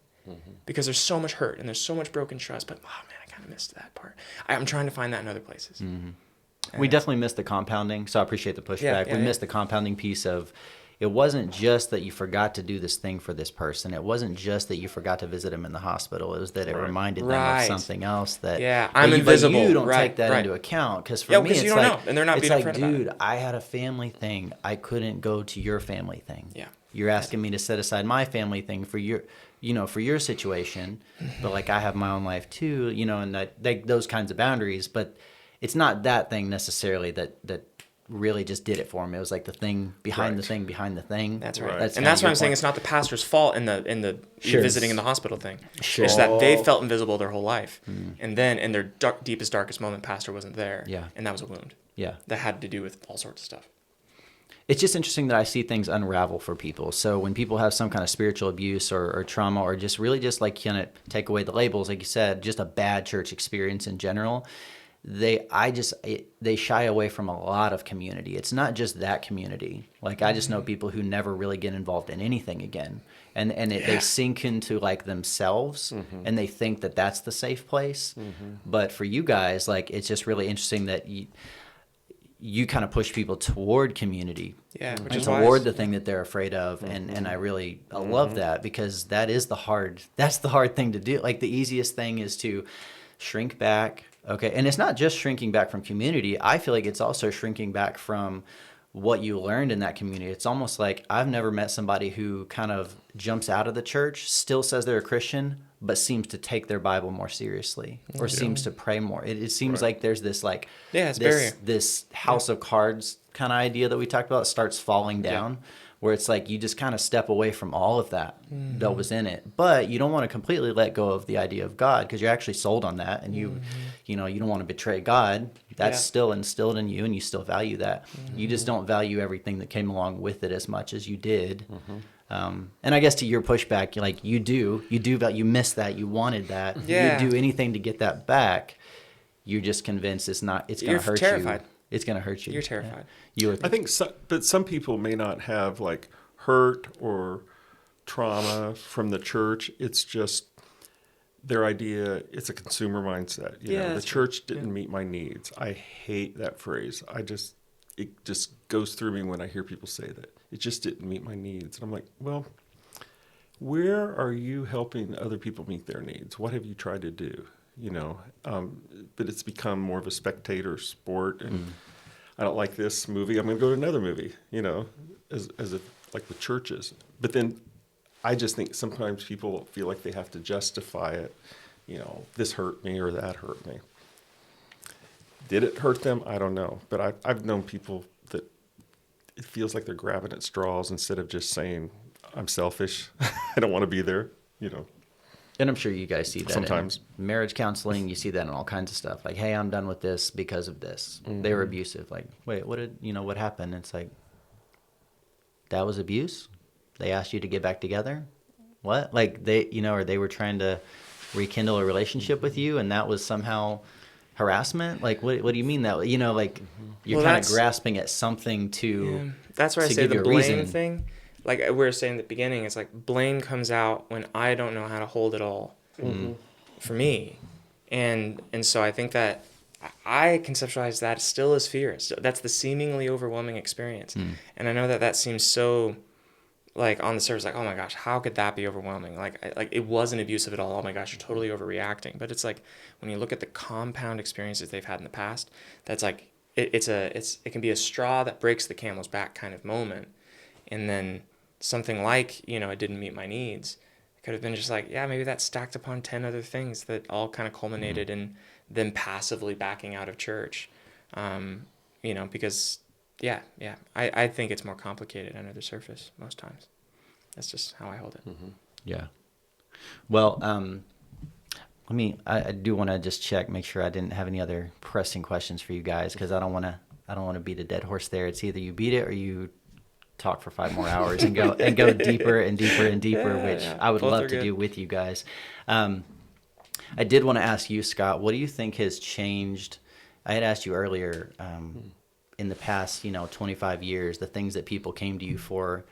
Because there's so much hurt and there's so much broken trust. But, oh, man, I kind of missed that part. I'm trying to find that in other places. We definitely missed the compounding, so I appreciate the pushback. We missed the compounding piece of, it wasn't just that you forgot to do this thing for this person. It wasn't just that you forgot to visit him in the hospital. It was that it reminded them of something else that I'm invisible. But you don't take that into account, because for me it's you don't know, and they're not it's being like, upfront about dude, it. I had a family thing. I couldn't go to your family thing. Yeah. You're asking me to set aside my family thing for your, for your situation, but like I have my own life too, and that those kinds of boundaries. But it's not that thing necessarily that really just did it for me. It was like the thing behind the thing behind the thing. That's right. And that's why I'm saying it's not the pastor's fault in the visiting in the hospital thing. Sure. It's that they felt invisible their whole life. And then in their deepest, darkest moment, pastor wasn't there. Yeah. And that was a wound. Yeah. That had to do with all sorts of stuff. It's just interesting that I see things unravel for people. So when people have some kind of spiritual abuse or trauma, or just really just like kind of take away the labels, like you said, just a bad church experience in general, they shy away from a lot of community. It's not just that community. Like I just know people who never really get involved in anything again, and they sink into like themselves, and they think that that's the safe place. But for you guys, like it's just really interesting that you kind of push people toward community, which and is toward wise. the thing that they're afraid of, and I really love that, because that's the hard thing to do. Like the easiest thing is to shrink back. Okay, and it's not just shrinking back from community. I feel like it's also shrinking back from what you learned in that community. It's almost like I've never met somebody who kind of jumps out of the church, still says they're a Christian, but seems to take their Bible more seriously, or seems to pray more. It seems like there's this like this house of cards kind of idea that we talked about starts falling down, where it's like you just kind of step away from all of that that was in it. But you don't want to completely let go of the idea of God, because you're actually sold on that, and you don't want to betray God. That's still instilled in you, and you still value that. You just don't value everything that came along with it as much as you did. And I guess to your pushback, like you miss that, you wanted that, you'd do anything to get that back. You're just convinced it's going to hurt terrified. you. It's going to hurt you. You're terrified. I think but some people may not have like hurt or trauma from the church. It's just their idea. It's a consumer mindset. The church didn't meet my needs. I hate that phrase. It just goes through me when I hear people say that. It just didn't meet my needs. And I'm like, well, where are you helping other people meet their needs? What have you tried to do? But it's become more of a spectator sport, and I don't like this movie, I'm going to go to another movie, as if like with churches. But then I just think sometimes people feel like they have to justify it. This hurt me or that hurt me. Did it hurt them? I don't know. But I've known people that it feels like they're grabbing at straws instead of just saying, I'm selfish. I don't want to be there, And I'm sure you guys see that Sometimes. in marriage counseling. You see that in all kinds of stuff. Like, hey, I'm done with this because of this. They were abusive. Like, wait, what happened? It's like, that was abuse? They asked you to get back together? What? Like, or they were trying to rekindle a relationship with you, and that was somehow harassment? Like, what do you mean that? You're kind of grasping at something to. Yeah. That's why I to say give the you a blame reason. thing. Like we were saying at the beginning, it's like blame comes out when I don't know how to hold it all for me, and so I think that I conceptualize that still as fear. So that's the seemingly overwhelming experience, and I know that seems so, like on the surface, like, oh my gosh, how could that be overwhelming? Like it wasn't abusive at all. Oh my gosh, you're totally overreacting. But it's like when you look at the compound experiences they've had in the past, that's like it can be a straw that breaks the camel's back kind of moment, and then something like, it didn't meet my needs. It could have been just like, yeah, maybe that stacked upon 10 other things that all kind of culminated in them passively backing out of church. Because, I think it's more complicated under the surface most times. That's just how I hold it. Mm-hmm. Yeah. Well, I do want to just check, make sure I didn't have any other pressing questions for you guys, because I don't want to beat a dead horse there. It's either you beat it or you talk for 5 more hours and go deeper and deeper and deeper, which I would love to do with you guys. I did want to ask you, Scott, what do you think has changed? I had asked you earlier, in the past, 25 years, the things that people came to you for,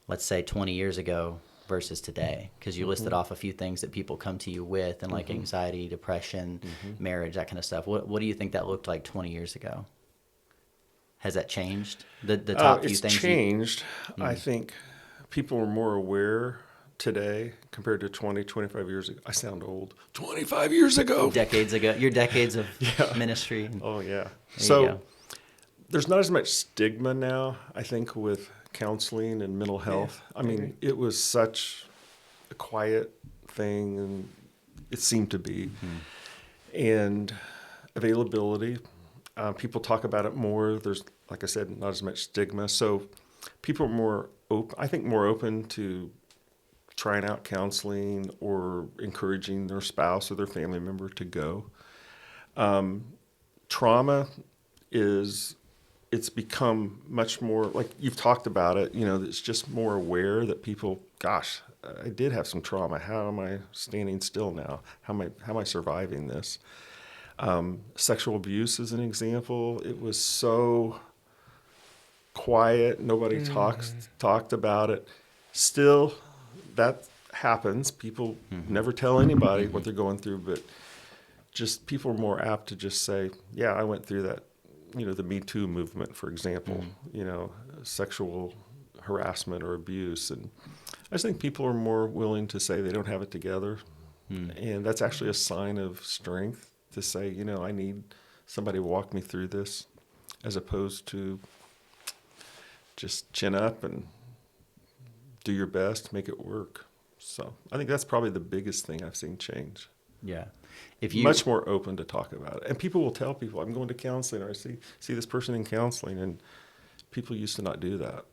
let's say 20 years ago versus today, because you listed off a few things that people come to you with, and like anxiety, depression, marriage, that kind of stuff. What do you think that looked like 20 years ago? Has that changed? The top few things? It's changed. I think people are more aware today compared to 20, 25 years ago. I sound old. 25 years ago. Decades ago. Your decades of ministry. Oh, yeah. There So there's not as much stigma now, I think, with counseling and mental health. I mean, it was such a quiet thing, and it seemed to be. And availability. People talk about it more. There's, like I said, not as much stigma. So people are more open to trying out counseling or encouraging their spouse or their family member to go. Trauma it's become much more, like you've talked about it, it's just more aware that people, gosh, I did have some trauma. How am I standing still now? How am I surviving this? Sexual abuse is an example. It was so quiet. Nobody talked about it. Still, that happens. People never tell anybody what they're going through, but just people are more apt to just say, yeah, I went through that. The Me Too movement, for example, sexual harassment or abuse. And I just think people are more willing to say they don't have it together. And that's actually a sign of strength to say, I need somebody to walk me through this, as opposed to just chin up and do your best, make it work. So I think that's probably the biggest thing I've seen change. Yeah. Much more open to talk about it. And people will tell people, I'm going to counseling, or I see this person in counseling, and people used to not do that.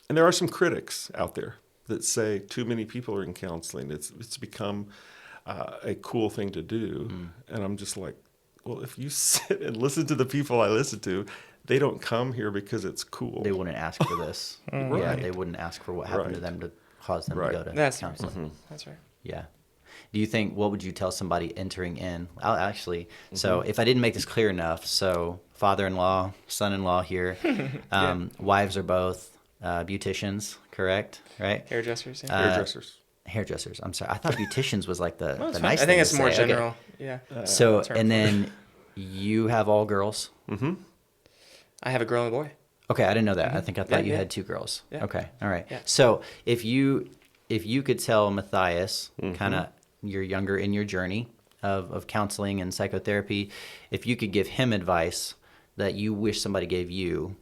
And there are some critics out there that say too many people are in counseling. It's become a cool thing to do. And I'm just like, well, if you sit and listen to the people I listen to, they don't come here because it's cool. They wouldn't ask for this. Yeah, they wouldn't ask for what happened to them to cause them to go to counseling. That's right. Yeah. Do you think, what would you tell somebody entering in? So if I didn't make this clear enough, so father-in-law, son-in-law here, wives are both beauticians, correct? Right? Hairdressers. Hairdressers. I'm sorry. I thought beauticians was like the nice thing. I think it's more say. general. Okay. Yeah. So, and then you have all girls? I have a girl and a boy. Okay, I didn't know that. I thought you had 2 girls. Yeah. Okay, all right. Yeah. So if you could tell Matthias, kind of, you're younger in your journey of counseling and psychotherapy, if you could give him advice that you wish somebody gave you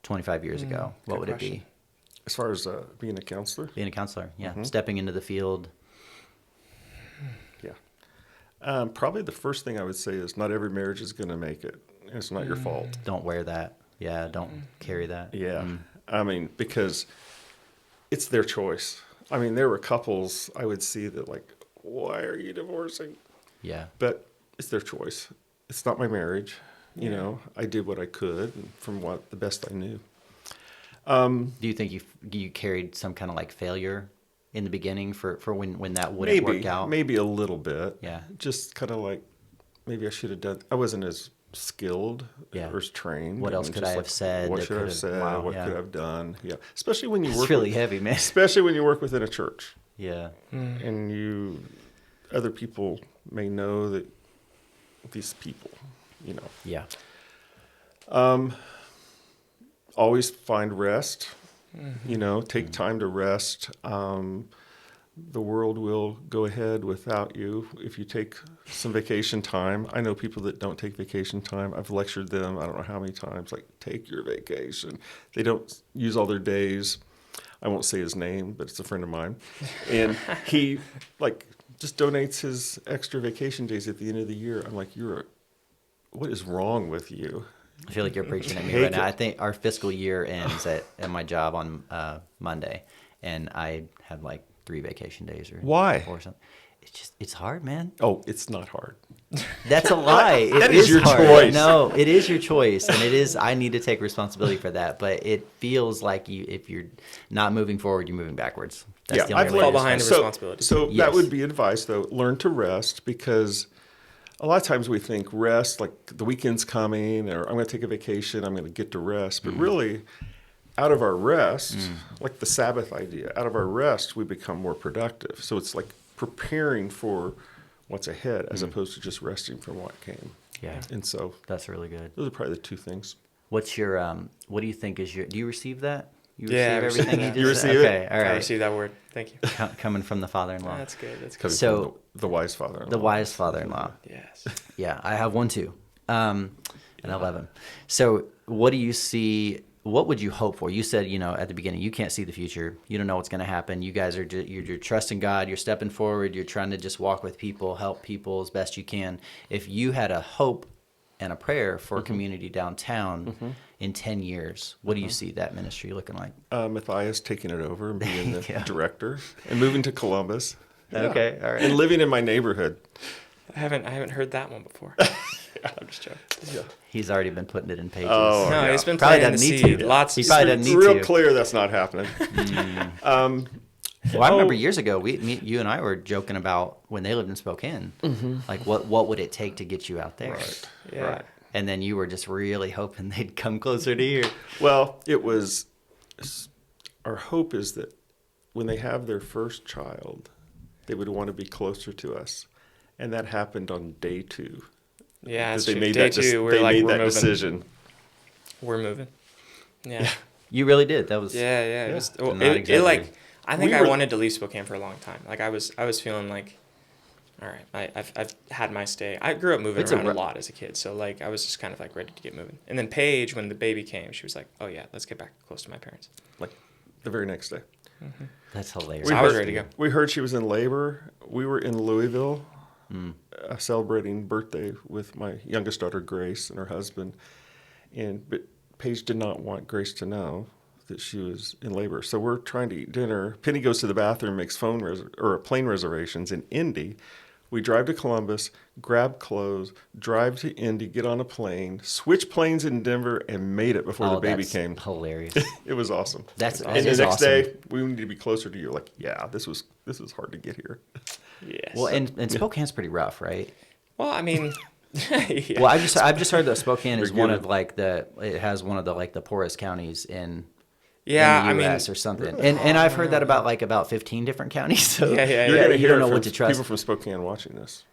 25 years ago, what would it be? As far as being a counselor? Being a counselor, yeah. Stepping into the field. Yeah. Probably the first thing I would say is not every marriage is going to make it. It's not your fault. Don't wear that. Yeah, don't carry that. Yeah. I mean, because it's their choice. I mean, there were couples I would see that like, why are you divorcing? Yeah. But it's their choice. It's not my marriage. You know, I did what I could from what the best I knew. Do you think you carried some kind of like failure in the beginning for when that wouldn't work out? Maybe a little bit. Yeah. Just kind of like, maybe I should have done. I wasn't as skilled or as trained. What else could I have said? What should I have said? Wow, what could I have done? Yeah. Especially when you It's work. really heavy, man. Especially when you work within a church. Yeah. And other people may know that these people, Yeah. Always find rest, take time to rest. The world will go ahead without you if you take some vacation time. I know people that don't take vacation time. I've lectured them, I don't know how many times, like, take your vacation. They don't use all their days. I won't say his name, but it's a friend of mine. And he, just donates his extra vacation days at the end of the year. I'm like, what is wrong with you? I feel like you're preaching at me right now. I think our fiscal year ends at my job on Monday, and I have like 3 vacation days or Why? 4 or something. It's hard, man. Oh, it's not hard. That's a lie. That It is your hard. choice. No, it is your choice, and it is. I need to take responsibility for that. But it feels like if you're not moving forward, you're moving backwards. That's the only I've way fall to behind describe the it. responsibility. So Yes. that would be advice, though. Learn to rest, because a lot of times we think rest, like the weekend's coming, or I'm going to take a vacation, I'm going to get to rest. But really, out of our rest, like the Sabbath idea, out of our rest, we become more productive. So it's like preparing for what's ahead as opposed to just resting from what came. Yeah, And so that's really good. those are probably the 2 things. What's your what do you think is your? Do you receive that? You Yeah, I receive everything receive you that. just You receive it? Okay, all I right. received that word. Thank you. Coming from the father-in-law. That's good. That's good. Coming So- from the wise father. The wise father-in-law. Yes. Yeah, I have one too, and I love him. So, what do you see? What would you hope for? You said, at the beginning, you can't see the future. You don't know what's going to happen. You guys are you're trusting God. You're stepping forward. You're trying to just walk with people, help people as best you can. If you had a hope and a prayer for a community downtown in 10 years, what do you see that ministry looking like? Matthias taking it over and being the Yeah. director and moving to Columbus. Yeah. Okay, all right. And living in my neighborhood. I haven't heard that one before. I'm just joking. Yeah. He's already been putting it in pages. Oh, No, yeah. he's been Probably planting the doesn't need seed. to. Lots. He probably doesn't It's need real to. clear that's not happening. Well, I remember years ago, you and I were joking about when they lived in Spokane, like what would it take to get you out there? Right. Yeah. Right. And then you were just really hoping they'd come closer to here. Well, our hope is that when they have their first child, they would want to be closer to us. And that happened on day 2. Yeah, that's They true. made Day that, 2, we're they like, made we're that moving. decision. We're moving. Yeah. You really did. That was Yeah. It Yeah. was, Not it exaggerating. I think We I were- wanted to leave Spokane for a long time. Like I was feeling like, all right, I've had my stay. I grew up moving It's a around a ru- lot as a kid, so like I was just kind of like ready to get moving. And then Paige, when the baby came, she was like, oh yeah, let's get back close to my parents. Like the very next day. That's hilarious. So I was ready to go. We heard she was in labor. We were in Louisville celebrating birthday with my youngest daughter, Grace, and her husband. But Paige did not want Grace to know that she was in labor. So we're trying to eat dinner. Penny goes to the bathroom, makes plane reservations in Indy. We drive to Columbus, grab clothes, drive to Indy, get on a plane, switch planes in Denver, and made it before the baby that's came. hilarious. It was awesome. That And the is next awesome. day, we need to be closer to you. Like, yeah, this was hard to get here. Yes. Well, and Spokane's pretty rough, right? Well, I mean, yeah. Well, I've just heard that Spokane is one Forgiven. of it has one of the poorest counties in Yeah, in the I mean, US or something. And I've heard that about 15 different counties. So Yeah, yeah, You're yeah. going to you hear don't it know from what to trust. people from Spokane watching this.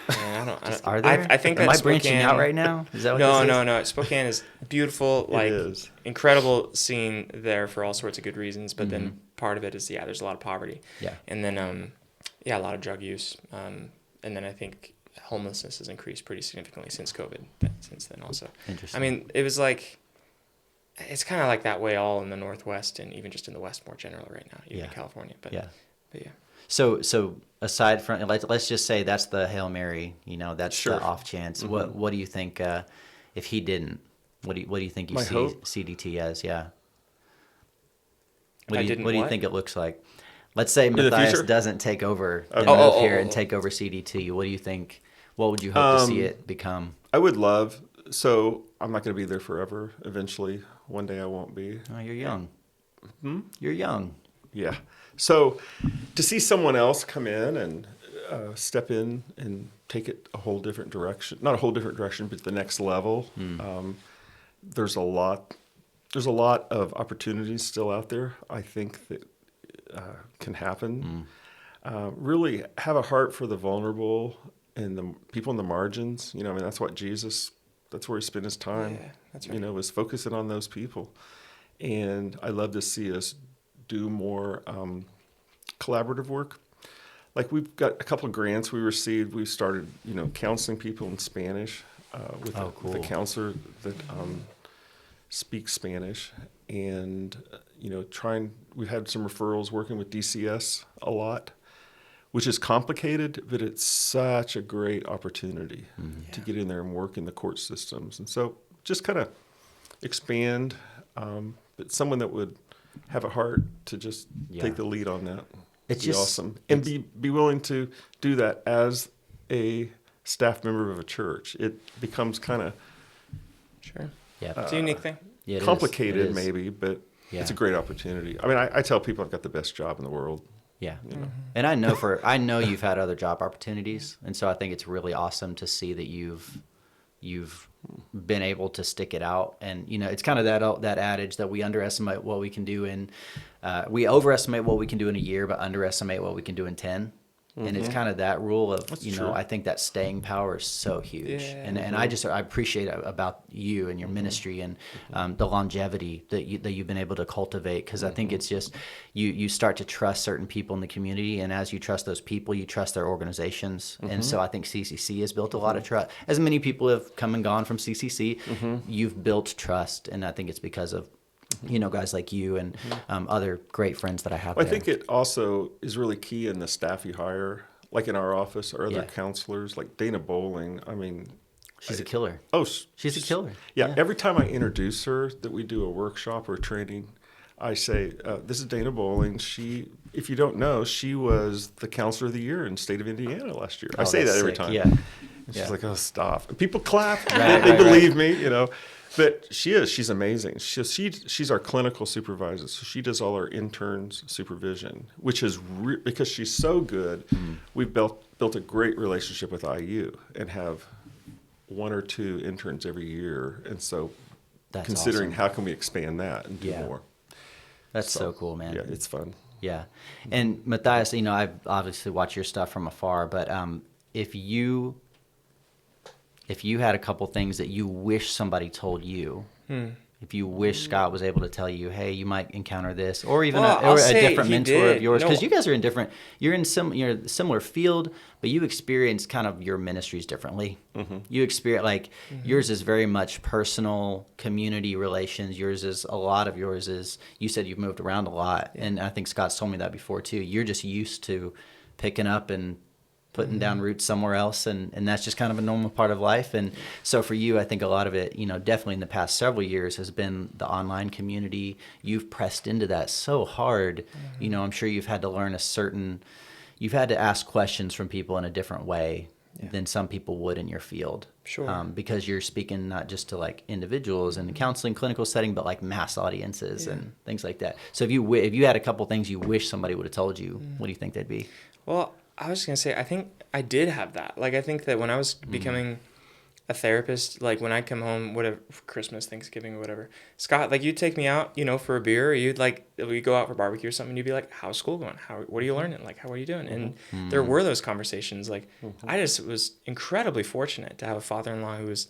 I don't, Are there? I think Am that I branching Spokane- out right now? Is that what No, this no, is? no. Spokane is beautiful, like is. incredible scene there for all sorts of good reasons. But then part of it is there's a lot of poverty. Yeah. And then a lot of drug use. And then I think homelessness has increased pretty significantly since COVID. Since then also. Interesting. I mean, it was like it's kind of like that way all in the Northwest and even just in the West more generally right now, even Yeah. in California. But Yeah. yeah. So aside from let's just say that's the Hail Mary, that's Sure. the off chance. What do you think if he didn't? What do you think you My see hope? CDT as? Yeah. I didn't What do you what? think it looks like? Let's say the Matthias future? doesn't take over and Okay. move here and take over CDT. What do you think? What would you hope to see it become? I would love. So I'm not going to be there forever. Eventually, one day I won't be. Oh, you're young. You're young. Yeah. So to see someone else come in and step in and take it a whole different direction, not a whole different direction, but the next level. There's a lot of opportunities still out there. I think that can happen. Really have a heart for the vulnerable and the people in the margins. I mean, that's what Jesus, that's where he spent his time. Yeah, that's right. Was focusing on those people. And I love to see us do more collaborative work. Like we've got a couple of grants we received. We started, counseling people in Spanish with a counselor that speaks Spanish, and we've had some referrals working with DCS a lot, which is complicated, but it's such a great opportunity to get in there and work in the court systems. And so just kind of expand, but someone that would have a heart to just take the lead on that. It's just awesome. And be willing to do that as a staff member of a church. It becomes kind of it's a unique thing. Yeah, complicated maybe, but it's a great opportunity. I mean, I tell people I've got the best job in the world. Yeah. And I know you've had other job opportunities, and so I think it's really awesome to see that you've been able to stick it out. And it's kind of that adage that we underestimate what we can do we overestimate what we can do in a year, but underestimate what we can do in 10. And it's kind of that rule of, I think that staying power is so huge. Yeah. And I appreciate about you and your ministry and the longevity that you've been able to cultivate, because I think it's just you start to trust certain people in the community, and as you trust those people, you trust their organizations. And so I think CCC has built a lot of trust. As many people have come and gone from CCC, you've built trust, and I think it's because of guys like you and other great friends that I have. Well, I think it also is really key in the staff you hire, like in our office or other counselors, like Dana Bowling. I mean, she's a killer. Oh, she's a killer. Yeah. Every time I introduce her, that we do a workshop or training, I say, "This is Dana Bowling. If you don't know, she was the counselor of the year in the state of Indiana last year." I say that every time. Yeah. And she's like, "Oh, stop!" And people clap. Right, they believe me, But she's amazing. She's our clinical supervisor, so she does all our interns supervision, which is because she's so good. We've built a great relationship with IU and have 1 or 2 interns every year, and so That's considering awesome. how can we expand that and do more. That's so cool, man. Yeah, it's fun. Yeah, and Matthias, I've obviously watched your stuff from afar, but if you had a couple things that you wish somebody told you, if you wish Scott was able to tell you, hey, you might encounter this, or even a different mentor of yours, because you guys are you're in a similar field, but you experience kind of your ministries differently. You experience yours is very much personal community relations. A lot of yours is, you said you've moved around a lot, and I think Scott's told me that before too. You're just used to picking up and putting down roots somewhere else, and that's just kind of a normal part of life. And so for you, I think a lot of it, definitely in the past several years, has been the online community. You've pressed into that so hard. I'm sure you've had to learn you've had to ask questions from people in a different way than some people would in your field. Sure. Because you're speaking not just to individuals in the counseling clinical setting, but mass audiences and things like that. So if you had a couple things you wish somebody would have told you, what do you think they'd be? Well, I was just going to say, I think I did have that. I think that when I was becoming a therapist, when I'd come home, whatever, for Christmas, Thanksgiving, or whatever, Scott, you'd take me out, for a beer, or we'd go out for barbecue or something, and you'd be like, how's school going? What are you learning? How are you doing? And there were those conversations. I just was incredibly fortunate to have a father-in-law who was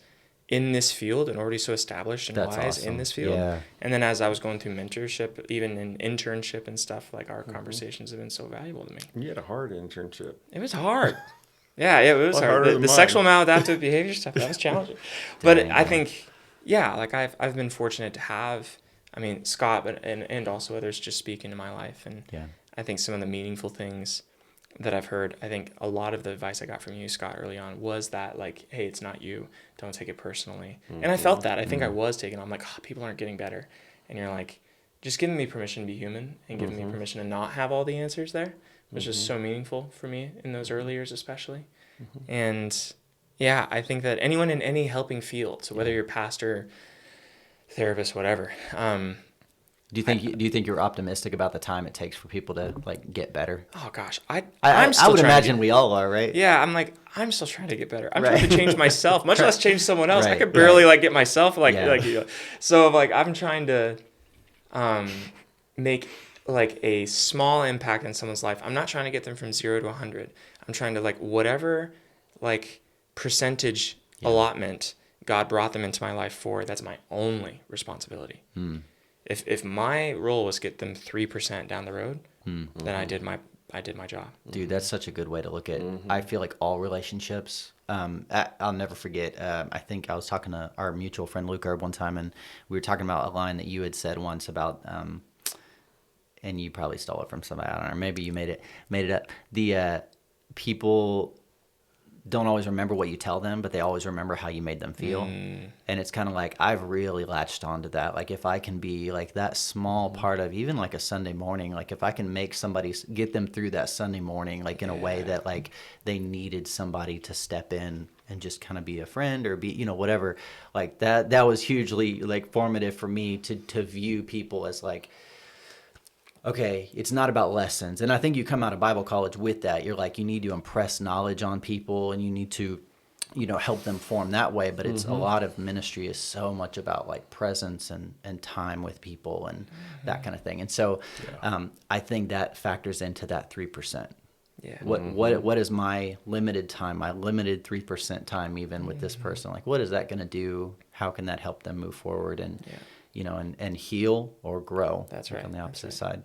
in this field and already so established and That's wise awesome. in this field. Yeah. And then as I was going through mentorship, even in internship and stuff, our conversations have been so valuable to me. You had a hard internship. It was hard. Yeah, it was hard. The than sexual mine. maladaptive behavior stuff, that was challenging. But I think, I've been fortunate to have, Scott, and also others just speak into my life. And I think some of the meaningful things that I've heard, I think a lot of the advice I got from you, Scott, early on was that, hey, it's not you. Don't take it personally. And I felt that. I think I was taking it. I'm people aren't getting better. And you're just giving me permission to be human and giving me permission to not have all the answers there was just so meaningful for me in those early years, especially. And yeah, I think that anyone in any helping field, so whether you're pastor, therapist, whatever. Do you think you're optimistic about the time it takes for people to like get better? Oh gosh, I still would trying to imagine we all are, right? Yeah, I'm still trying to get better. I'm Right. trying to change myself, much less change someone else. I Right, could barely right. like get myself Yeah. so like I'm trying to make like a small impact in someone's life. I'm not trying to get them from 0 to 100. I'm trying to like whatever like percentage allotment God brought them into my life for, that's my only responsibility. If my role was get them 3% down the road, then I did my job. Dude, that's such a good way to look at it. I feel like all relationships, I'll never forget, I think I was talking to our mutual friend Luke Erb one time, and we were talking about a line that you had said once about, and you probably stole it from somebody, I don't know, maybe you made it up. The people don't always remember what you tell them, but they always remember how you made them feel. And it's kind of like, I've really latched onto that. Like if I can be like that small part of even like a Sunday morning, like if I can make somebody get them through that Sunday morning, like in a way that like they needed somebody to step in and just kind of be a friend or be, whatever, like that was hugely like formative for me to view people as like, okay, it's not about lessons. And I think you come out of Bible college with that. You're like, you need to impress knowledge on people and you need to, help them form that way. But it's a lot of ministry is so much about like presence and time with people and that kind of thing. And so I think that factors into that 3%. Yeah. What is my limited time, my limited 3% time even with this person? Like, what is that going to do? How can that help them move forward and and heal or grow? That's right. On the opposite side.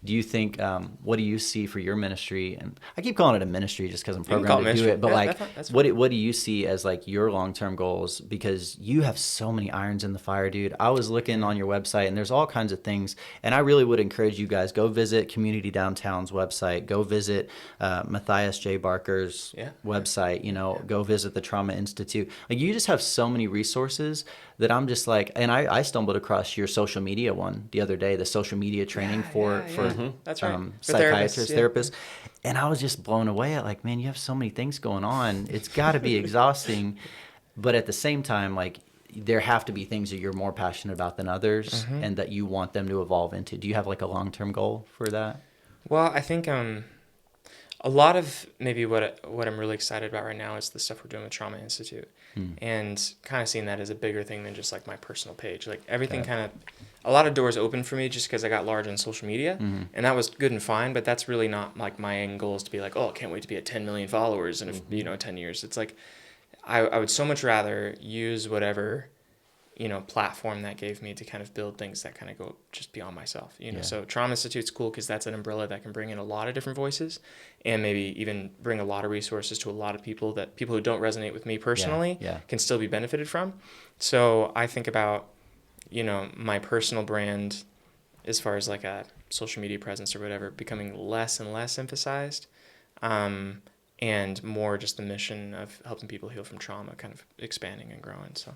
Do you think, what do you see for your ministry? And I keep calling it a ministry just because I'm programmed to do it. But that's what do you see as like your long-term goals? Because you have so many irons in the fire, dude. I was looking on your website and there's all kinds of things. And I really would encourage you guys, go visit Community Downtown's website. Go visit Matthias J. Barker's website. Go visit the Trauma Institute. Like you just have so many resources that I'm just like, and I stumbled across your social media one the other day, the social media training for That's right. psychiatrists, therapists. And I was just blown away at like, man, you have so many things going on. It's got to be exhausting. But at the same time, like there have to be things that you're more passionate about than others and that you want them to evolve into. Do you have like a long-term goal for that? Well, I think a lot of maybe what I'm really excited about right now is the stuff we're doing with Trauma Institute and kind of seeing that as a bigger thing than just like my personal page. Like everything a lot of doors open for me just because I got large on social media and that was good and fine, but that's really not like my end goal is to be like, oh, I can't wait to be at 10 million followers in 10 years. It's like, I would so much rather use whatever, platform that gave me to kind of build things that kind of go just beyond myself, So Trauma Institute's cool because that's an umbrella that can bring in a lot of different voices and maybe even bring a lot of resources to a lot of people who don't resonate with me personally can still be benefited from. So I think about, my personal brand as far as like a social media presence or whatever, becoming less and less emphasized. And more just the mission of helping people heal from trauma, kind of expanding and growing. So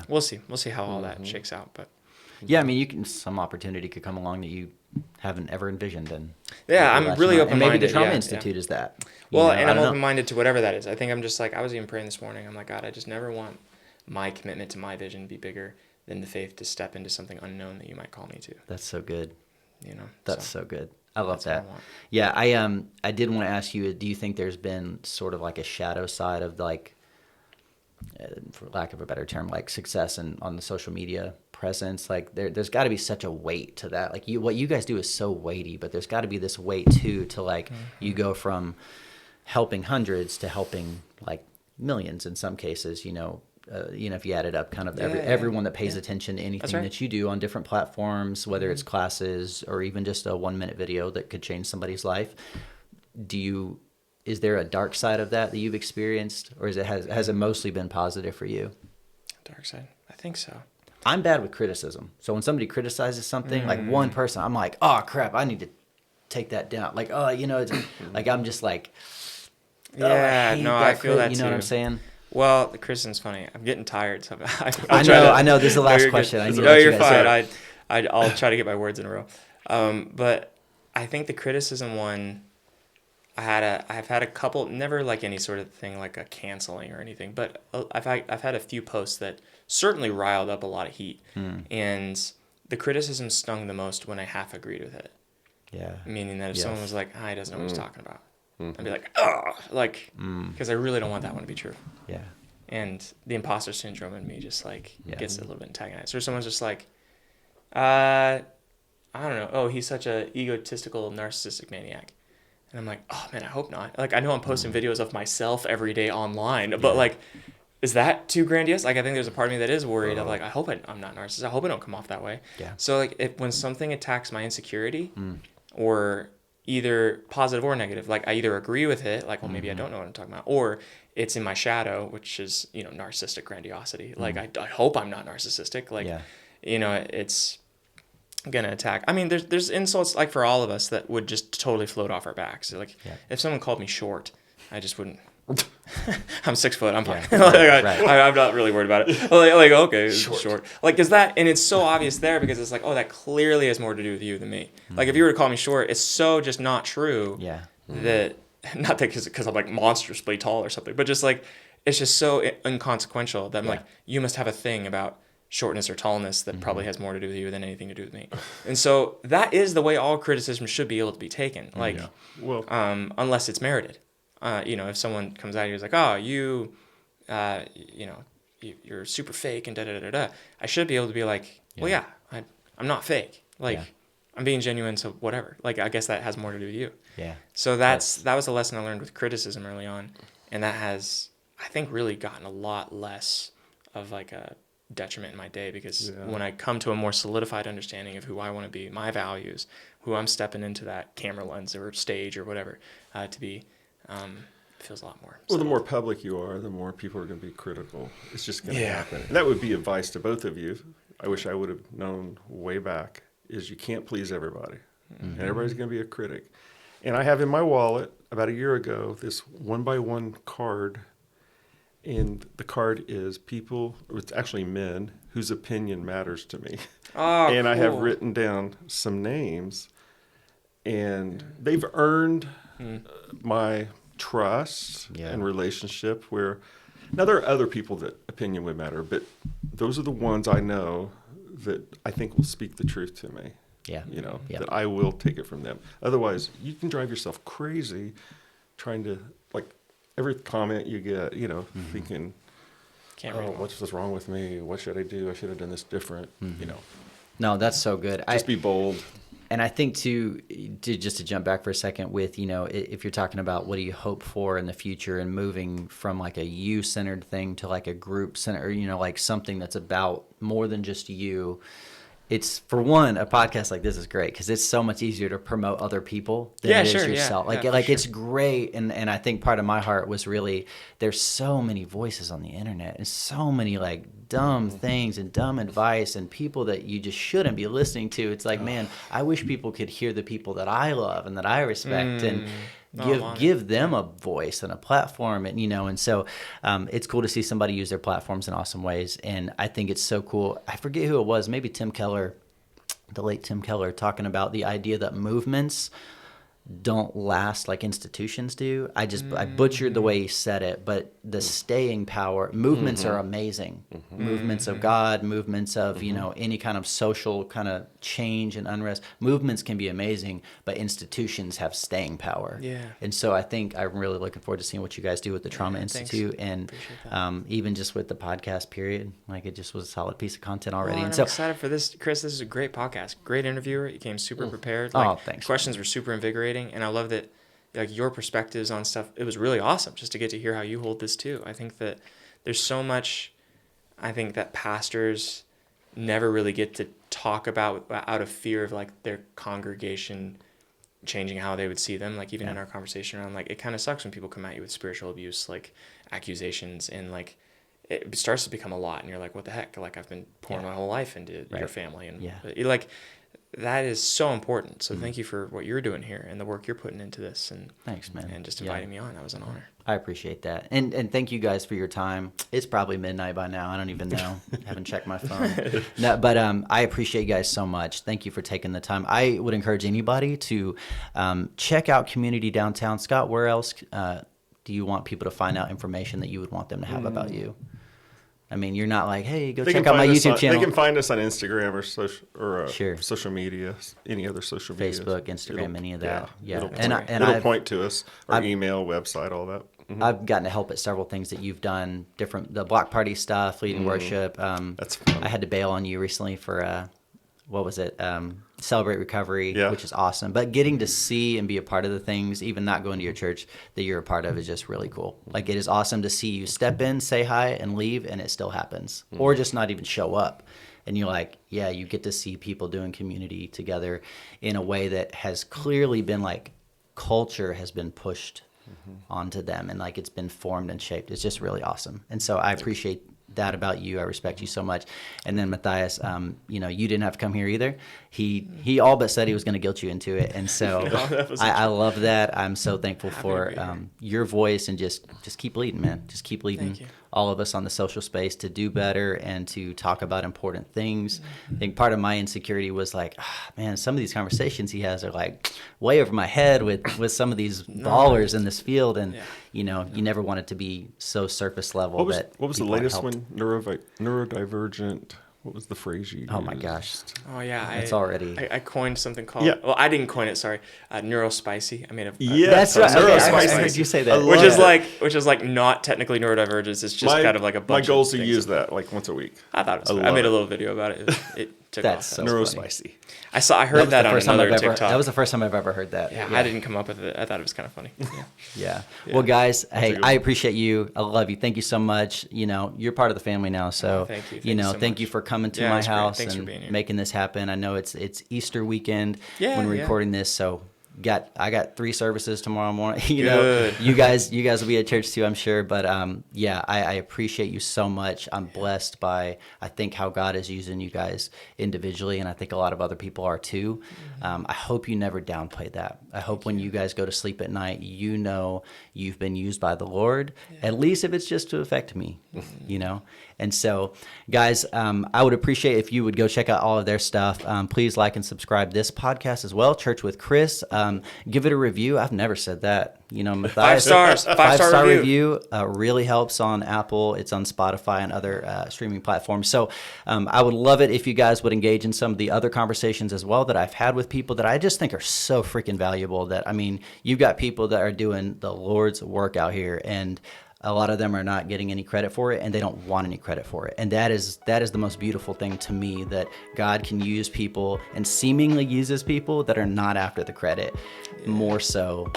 we'll see how all that shakes out. But I mean, some opportunity could come along that you haven't ever envisioned. And I'm really open-minded. And maybe the Trauma Institute is that. I'm open-minded to whatever that is. I think I'm just like, I was even praying this morning. I'm like, God, I just never want my commitment to my vision to be bigger than the faith to step into something unknown that you might call me to. That's so good. That's so good. I love That's that. what I want. Yeah, I did want to ask you, do you think there's been sort of like a shadow side of like, for lack of a better term, like success on the social media presence? Like there's got to be such a weight to that. Like what you guys do is so weighty, but there's got to be this weight too to like you go from helping hundreds to helping like millions in some cases, if you add it up, kind of everyone that pays attention to anything that you do on different platforms, whether it's classes or even just a 1-minute video that could change somebody's life. Is there a dark side of that you've experienced, or has it mostly been positive for you? Dark side, I think so. I'm bad with criticism. So when somebody criticizes something, like one person, I'm like, oh crap, I need to take that down. Like, it's like, I'm just like, I feel that too. You know what I'm saying? Well, the Kristen's funny. I'm getting tired, so I know. This is the last question. You're fine. I'll try to get my words in a row. But I think the criticism one, I've had a couple, never like any sort of thing like a canceling or anything, but I've had a few posts that certainly riled up a lot of heat, and the criticism stung the most when I half agreed with it. Yeah. Meaning that if someone was like, he doesn't know what he's talking about, I'd be like, oh, like, because I really don't want that one to be true. Yeah. And the imposter syndrome in me just like gets a little bit antagonized. Or someone's just like, I don't know. Oh, he's such a egotistical, narcissistic maniac. And I'm like, oh man, I hope not. Like, I know I'm posting videos of myself every day online, but like, is that too grandiose? Like, I think there's a part of me that is worried of like, I hope I'm not narcissist. I hope I don't come off that way. Yeah. So like, when something attacks my insecurity, or either positive or negative, like I either agree with it, like, well, maybe I don't know what I'm talking about, or it's in my shadow, which is, narcissistic grandiosity. Like, I hope I'm not narcissistic. Like, it's gonna attack. I mean, there's insults like for all of us that would just totally float off our backs. Like, if someone called me short, I just wouldn't. I'm 6 foot. I'm fine. I'm not really worried about it. Like okay, short. Like, is that? And it's so obvious there because it's like, oh, that clearly has more to do with you than me. Like, if you were to call me short, it's so just not true. Yeah. That not that because I'm like monstrously tall or something, but just like it's just so inconsequential that I'm like, you must have a thing about shortness or tallness that probably has more to do with you than anything to do with me. And so that is the way all criticism should be able to be taken. Like, unless it's merited. If someone comes at you and is like, oh, you're super fake and da-da-da-da, I should be able to be like, well, I'm not fake. Like, I'm being genuine, so whatever. Like, I guess that has more to do with you. Yeah. So that was a lesson I learned with criticism early on. And that has, I think, really gotten a lot less of like a detriment in my day, because when I come to a more solidified understanding of who I want to be, my values, who I'm stepping into that camera lens or stage or whatever to be, it feels a lot more. Well, the more public you are, the more people are going to be critical. It's just going to happen. And that would be advice to both of you. I wish I would have known way back, is you can't please everybody. And everybody's going to be a critic. And I have in my wallet about a year ago this 1x1 card. And the card is people, or it's actually men, whose opinion matters to me. Oh, and cool. I have written down some names, and they've earned my trust and relationship. Where now there are other people that opinion would matter, but those are the ones I know that I think will speak the truth to me. That I will take it from them. Otherwise, you can drive yourself crazy trying to, like, every comment you get, thinking, what's wrong with me? What should I do? I should have done this different, No, that's so good. Just be bold. And I think to jump back for a second with, if you're talking about what do you hope for in the future and moving from like a you-centered thing to like a group-centered, like something that's about more than just you. It's, for one, a podcast like this is great because it's so much easier to promote other people than it is yourself. It's great. And I think part of my heart was really, there's so many voices on the internet and so many like dumb things and dumb advice and people that you just shouldn't be listening to. It's like, man, I wish people could hear the people that I love and that I respect and give them a voice and a platform, and so it's cool to see somebody use their platforms in awesome ways. And I think it's so cool. I forget who it was, maybe Tim Keller, the late Tim Keller, talking about the idea that movements don't last like institutions do. I butchered the way he said it, but the staying power, movements are amazing. Movements of God, movements of, any kind of social kind of change and unrest. Movements can be amazing, but institutions have staying power. Yeah. And so I think I'm really looking forward to seeing what you guys do with the Trauma Institute and even just with the podcast period. Like, it just was a solid piece of content already. And so I'm excited for this. Chris, this is a great podcast. Great interviewer. You came super prepared. Thanks. Questions were super invigorating. And I love that, like, your perspectives on stuff. It was really awesome just to get to hear how you hold this too. I think that there's so much, I think, that pastors never really get to talk about out of fear of like their congregation changing how they would see them. Like, even in our conversation around, like, it kind of sucks when people come at you with spiritual abuse, like accusations, and like it starts to become a lot. And you're like, what the heck? Like, I've been pouring my whole life into your family. And like, that is so important. So thank you for what you're doing here and the work you're putting into this. And thanks, man. And just inviting me on. That was an honor. I appreciate that. And thank you guys for your time. It's probably midnight by now. I don't even know. Haven't checked my phone. No, but I appreciate you guys so much. Thank you for taking the time. I would encourage anybody to check out Community Downtown. Scott, where else do you want people to find out information that you would want them to have about you? I mean, you're not like, hey, go check out my YouTube channel. They can find us on Instagram or Sure. social media, any other social media. Facebook, Instagram, any of that. Yeah. It'll point to us, our email, website, all that. Mm-hmm. I've gotten to help at several things that you've done, the block party stuff, leading worship. That's fun. I had to bail on you recently for, what was it? Celebrate Recovery, which is awesome. But getting to see and be a part of the things, even not going to your church that you're a part of, is just really cool. Like, it is awesome to see you step in, say hi, and leave, and it still happens. Or just not even show up. And you're like, yeah, you get to see people doing community together in a way that has clearly been like culture has been pushed onto them, and like it's been formed and shaped. It's just really awesome. And so I appreciate that about you. I respect you so much. And then Matthias, you didn't have to come here either. He all but said he was going to guilt you into it. And so I love that. I'm so thankful for your voice, and just keep leading, man. Just keep leading all of us on the social space to do better and to talk about important things. I think part of my insecurity was like, man, some of these conversations he has are like way over my head with some of these ballers in this field. And, you never want it to be so surface level. What was the latest one? Neurodivergent. What was the phrase you used? Oh my gosh. Oh yeah, it's already. I coined something called. Yeah. Well, I didn't coin it. Sorry, neurospicy. I mean, that's right. I heard you say that. Which is like not technically neurodivergence. It's just kind of like a bunch. My goal is to use that like once a week. I thought it was. I made a little video about it. It took that's off. So neurospicy. I heard that on another TikTok. That was the first time I've ever heard that. Yeah, I didn't come up with it. I thought it was kind of funny. Yeah. Well, guys, hey, I appreciate you. I love you. Thank you so much. You're part of the family now. So, thank you. Thank you for coming to my house and making this happen. I know it's Easter weekend when we're recording this, so I got 3 services tomorrow morning. You guys will be at church too, I'm sure. But I appreciate you so much. I'm blessed by, I think, how God is using you guys individually, and I think a lot of other people are too. I hope you never downplay that. I hope when you guys go to sleep at night, you've been used by the Lord, at least if it's just to affect me, And so, guys, I would appreciate if you would go check out all of their stuff. Please like and subscribe this podcast as well, Church with Chris. Give it a review. I've never said that. Matthias, 5 stars. 5-star review really helps on Apple. It's on Spotify and other streaming platforms. So I would love it if you guys would engage in some of the other conversations as well that I've had with people that I just think are so freaking valuable. That, I mean, you've got people that are doing the Lord's work out here, and a lot of them are not getting any credit for it, and they don't want any credit for it. And that is the most beautiful thing to me, that God can use people and seemingly uses people that are not after the credit, more so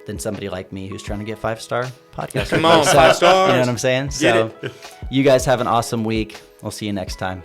than somebody like me who's trying to get 5-star podcast. Come on, 5 stars. You know what I'm saying? So you guys have an awesome week. We'll see you next time.